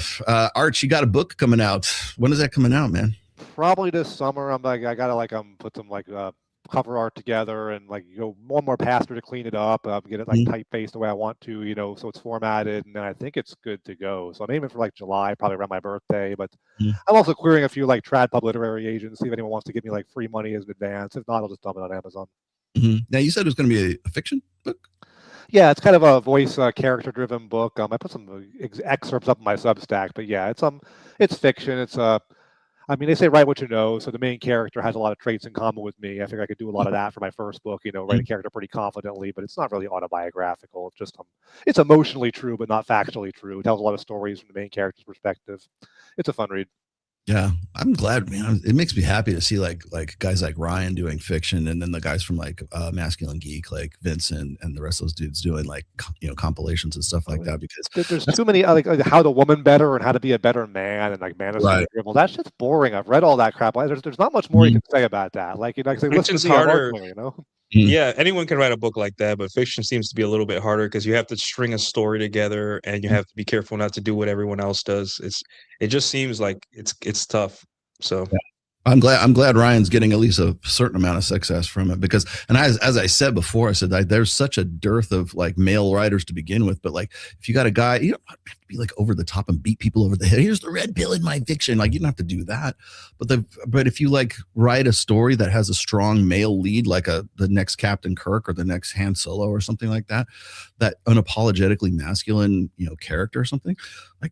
Arch, you got a book coming out. When is that coming out, man? Probably this summer. I gotta put some cover art together and one more pass through to clean it up, get it typeface the way I want to, so it's formatted, and then I think it's good to go. So I'm aiming for July, probably around my birthday. But I'm also querying a few trad pub literary agents, see if anyone wants to give me free money as an advance. If not, I'll just dump it on Amazon. Now you said it was going to be a fiction book. Yeah, it's kind of a voice character driven book. I put some excerpts up in my Substack, but yeah, it's fiction. It's they say write what you know, so the main character has a lot of traits in common with me. I figure I could do a lot of that for my first book, write a character pretty confidently, but it's not really autobiographical. It's just it's emotionally true, but not factually true. It tells a lot of stories from the main character's perspective. It's a fun read. Yeah, I'm glad, man. It makes me happy to see like guys like Ryan doing fiction, and then the guys from Masculine Geek, like Vincent and the rest of those dudes doing compilations and stuff like that. Because there's too many how to woman better and how to be a better man and manosphere dribble. That shit's boring. I've read all that crap. There's not much more you can say about that. Listen to harder. Yeah, anyone can write a book like that, but fiction seems to be a little bit harder because you have to string a story together and you have to be careful not to do what everyone else does. It just seems like it's tough. So yeah. I'm glad Ryan's getting at least a certain amount of success from it because, and as I said before, I said there's such a dearth of male writers to begin with, but if you got a guy, you don't have to be over the top and beat people over the head. Here's the red pill in my fiction. You don't have to do that. But if you write a story that has a strong male lead, the next Captain Kirk or the next Han Solo or something like that unapologetically masculine, character or something,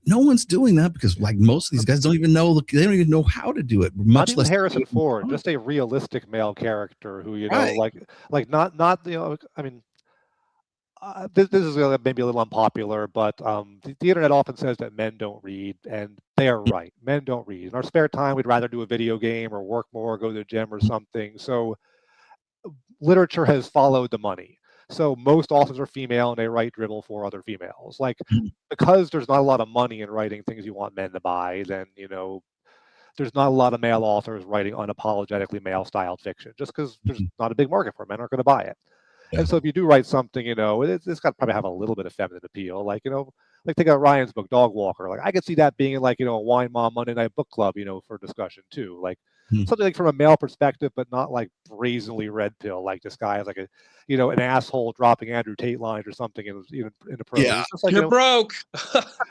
no one's doing that because most of these guys don't even know how to do it. Much less Harrison Ford, just a realistic male character who not this is maybe a little unpopular, but the internet often says that men don't read, and they are right. Men don't read. In our spare time, we'd rather do a video game or work more, or go to the gym or something. So literature has followed the money. So most authors are female and they write dribble for other females. Because there's not a lot of money in writing things you want men to buy, then there's not a lot of male authors writing unapologetically male-styled fiction, just because there's not a big market for it. Men aren't going to buy it. Yeah. And so if you do write something, it's got to probably have a little bit of feminine appeal. Take out Ryan's book, Dog Walker. I could see that being in a Wine Mom Monday Night Book Club, for discussion too. something like from a male perspective, but not like brazenly red pill, like this guy is like a, an asshole dropping Andrew Tate lines or something in the prose. Yeah. It's just like, You're broke.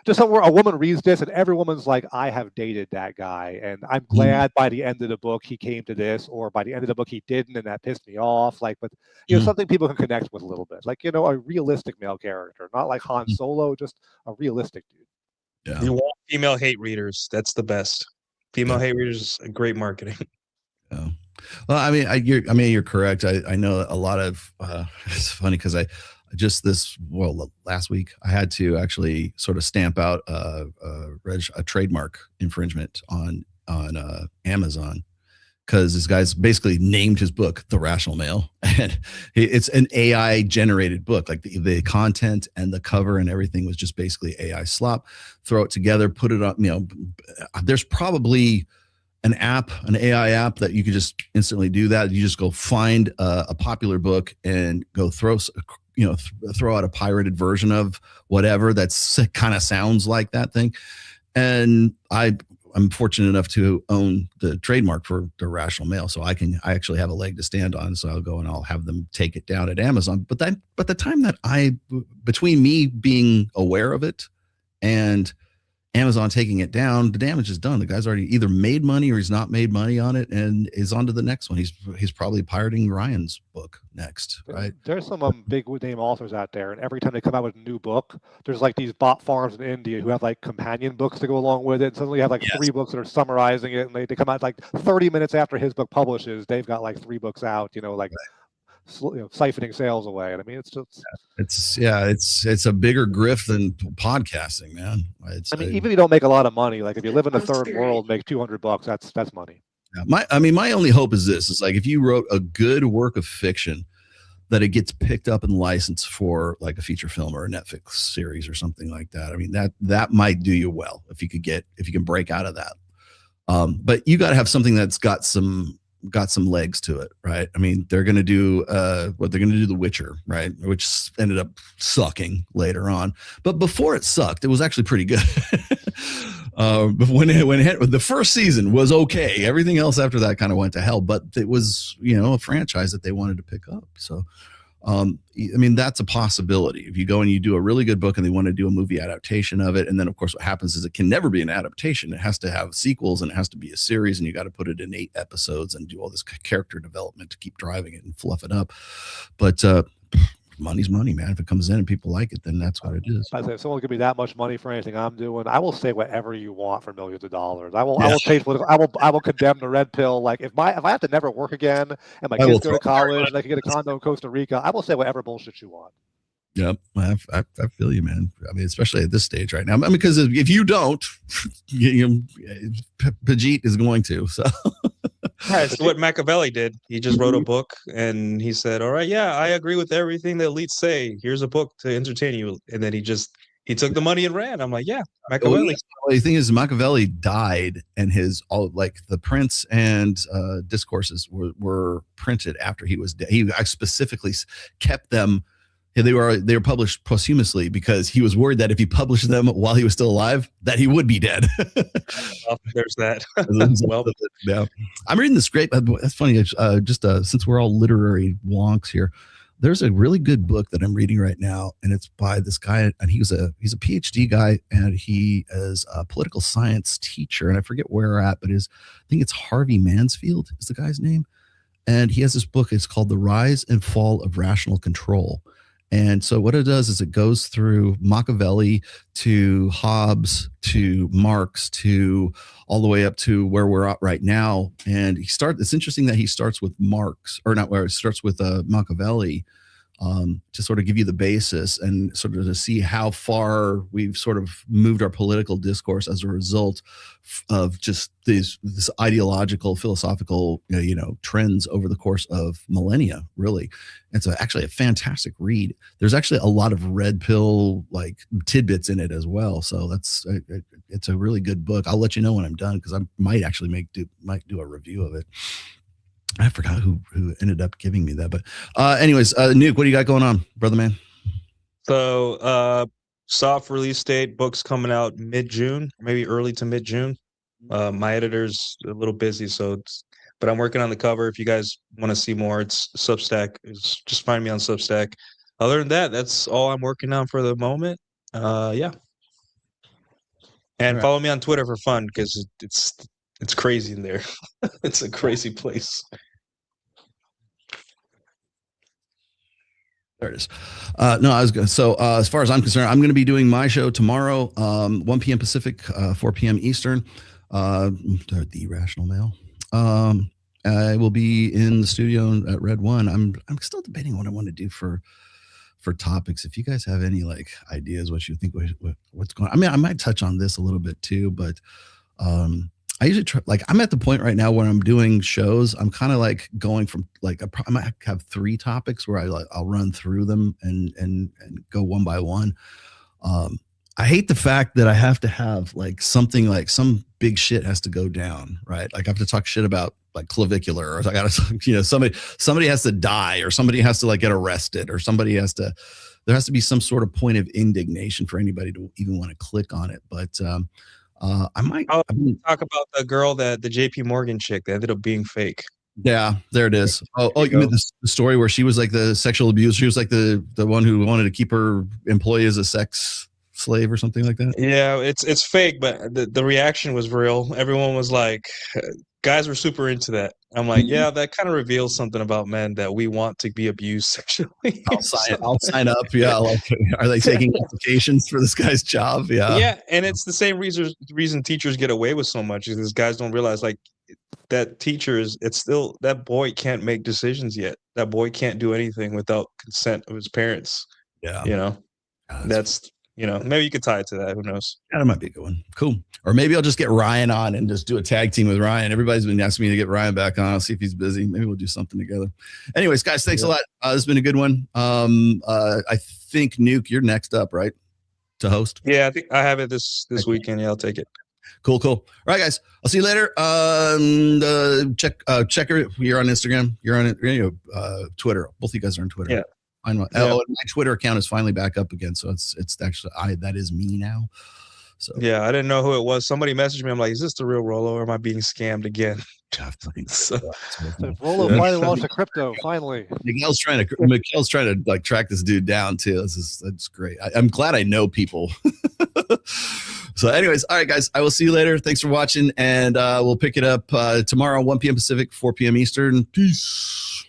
just somewhere a woman reads this and every woman's like, I have dated that guy, and I'm glad by the end of the book he came to this, or by the end of the book he didn't, and that pissed me off. Like, but something people can connect with a little bit, like a realistic male character, not like Han Solo, just a realistic dude. Yeah. You want female hate readers. That's the best. Female hate readers, great marketing. Yeah. Well, I mean, you're correct. I know a lot of. It's funny because last week I had to actually sort of stamp out a trademark infringement on Amazon, because this guy's basically named his book The Rational Male, and it's an AI generated book. Like the content and the cover and everything was just basically AI slop. Throw it together, put it on. There's probably an AI app that you could just instantly do that. You just go find a popular book and go throw out a pirated version of whatever that's kind of sounds like that thing. And I'm fortunate enough to own the trademark for The Rational Male, so I actually have a leg to stand on. So I'll go and I'll have them take it down at Amazon. But the time that between me being aware of it and Amazon taking it down, the damage is done. The guy's already either made money or he's not made money on it, and is on to the next one. He's probably pirating Ryan's book next, right? There's some big name authors out there, and every time they come out with a new book, there's like these bot farms in India who have like companion books to go along with it. And suddenly you have like 3 books that are summarizing it, and they come out like 30 minutes after his book publishes, they've got like 3 books out, siphoning sales away. And I mean, it's just it's a bigger grift than podcasting, man. Even if you don't make a lot of money, like if you live in the third world, make $200, that's money. Yeah, my only hope is this: is like if you wrote a good work of fiction, that it gets picked up and licensed for like a feature film or a Netflix series or something like that. I mean, that might do you well if you can break out of that. But you got to have something that's got some legs to it, right? I mean, they're going to do The Witcher, right? Which ended up sucking later on. But before it sucked, it was actually pretty good. When the first season was okay, everything else after that kind of went to hell. But it was, a franchise that they wanted to pick up. So, I mean, that's a possibility. If you go and you do a really good book and they want to do a movie adaptation of it, and then of course what happens is it can never be an adaptation. It has to have sequels and it has to be a series, and you got to put it in 8 episodes and do all this character development to keep driving it and fluff it up. But money's money, man. If it comes in and people like it, then that's what it is. I say, if someone give me that much money for anything I'm doing, I will say whatever you want for millions of dollars. I will change political. I will condemn the red pill. Like if I have to never work again and my kids go to college and I can get a condo in Costa Rica, I will say whatever bullshit you want. Yep, I feel you, man. I mean, especially at this stage right now. I mean, because if you don't, Pajit is going to. So. That's what Machiavelli did. He just wrote a book and he said, all right, yeah, I agree with everything the elites say. Here's a book to entertain you. And then he took the money and ran. I'm like, yeah, Machiavelli. Well, the thing is, Machiavelli died, and the Prince and discourses were printed after he was dead. I specifically kept them. They were published posthumously because he was worried that if he published them while he was still alive, that he would be dead. There's that. Well, yeah. I'm reading this great. That's funny. Since we're all literary wonks here, there's a really good book that I'm reading right now, and it's by this guy, and he's a PhD guy, and he is a political science teacher, and I forget where at, but I think it's Harvey Mansfield is the guy's name, and he has this book. It's called The Rise and Fall of Rational Control. And so what it does is it goes through Machiavelli to Hobbes to Marx to all the way up to where we're at right now. And it's interesting that he starts with Marx, or not where it starts with Machiavelli, to sort of give you the basis and sort of to see how far we've sort of moved our political discourse as a result of just this ideological, philosophical, trends over the course of millennia, really. It's actually a fantastic read. There's actually a lot of red pill like tidbits in it as well. So it's a really good book. I'll let you know when I'm done, because I might actually do a review of it. I forgot who ended up giving me that, but anyways, Nuke, what do you got going on, brother man? So soft release date, books coming out mid-June, maybe early to mid-June. My editor's a little busy, but I'm working on the cover. If you guys want to see more, it's Substack. Just find me on Substack. Other than that, that's all I'm working on for the moment. Yeah. And follow me on Twitter for fun because it's crazy in there. It's a crazy place. There it is. No, I was going. So as far as I'm concerned, I'm going to be doing my show tomorrow, 1 p.m. Pacific, 4 p.m. Eastern. The Rational Mail. I will be in the studio at Red One. I'm still debating what I want to do for topics. If you guys have any like ideas, what you think, what's going on. I mean, I might touch on this a little bit too, but I usually try, like, I'm at the point right now where I'm doing shows. I'm kind of like going from like, I might have 3 topics where I'll run through them and go one by one. I hate the fact that I have to have like something like some big shit has to go down, right? Like I have to talk shit about like clavicular, or I got to, somebody has to die, or somebody has to like get arrested, or there has to be some sort of point of indignation for anybody to even want to click on it. But I might talk about the girl, the JP Morgan chick that ended up being fake. Yeah, there it is. Oh, you mean the story where she was like the sexual abuse? She was like the one who wanted to keep her employee as a sex slave or something like that. Yeah, it's fake, but the reaction was real. Everyone was like, guys were super into that. I'm like, yeah, that kind of reveals something about men, that we want to be abused sexually. I'll sign up. Yeah, like, are they taking applications for this guy's job? Yeah, yeah, and it's the same reason teachers get away with so much is guys don't realize like that teachers. It's still that boy can't make decisions yet. That boy can't do anything without consent of his parents. Yeah, that's. Maybe you could tie it to that. Who knows? Yeah, that might be a good one. Cool. Or maybe I'll just get Ryan on and just do a tag team with Ryan. Everybody's been asking me to get Ryan back on. I'll see if he's busy. Maybe we'll do something together. Anyways, guys, thanks a lot. This has been a good one. I think Nuke, you're next up, right? To host? Yeah, I think I have it this weekend. Yeah, I'll take it. Cool. All right, guys. I'll see you later. Checker, you're on Instagram. You're on Twitter. Both of you guys are on Twitter. Yeah. My Twitter account is finally back up again, so it's actually that is me now. So yeah, I didn't know who it was. Somebody messaged me. I'm like, is this the real Rolo, or am I being scammed again? Rolo finally launched a crypto. Finally, Miguel's trying to like track this dude down too. That's great. I'm glad I know people. So, anyways, all right, guys. I will see you later. Thanks for watching, and we'll pick it up tomorrow, 1 p.m. Pacific, 4 p.m. Eastern. Peace.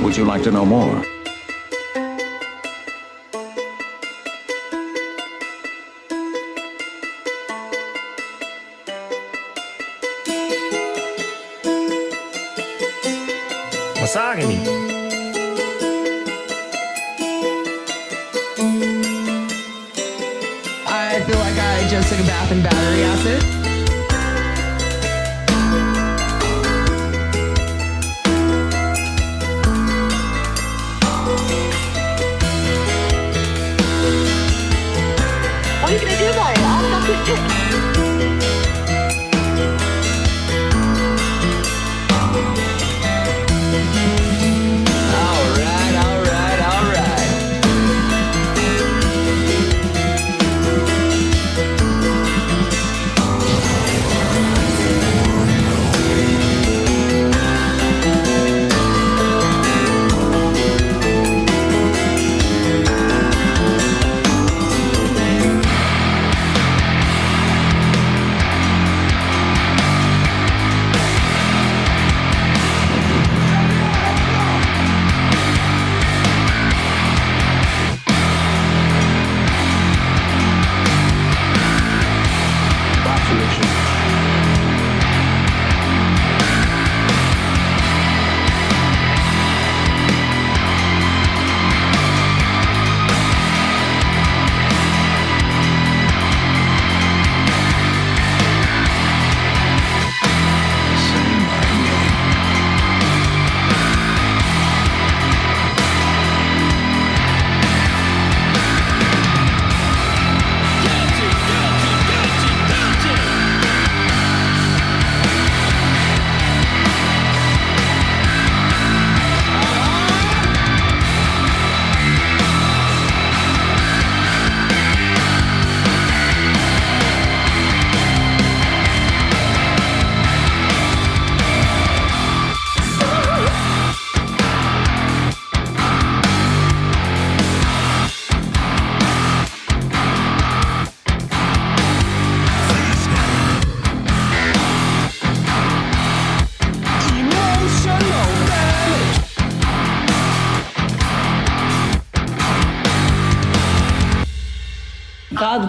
Would you like to know more? Misogyny. I feel like I just took a bath in battery acid. What are you gonna do about it? I'll suck your dick.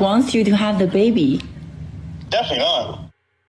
wants you to have the baby. Definitely not.